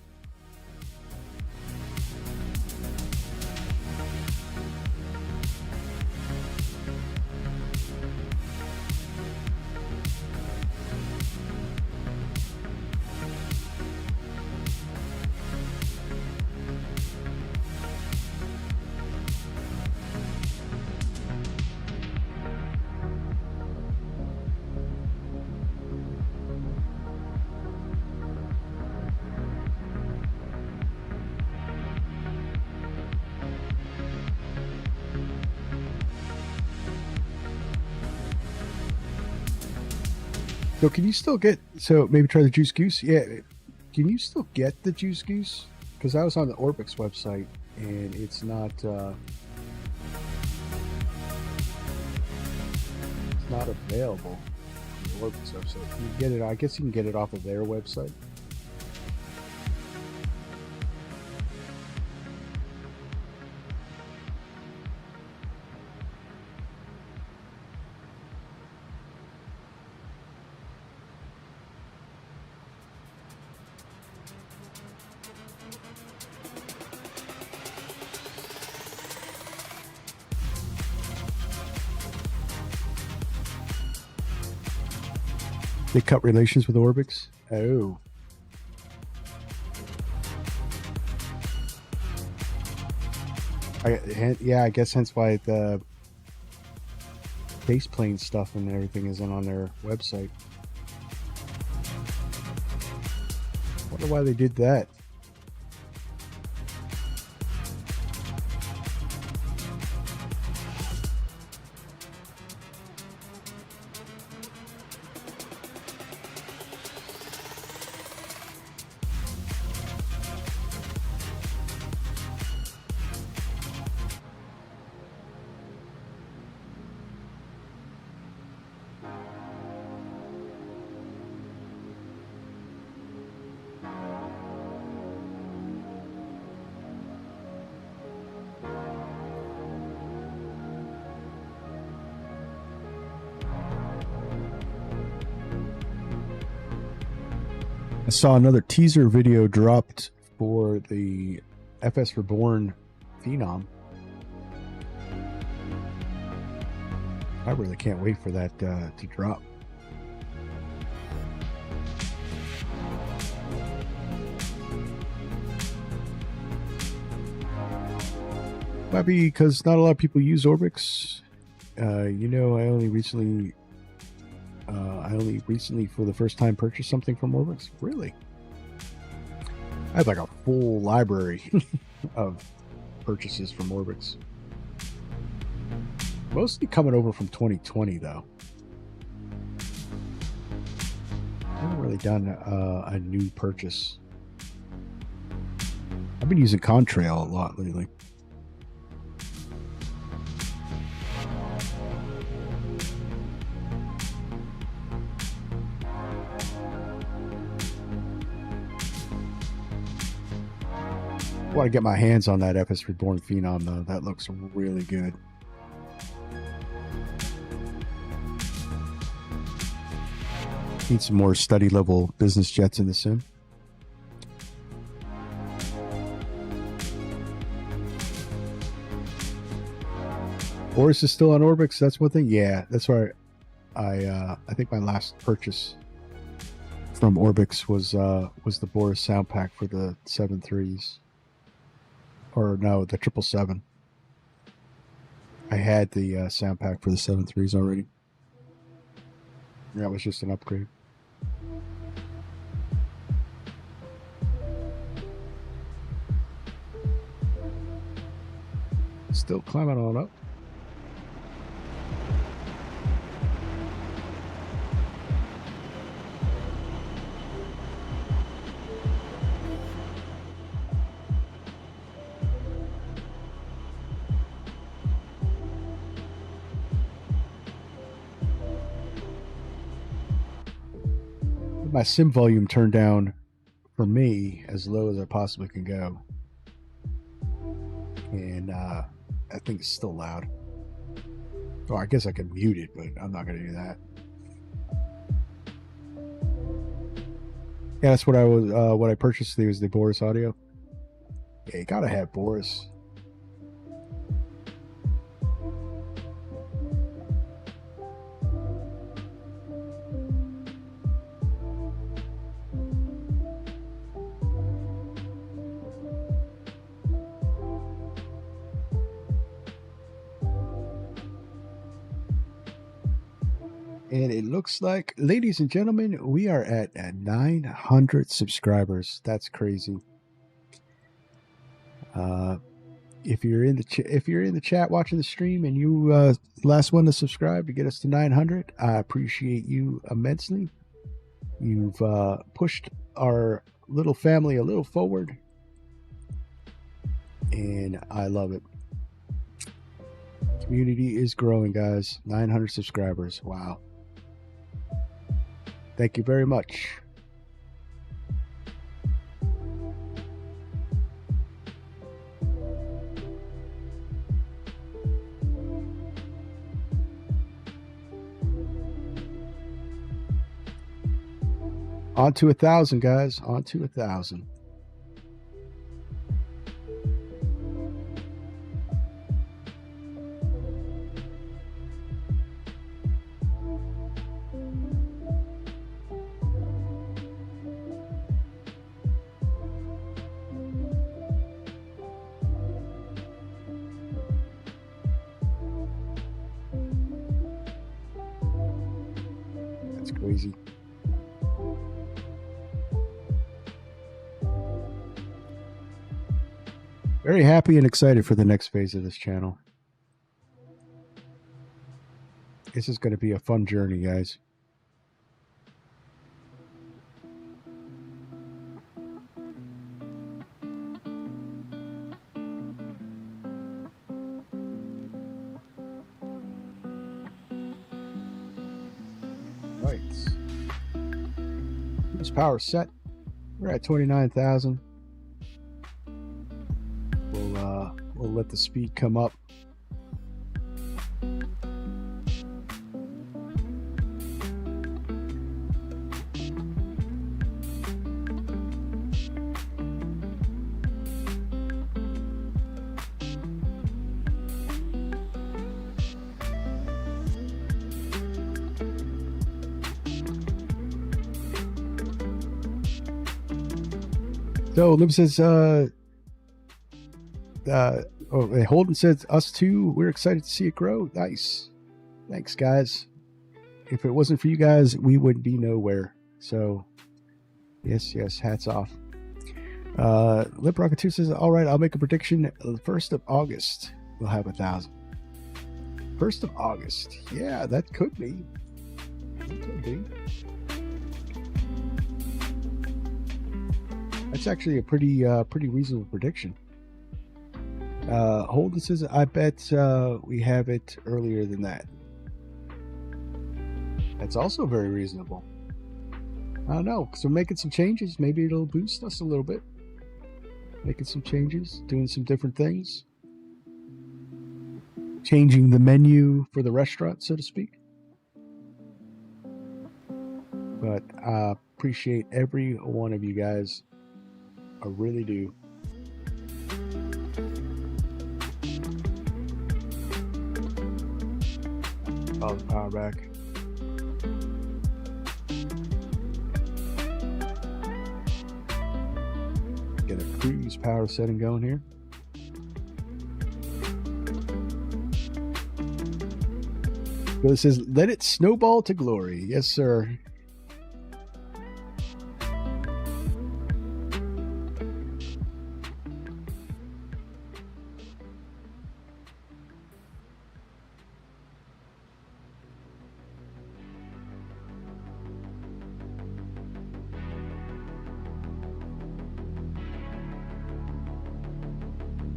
So can you still get, so maybe try the Juice Goose? Yeah. Can you still get the Juice Goose? Because I was on the Orbix website and it's not available on the Orbix website. Can you get it? I guess you can get it off of their website. They cut relations with Orbix? Oh. Yeah, I guess hence why the base plane stuff and everything isn't on their website. Wonder why they did that. I saw another teaser video dropped for the FS Reborn Phenom. I really can't wait for that to drop. Might be because not a lot of people use Orbix. You know, I only recently I only recently, for the first time, purchased something from Orbix. Really? I have like a full library of purchases from Orbix. Mostly coming over from 2020, though. I haven't really done a new purchase. I've been using Contrail a lot lately. I want to get my hands on that FS Reborn Phenom, though. That looks really good. Need some more study level business jets in the sim. Boris is still on Orbix. That's one thing. Yeah, that's why I think my last purchase from Orbix was the Boris sound pack for the 7.3s. Or no, the 777. I had the sound pack for the 7.3s already. That was just an upgrade. Still climbing on up. My sim volume turned down for me as low as I possibly can go, and I think it's still loud. Oh, I guess I can mute it, but I'm not going to do that. Yeah, that's what I was. What I purchased was the Boris audio. Yeah, you gotta have Boris. And it looks like, ladies and gentlemen, we are at 900 subscribers. That's crazy. If you're in the chat watching the stream and you last one to subscribe to get us to 900, I appreciate you immensely. You've pushed our little family a little forward, and I love it. Community is growing, guys. 900 subscribers. Wow. Thank you very much. On to 1,000, guys. On to 1,000. That's crazy. Very happy and excited for the next phase of this channel. This is going to be a fun journey, guys. Right. This power set. We're at 29,000. We'll let the speed come up. So Lim says, Holden says, us too, we're excited to see it grow. Nice. Thanks, guys. If it wasn't for you guys, we would be nowhere. So, yes, hats off. Lip Rocketeer says, all right, I'll make a prediction. The 1st of August, we'll have 1,000. 1st of August. Yeah, that could be. It could be. That's actually a pretty reasonable prediction. Holden says, I bet we have it earlier than that. That's also very reasonable. I don't know, because we're making some changes. Maybe it'll boost us a little bit. Making some changes, doing some different things. Changing the menu for the restaurant, so to speak. But I appreciate every one of you guys. I really do. Oh, the power back. Get a cruise power setting going here. Well, it says, let it snowball to glory. Yes, sir.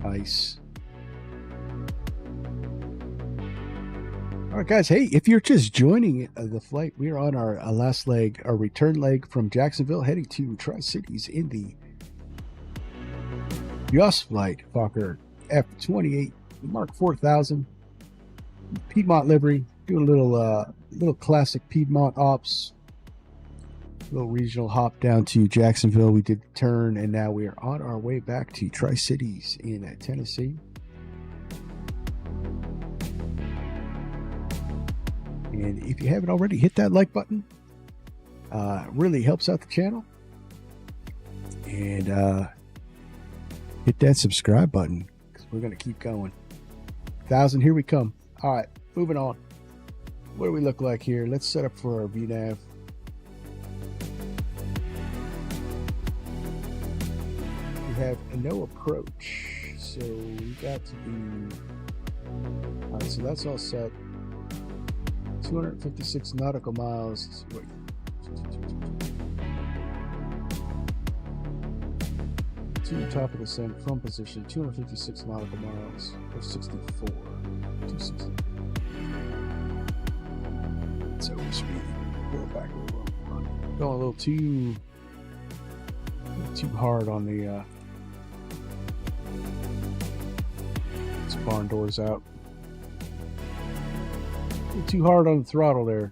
Nice. All right, guys. Hey, if you're just joining the flight, we're on our last leg, our return leg from Jacksonville, heading to Tri-Cities in the Just Flight Fokker F28 Mark 4000 Piedmont livery. Do a little classic Piedmont ops. Little regional hop down to Jacksonville. We did the turn, and now we are on our way back to Tri-Cities in Tennessee. And if you haven't already, hit that like button. Really helps out the channel. And hit that subscribe button, because we're going to keep going. 1,000, here we come. All right, moving on. What do we look like here? Let's set up for our VNAV. Have no approach, so we got to be all right. So that's all set. 256 nautical miles. Wait. To the top of the sand from position. 256 nautical miles or 64. 260. It's over speed. Go back a little. Going a little too hard on the. Barn doors out. Too hard on the throttle there.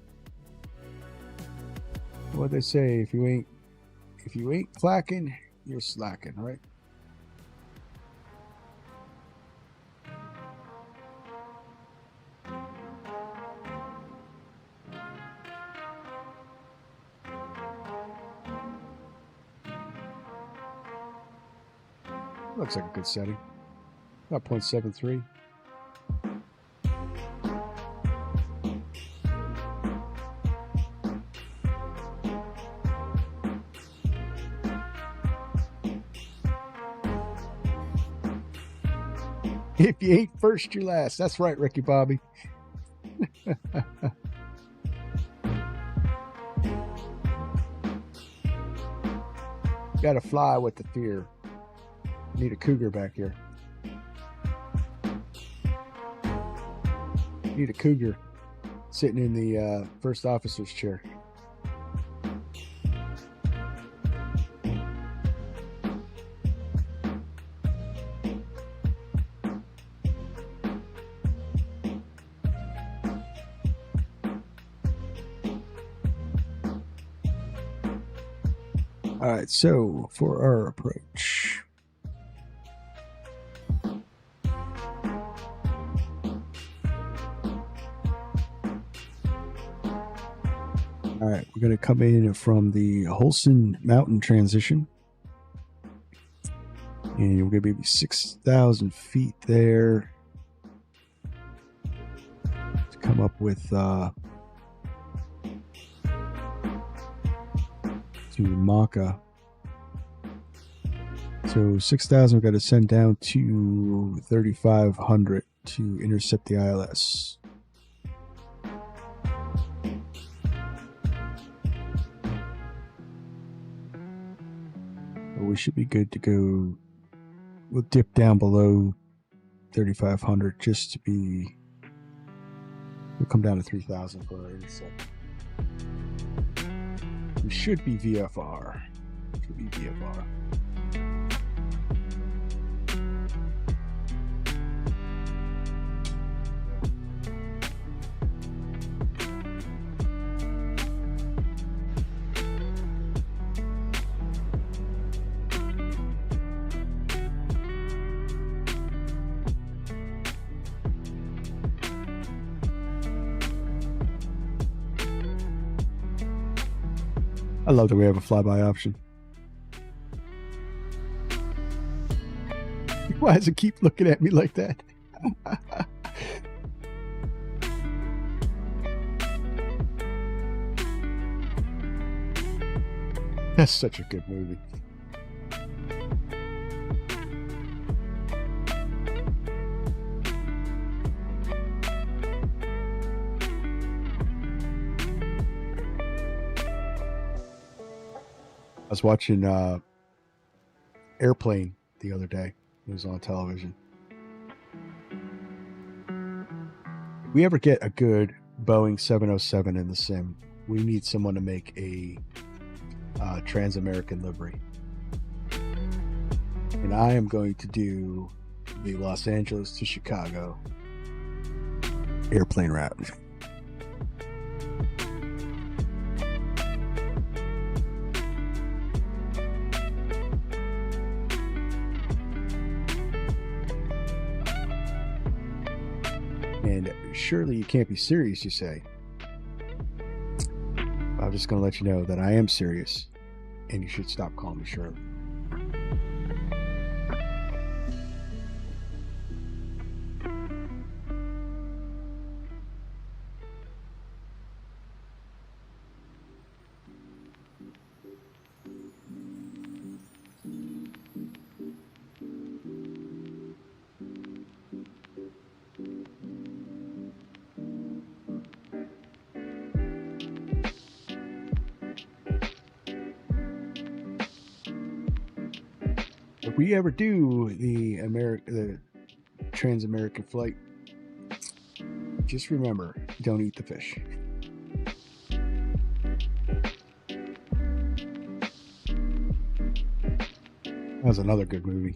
What they say, if you ain't clacking, you're slacking, right? Looks like a good setting. About 0.73. If you ain't first, you're last. That's right, Ricky Bobby. Gotta fly with the fear. Need a cougar back here. Need a cougar sitting in the first officer's chair. All right, so for our approach. All right, we're going to come in from the Holston Mountain transition. And we're going to be 6,000 feet there. To come up with to Maka. So 6,000 we've got to send down to 3,500 to intercept the ILS. We should be good to go. We'll dip down below 3,500 just to be. We'll come down to 3,000 for our intercept. We should be VFR. Should be VFR. I love that we have a flyby option. Why does it keep looking at me like that? That's such a good movie. I was watching Airplane the other day. It was on television. If we ever get a good Boeing 707 in the sim, we need someone to make a Trans-American livery. And I am going to do the Los Angeles to Chicago airplane route. And surely you can't be serious, you say. I'm just going to let you know that I am serious, and you should stop calling me Shirley. If we ever do the Trans-American flight, just remember, don't eat the fish. That was another good movie.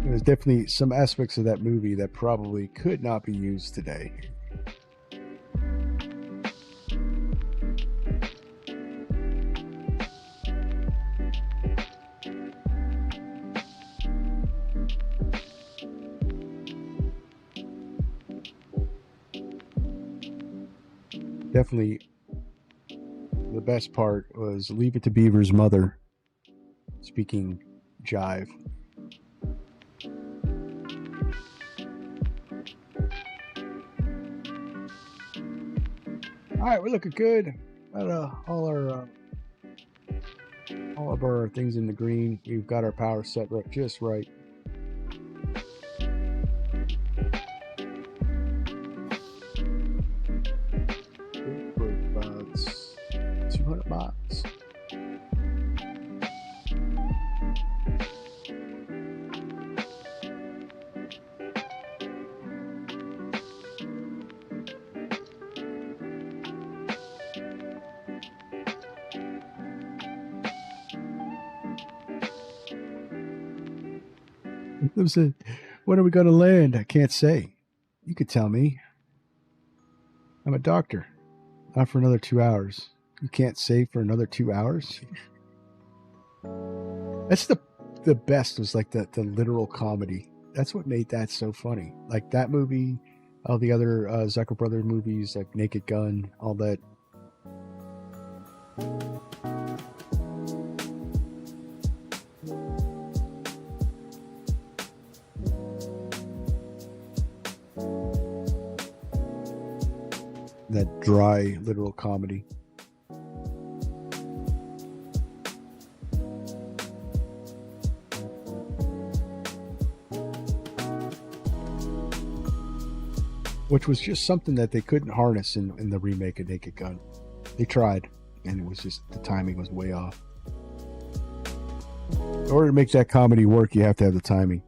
There's definitely some aspects of that movie that probably could not be used today. Definitely the best part was Leave It to Beaver's mother speaking jive. All right, we're looking good. Got all of our things in the green. We've got our power set right, just right. For about 200 miles. When are we going to land? I can't say. You could tell me. I'm a doctor. Not for another 2 hours. You can't say for another 2 hours? That's the best, was like the literal comedy. That's what made that so funny. Like that movie, all the other Zucker Brothers movies, like Naked Gun, all that. That dry, literal comedy. Which was just something that they couldn't harness in the remake of Naked Gun. They tried, and it was just, the timing was way off. In order to make that comedy work, you have to have the timing.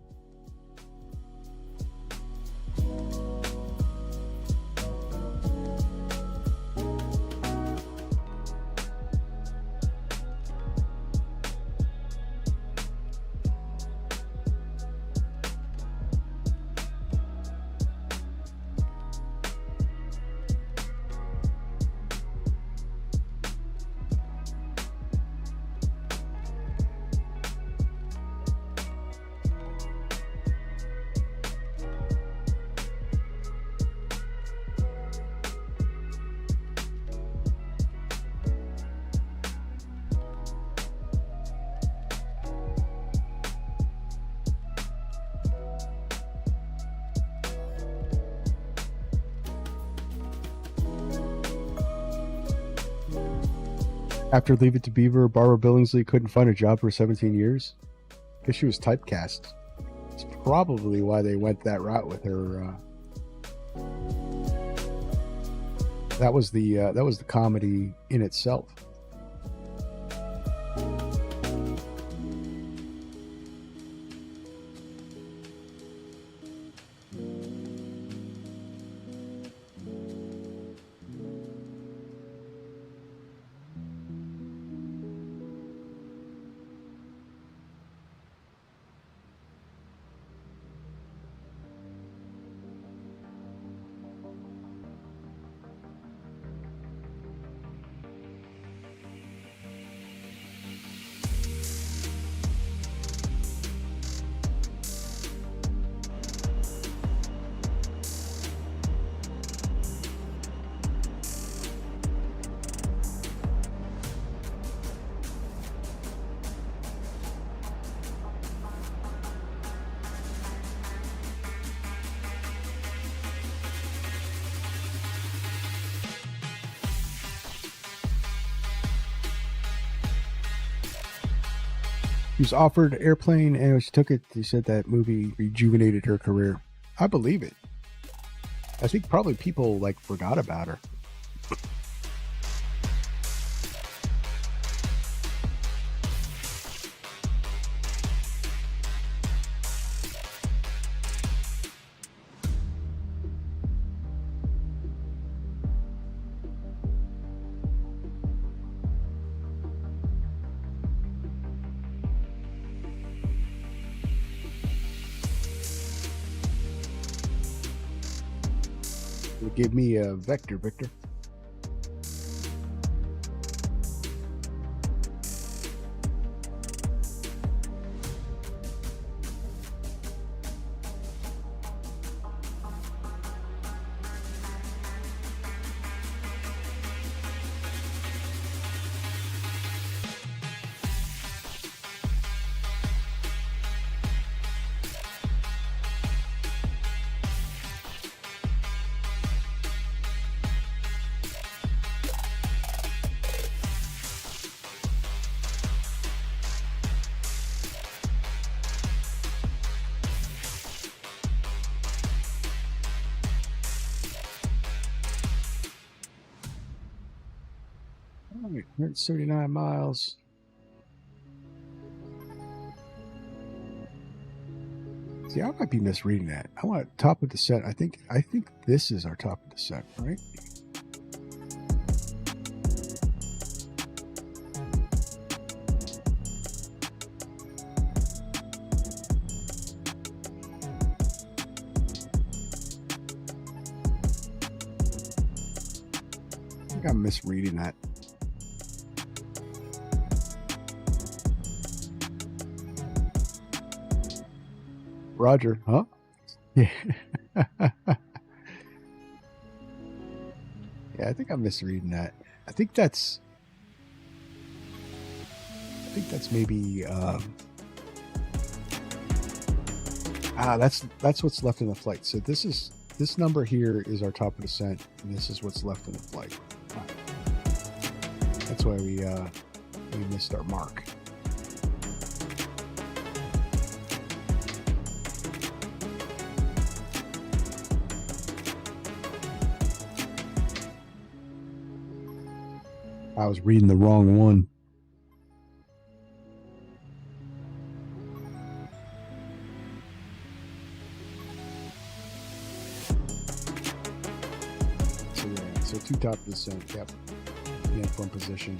After Leave It to Beaver, Barbara Billingsley couldn't find a job for 17 years. Guess she was typecast. It's probably why they went that route with her. That was the comedy in itself. She was offered Airplane, and when she took it, they said that movie rejuvenated her career. I believe it. I think probably people forgot about her. Give me a vector, Victor. All right, 179 miles. See, I might be misreading that. I want top of descent. I think this is our top of descent, right? I think I'm misreading that. Roger, huh? Yeah. Yeah, I think I'm misreading that. I think that's think that's maybe that's what's left in the flight. So this number here is our top of descent, and this is what's left in the flight. That's why we missed our mark. I was reading the wrong one. So 2 top of descent, yep. In from position.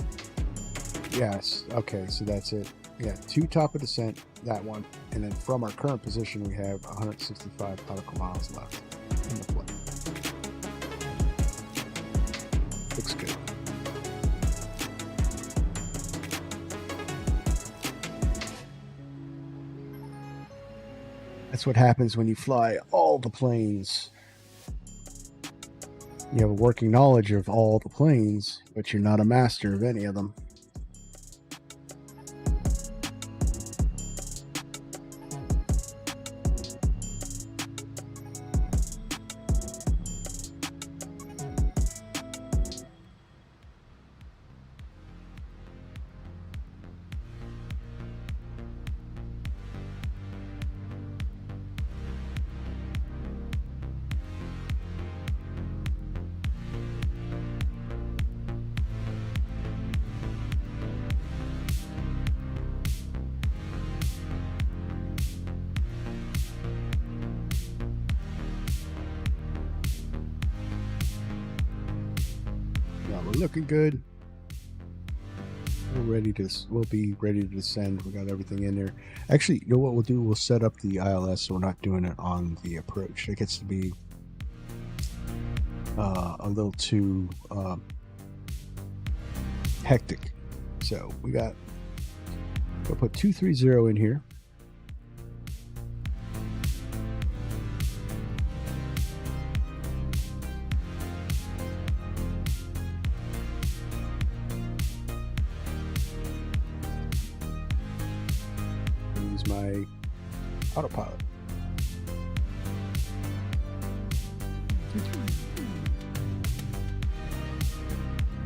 Yes, okay, so that's it. Yeah, 2 top of descent, that one. And then from our current position, we have 165 nautical miles left in the flight. Looks good. That's what happens when you fly all the planes. You have a working knowledge of all the planes, but you're not a master of any of them. Looking good. We'll be ready to descend. We got everything in there. Actually, you know what we'll do? We'll set up the ILS so we're not doing it on the approach. It gets to be a little too hectic. So we'll put 230 in here. My autopilot.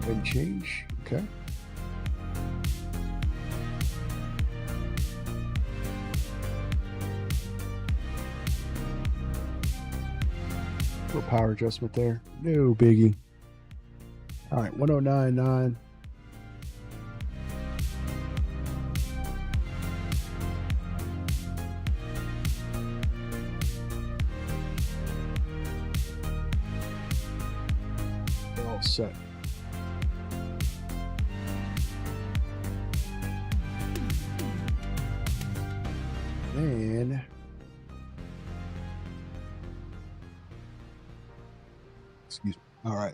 And change. Okay. Little power adjustment there. No biggie. All right, 1099. Set. Then excuse me. All right.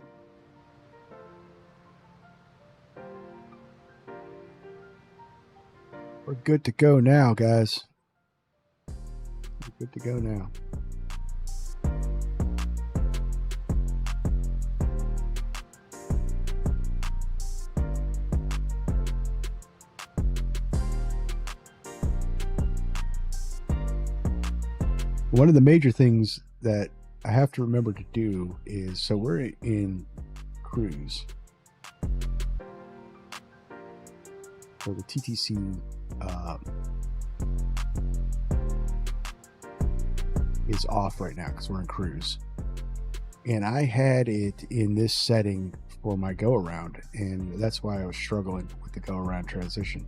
We're good to go now, guys. We're good to go now. One of the major things that I have to remember to do is, so we're in cruise. So the TTC is off right now because we're in cruise. And I had it in this setting for my go around, and that's why I was struggling with the go around transition.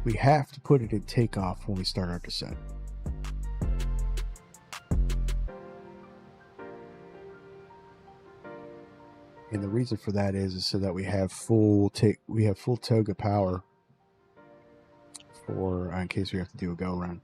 We have to put it in takeoff when we start our descent. And the reason for that is so that we have full toga power for in case we have to do a go around.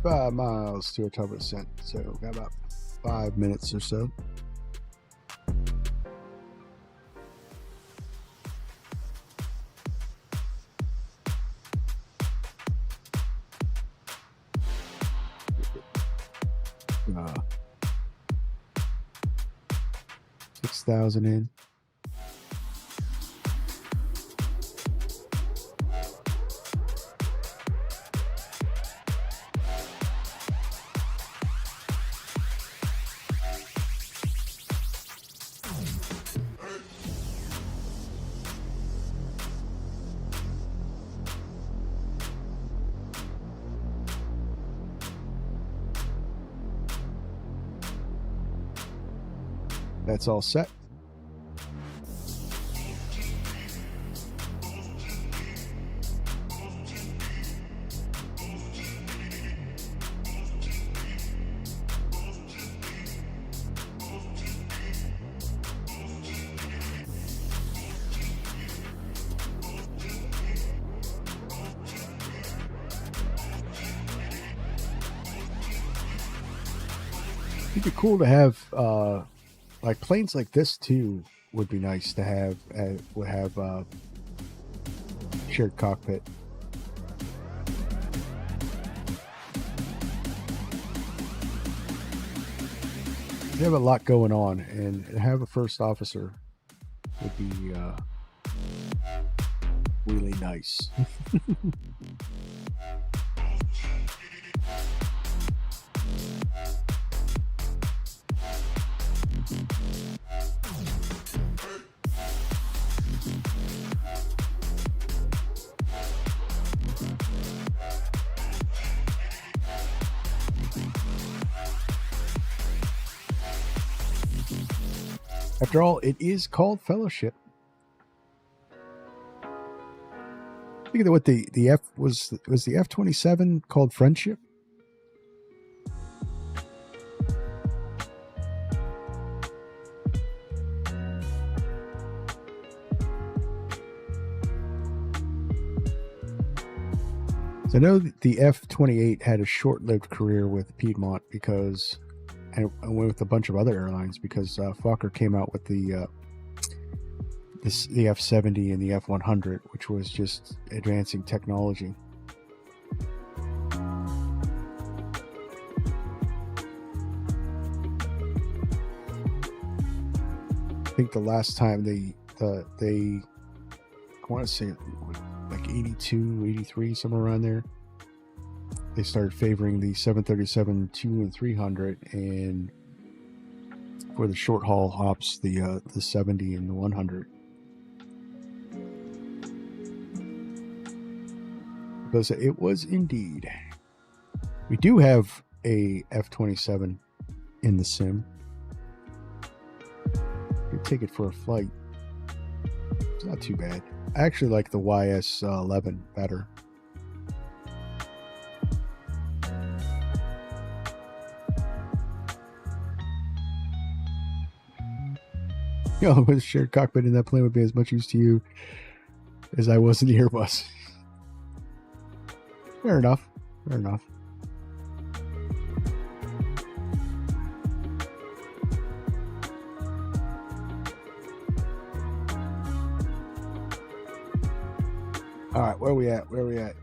5 miles to our top ascent, so got about 5 minutes or so. Uh, 6,000 in. That's all set. It'd be cool to have like planes like this too. Would be nice to have. Would have shared cockpit. They have a lot going on, and have a first officer would be really nice. After all, it is called fellowship. Think of what the F was the F-27 called friendship? So I know that the F-28 had a short-lived career with Piedmont because, and went with a bunch of other airlines because Fokker came out with the F-70 and the F-100, which was just advancing technology. I think the last time they I want to say like 82, 83, somewhere around there, they started favoring the 737-2 and 300, and for the short haul hops, the 70 and the 100. Because it was indeed. We do have a F-27 in the sim. Could take it for a flight. It's not too bad. I actually like the YS-11 better. You know, with a shared cockpit in that plane would be as much use to you as I was in the Airbus. Fair enough. Fair enough. All right, where are we at? Where are we at?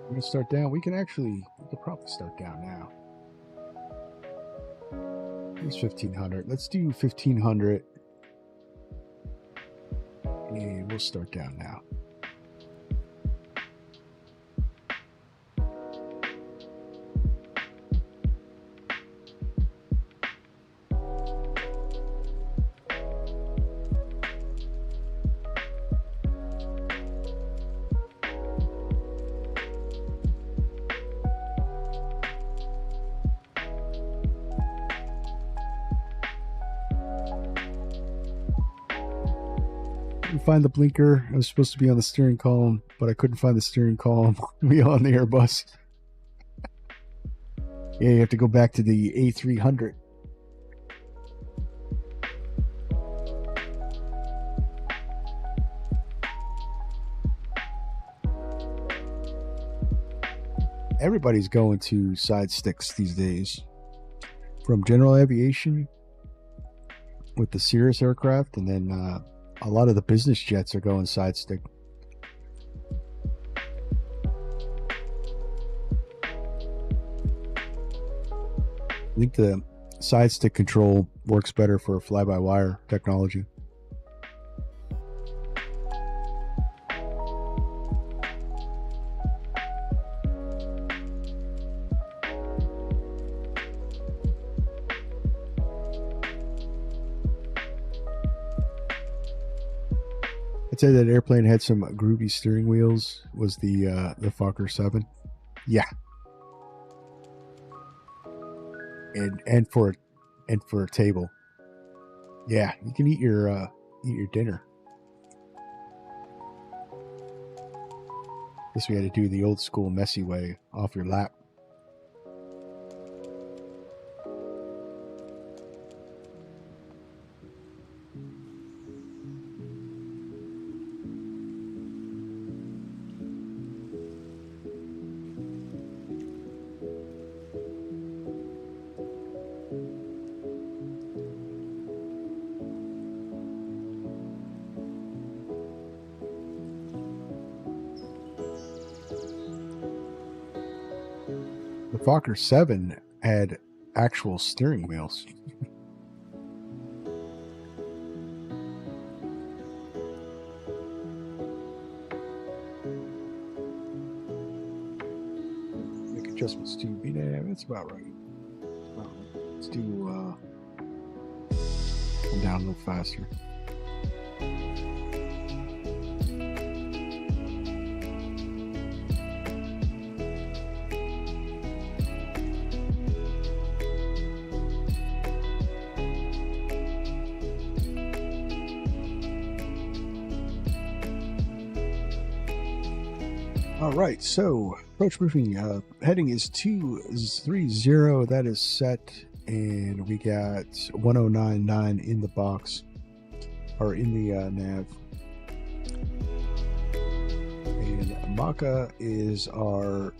We're gonna start down. We could probably start down now. It's 1500. Let's do 1500. And we'll start down now. couldn't find the blinker. I was supposed to be on the steering column, but I couldn't find the steering column. We on the Airbus. Yeah, you have to go back to the A300. Everybody's going to side sticks these days. From general aviation with the Cirrus aircraft, and then a lot of the business jets are going side stick. I think the side stick control works better for fly-by-wire technology. I'd say that airplane had some groovy steering wheels. Was the Fokker 7? Yeah. And for a table. Yeah, you can eat your dinner. Guess we had to do the old school messy way, off your lap. The Fokker 7 had actual steering wheels. Make adjustments to VNAV. That's about right. Let's do come down a little faster. All right, so approach briefing. Heading is 230. That is set, and we got 1099 in the box, or in the nav. And Maka is our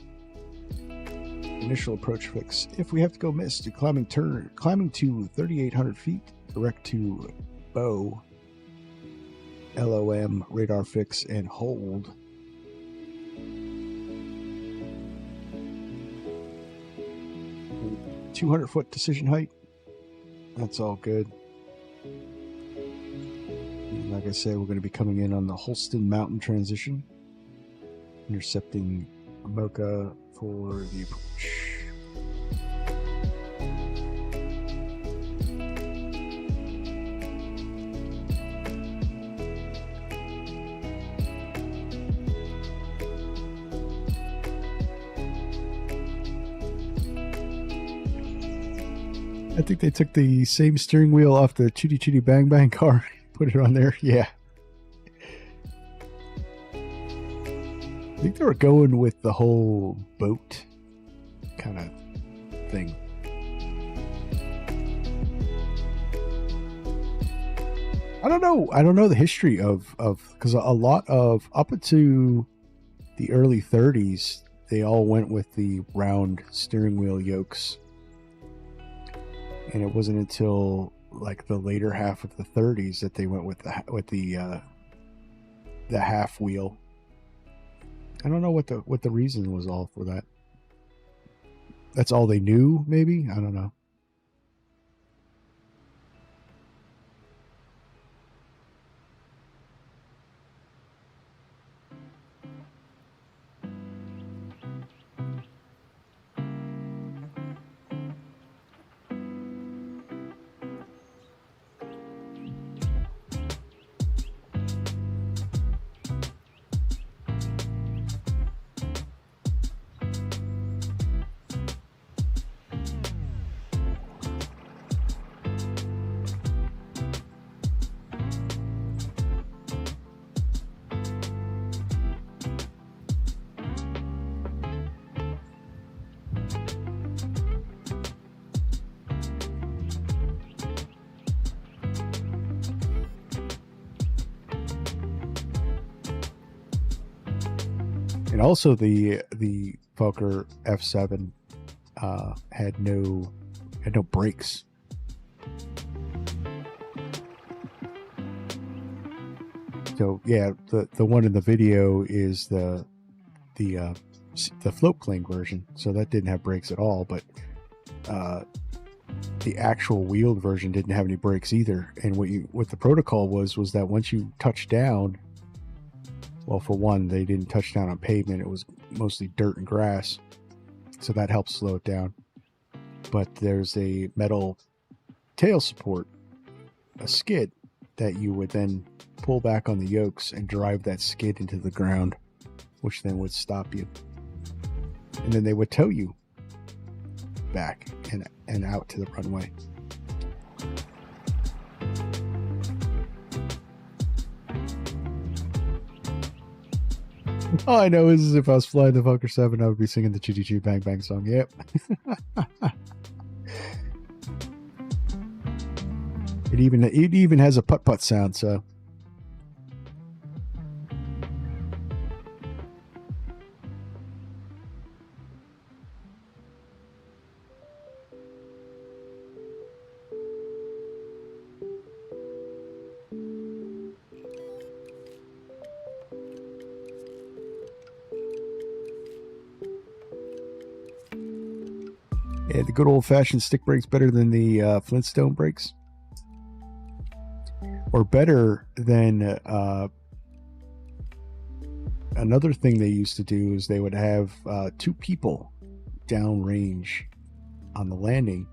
initial approach fix. If we have to go missed, climbing to 3,800 feet, direct to bow, LOM, radar fix, and hold. 200-foot decision height. That's all good. And like I said, we're going to be coming in on the Holston Mountain transition, intercepting Mocha for the approach. I think they took the same steering wheel off the Chitty Chitty Bang Bang car, put it on there. Yeah. I think they were going with the whole boat kind of thing. I don't know. I don't know the history of because a lot of up into the early 30s, they all went with the round steering wheel yokes. And it wasn't until like the later half of the 30s that they went with the half wheel. I don't know what the reason was all for that. That's all they knew, maybe? I don't know. And also the Fokker F7 had no brakes. So yeah, the one in the video is the float plane version. So that didn't have brakes at all, but the actual wheeled version didn't have any brakes either. And what the protocol was that once you touch down, well, for one, they didn't touch down on pavement. It was mostly dirt and grass. So that helps slow it down. But there's a metal tail support, a skid, that you would then pull back on the yokes and drive that skid into the ground, which then would stop you. And then they would tow you back and out to the runway. All I know is if I was flying the Fokker 7, I would be singing the Chitty Chitty Bang Bang song. Yep. It even has a putt putt sound, so. Yeah, the good old-fashioned stick brakes better than the Flintstone brakes, or better than another thing they used to do is they would have two people downrange on the landing,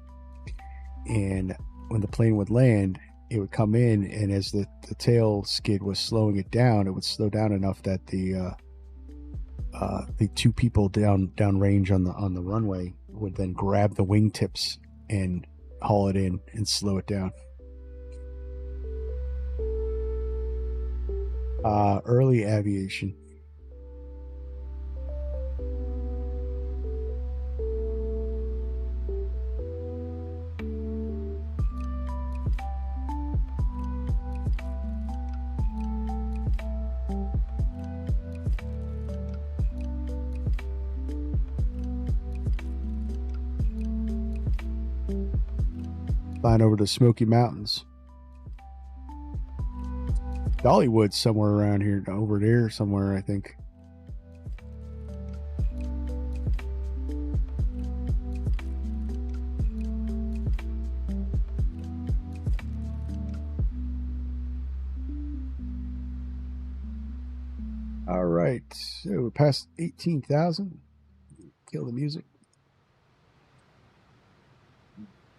and when the plane would land, it would come in, and as the tail skid was slowing it down, it would slow down enough that the two people downrange on the runway would then grab the wingtips and haul it in and slow it down. Early aviation. Flying over the Smoky Mountains. Dollywood's somewhere around here, over there somewhere, I think. All right, so we're past 18,000. Kill the music.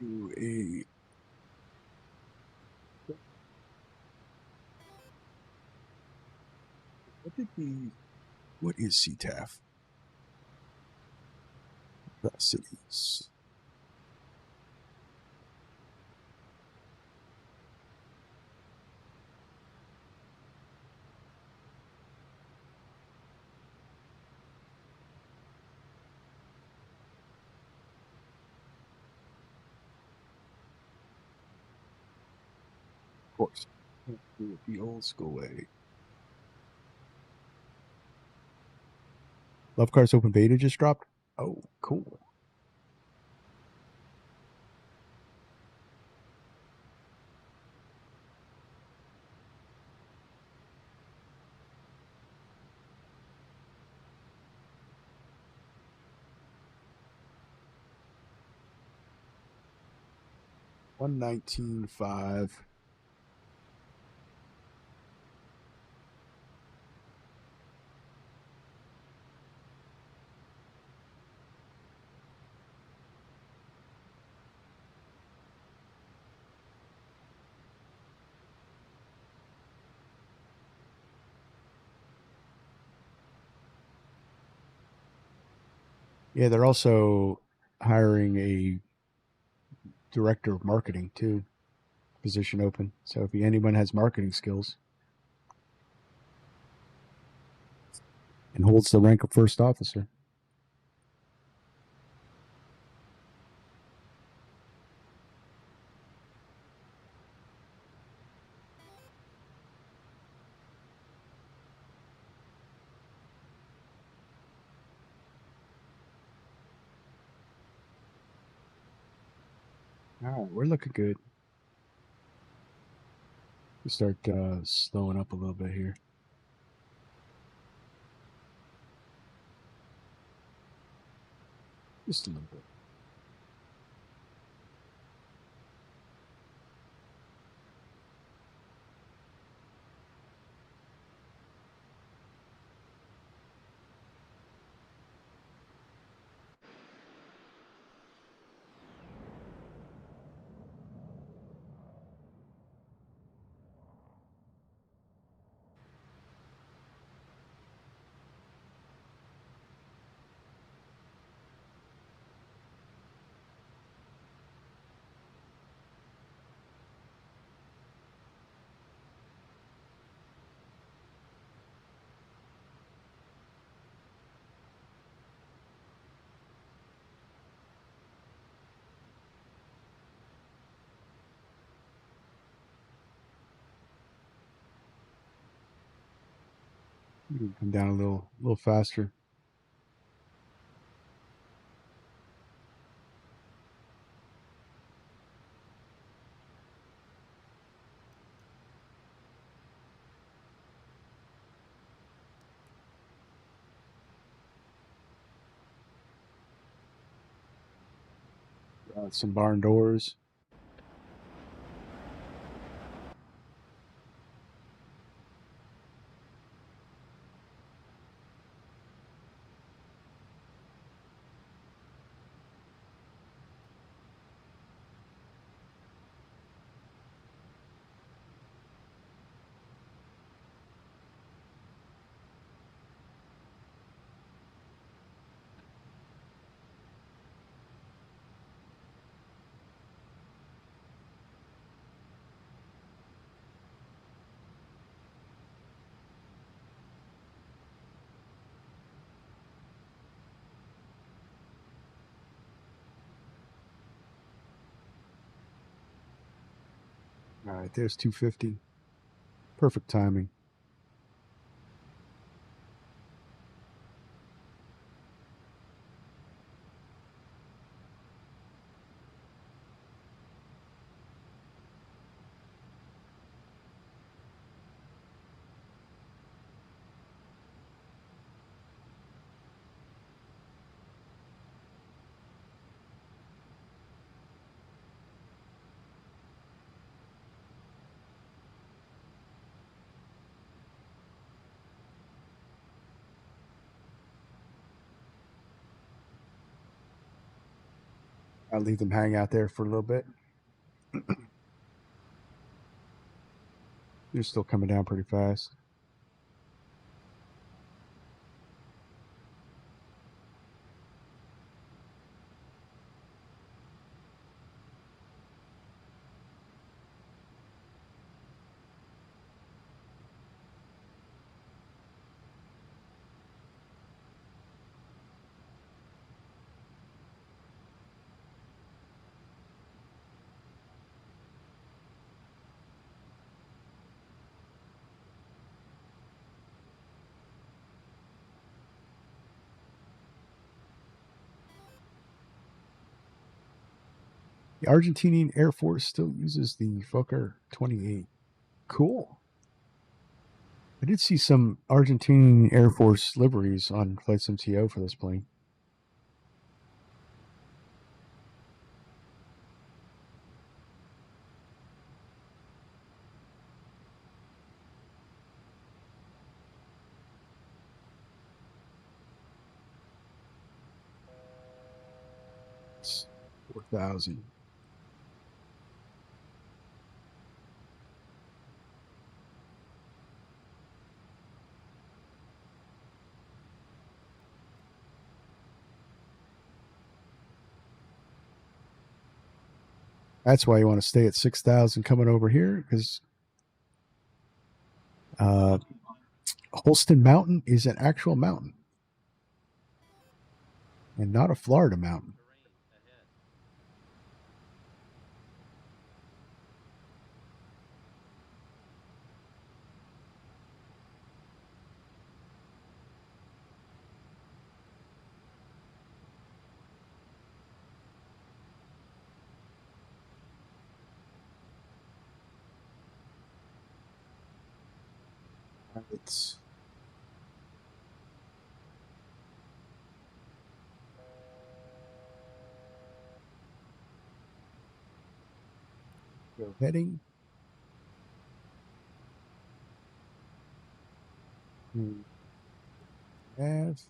Do a what is CTAF? The cities. Of course. Do it the old school way. Love Cars Open Beta just dropped. Oh, cool. $119.5. Yeah, they're also hiring a director of marketing too. Position open. So if anyone has marketing skills and holds the rank of first officer. All right, we're looking good. We start slowing up a little bit here. Just a little bit. You can come down a little faster. Some barn doors. All right, there's 250. Perfect timing. I'll leave them hang out there for a little bit. They're still coming down pretty fast. The Argentinian Air Force still uses the Fokker 28. Cool. I did see some Argentinian Air Force liveries on Flight MTO for this plane. It's 4,000. That's why you want to stay at 6,000 coming over here, because Holston Mountain is an actual mountain and not a Florida mountain. Terrain ahead. It's go heading. Nav.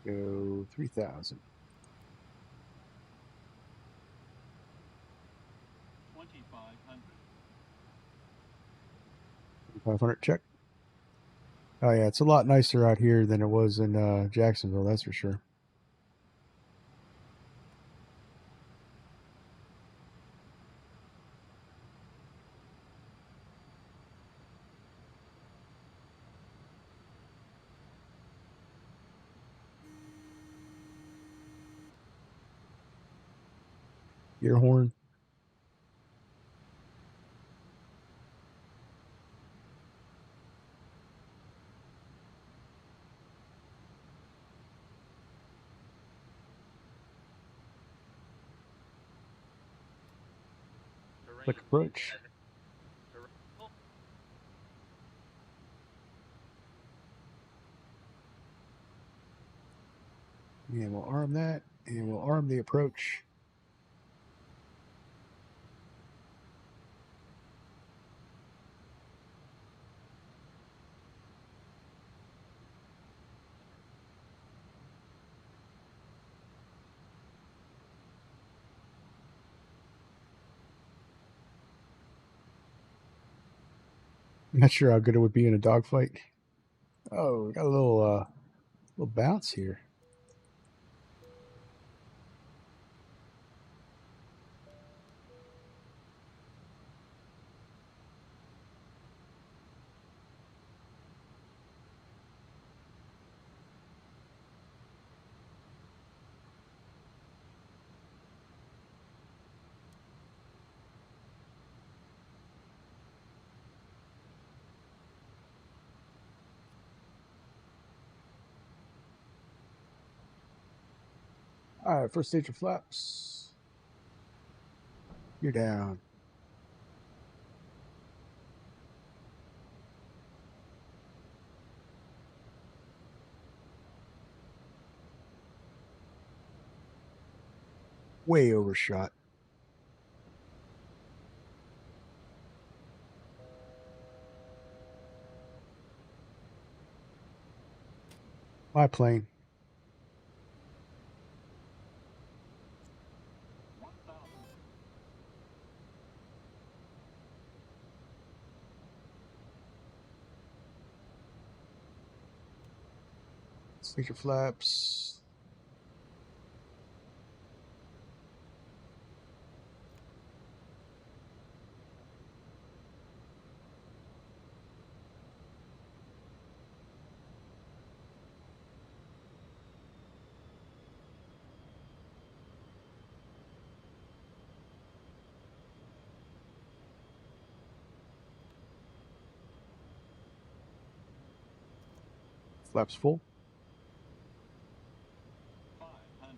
Go 3,000. 2,500. 500 check. Oh yeah, it's a lot nicer out here than it was in Jacksonville, that's for sure. Ear horn. Quick approach. And we'll arm that, and we'll arm the approach. I'm not sure how good it would be in a dogfight. Oh, we got a little bounce here. All right, first stage of flaps. You're down. Way overshot. My plane. 1,000. Stage of flaps. Flaps full. 500.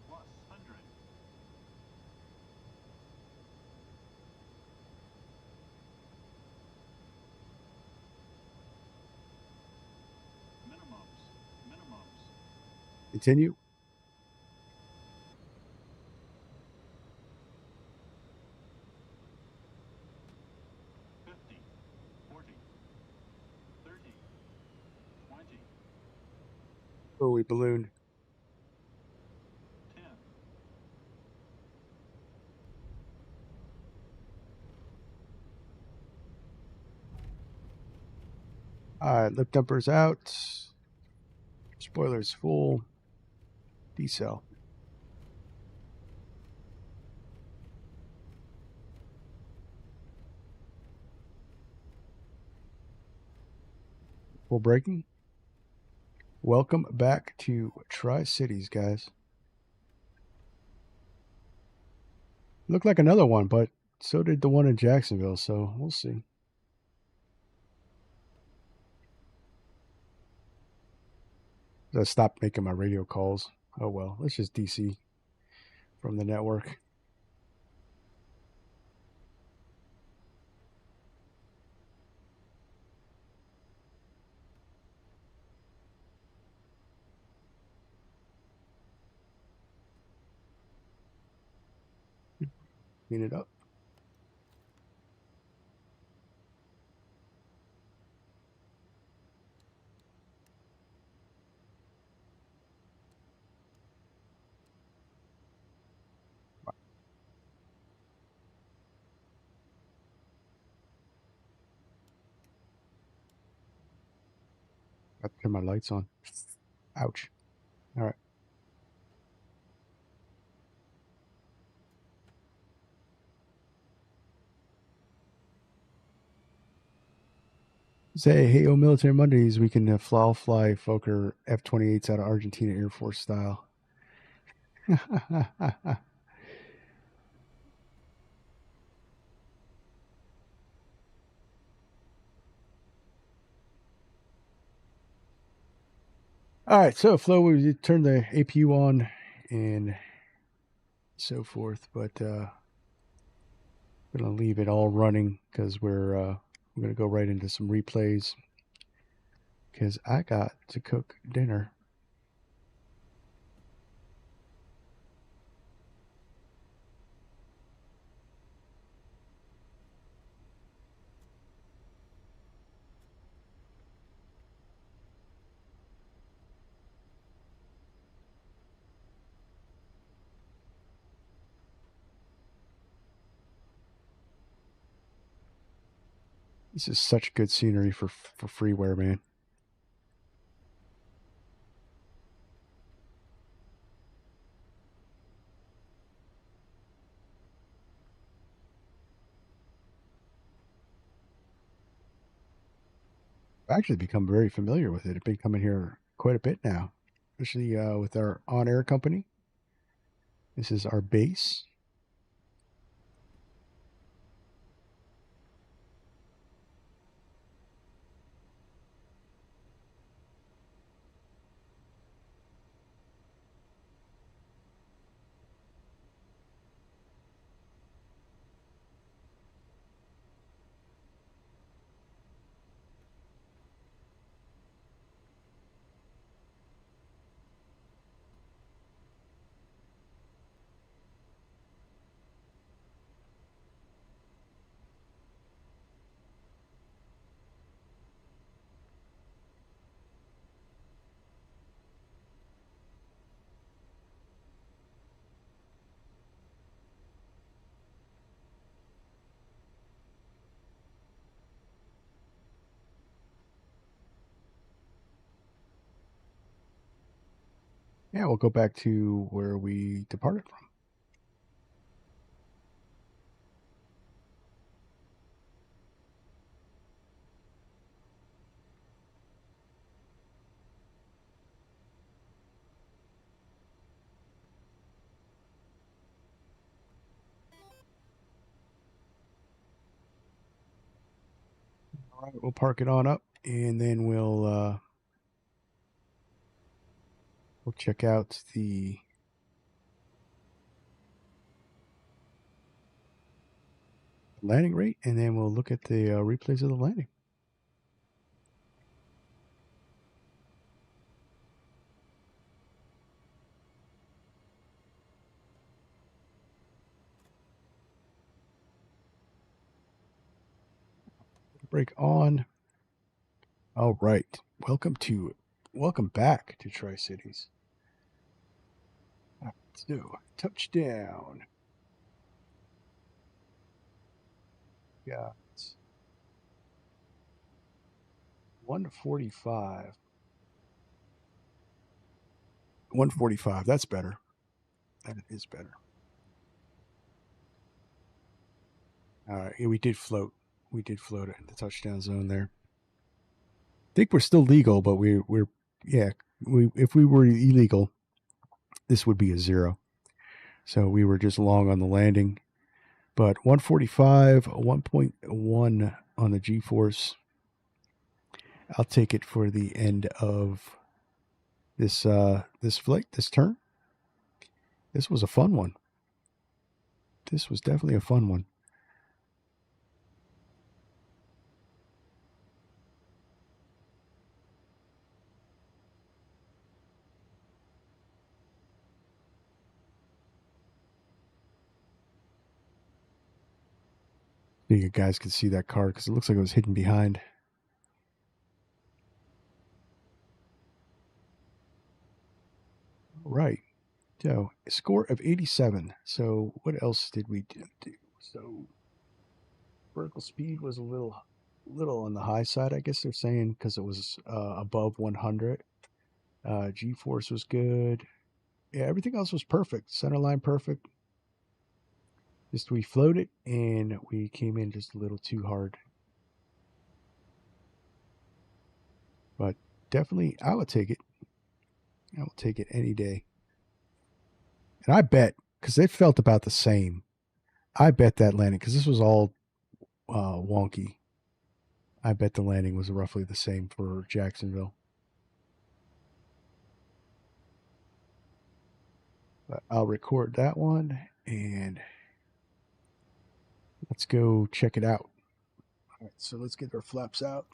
Plus 100. Minimums. Continue. 50, 40, 30, 20, Oh, we ballooned. 10. All right, lip dumper's out. Spoiler's full. Decel. Full braking. Welcome back to Tri-Cities, guys. Looked like another one, but so did the one in Jacksonville, so we'll see. I stopped making my radio calls. Oh well, let's just DC from the network. Clean it up. I have to turn my lights on. Ouch. All right. Say, hey, oh, Military Mondays, we can fly Fokker F28s out of Argentina Air Force style. All right, so Flo, we turned the APU on and so forth, but I'm gonna leave it all running because we're gonna go right into some replays because I got to cook dinner. This is such good scenery for freeware, man. I've actually become very familiar with it. I've been coming here quite a bit now, especially with our on-air company. This is our base. Yeah, we'll go back to where we departed from. All right, we'll park it on up, and then we'll check out the landing rate, and then we'll look at the replays of the landing. Break on. All right. Welcome back to Tri-Cities. So, touchdown. Got 145. 145. That's better. That is better. All right. Yeah, we did float. We did float it in the touchdown zone there. think we're still legal, but we're if we were illegal, this would be a 0. So we were just long on the landing. But 145, 1.1 on the G-force. I'll take it for the end of this this flight, this turn. This was a fun one. This was definitely a fun one. You guys can see that car because it looks like it was hidden behind. Right. So, a score of 87. So, what else did we do? So, vertical speed was a little on the high side, I guess they're saying, because it was above 100. G-force was good. Yeah, everything else was perfect. Centerline perfect. Just we floated and we came in just a little too hard. But definitely, I would take it. I will take it any day. And I bet, because it felt about the same, I bet that landing, because this was all wonky, I bet the landing was roughly the same for Jacksonville. But I'll record that one and let's go check it out. All right, so let's get our flaps out.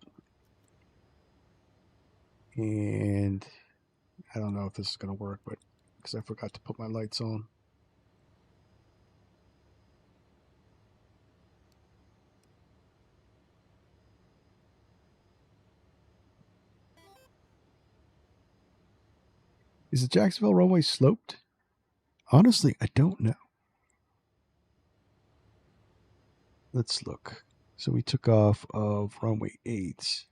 And I don't know if this is going to work, but because I forgot to put my lights on. Is the Jacksonville runway sloped? Honestly, I don't know. Let's look. So we took off of runway 8.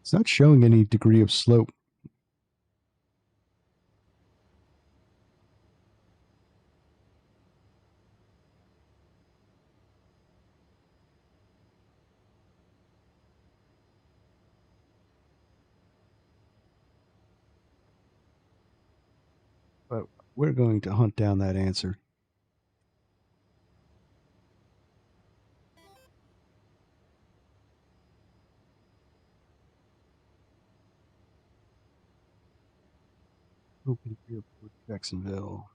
It's not showing any degree of slope. But we're going to hunt down that answer. Open Airport, Jacksonville.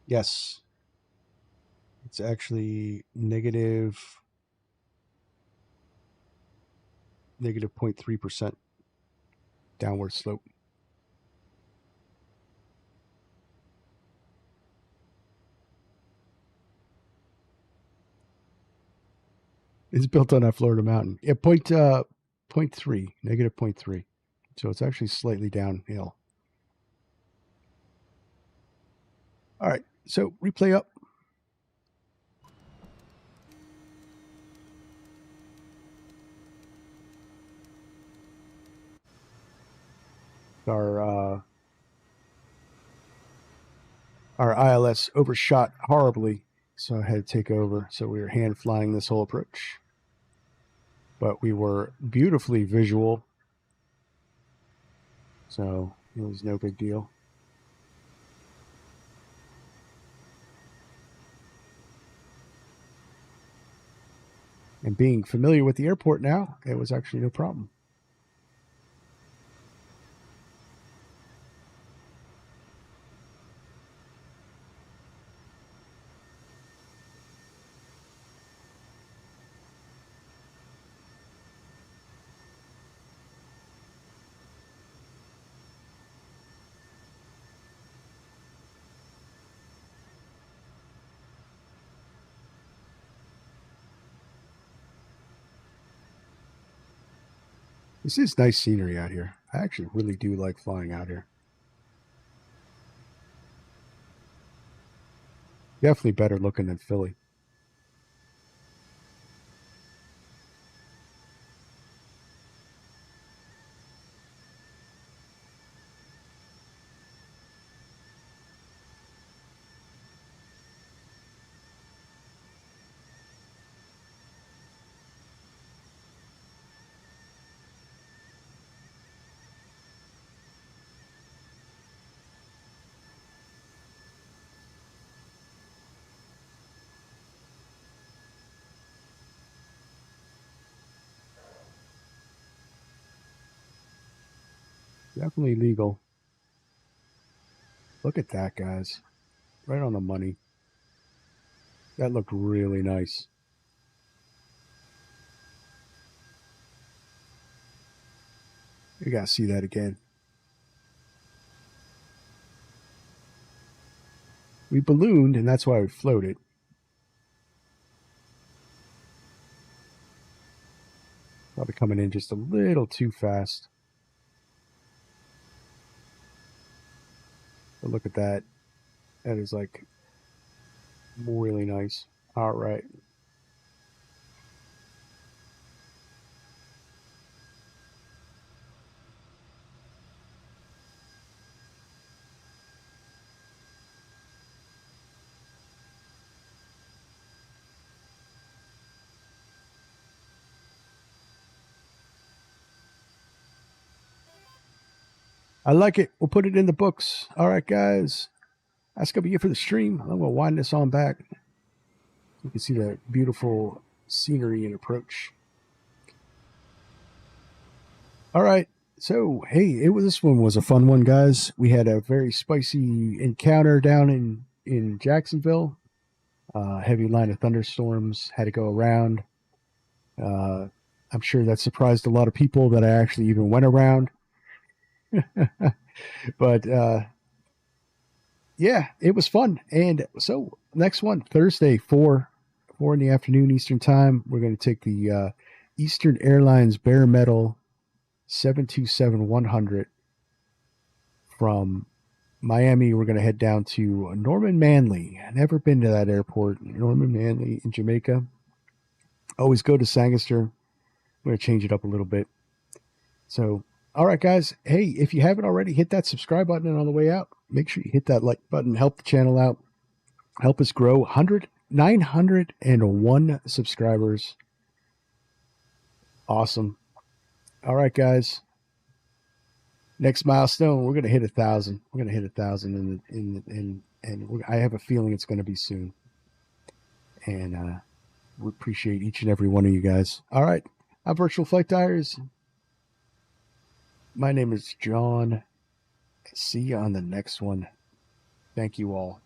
Yes. It's actually negative 0.3% downward slope. It's built on that Florida mountain. Yeah, 0.3, negative 0.3. So it's actually slightly downhill. All right, so replay up. Our ILS overshot horribly, so I had to take over. So we were hand flying this whole approach. But we were beautifully visual, so it was no big deal. And being familiar with the airport now, it was actually no problem. This is nice scenery out here. I actually really do like flying out here. Definitely better looking than Philly. Definitely legal. Look at that, guys. Right on the money. That looked really nice. You gotta see that again. We ballooned, and that's why we floated. Probably coming in just a little too fast. But look at that. That is like really nice. All right. I like it. We'll put it in the books. All right, guys. That's going to be it for the stream. I'm going to wind this on back. You can see the beautiful scenery and approach. All right. So, hey, this one was a fun one, guys. We had a very spicy encounter down in Jacksonville. Heavy line of thunderstorms had to go around. I'm sure that surprised a lot of people that I actually even went around. But yeah, it was fun. And so next one, Thursday, 4 in the afternoon Eastern time, we're going to take the Eastern Airlines bare metal 727-100 from Miami. We're going to head down to Norman Manley. I've never been to that airport, Norman Manley in Jamaica. Always go to Sangaster. I'm going to change it up a little bit. So, all right, guys. Hey, if you haven't already, hit that subscribe button on the way out. Make sure you hit that like button. Help the channel out. Help us grow. 901 subscribers. Awesome. All right, guys. Next milestone, we're going to hit 1,000. We're going to hit 1,000, and I have a feeling it's going to be soon. And we appreciate each and every one of you guys. All right, I'm Virtual Flight Diaries. My name is John. See you on the next one. Thank you all.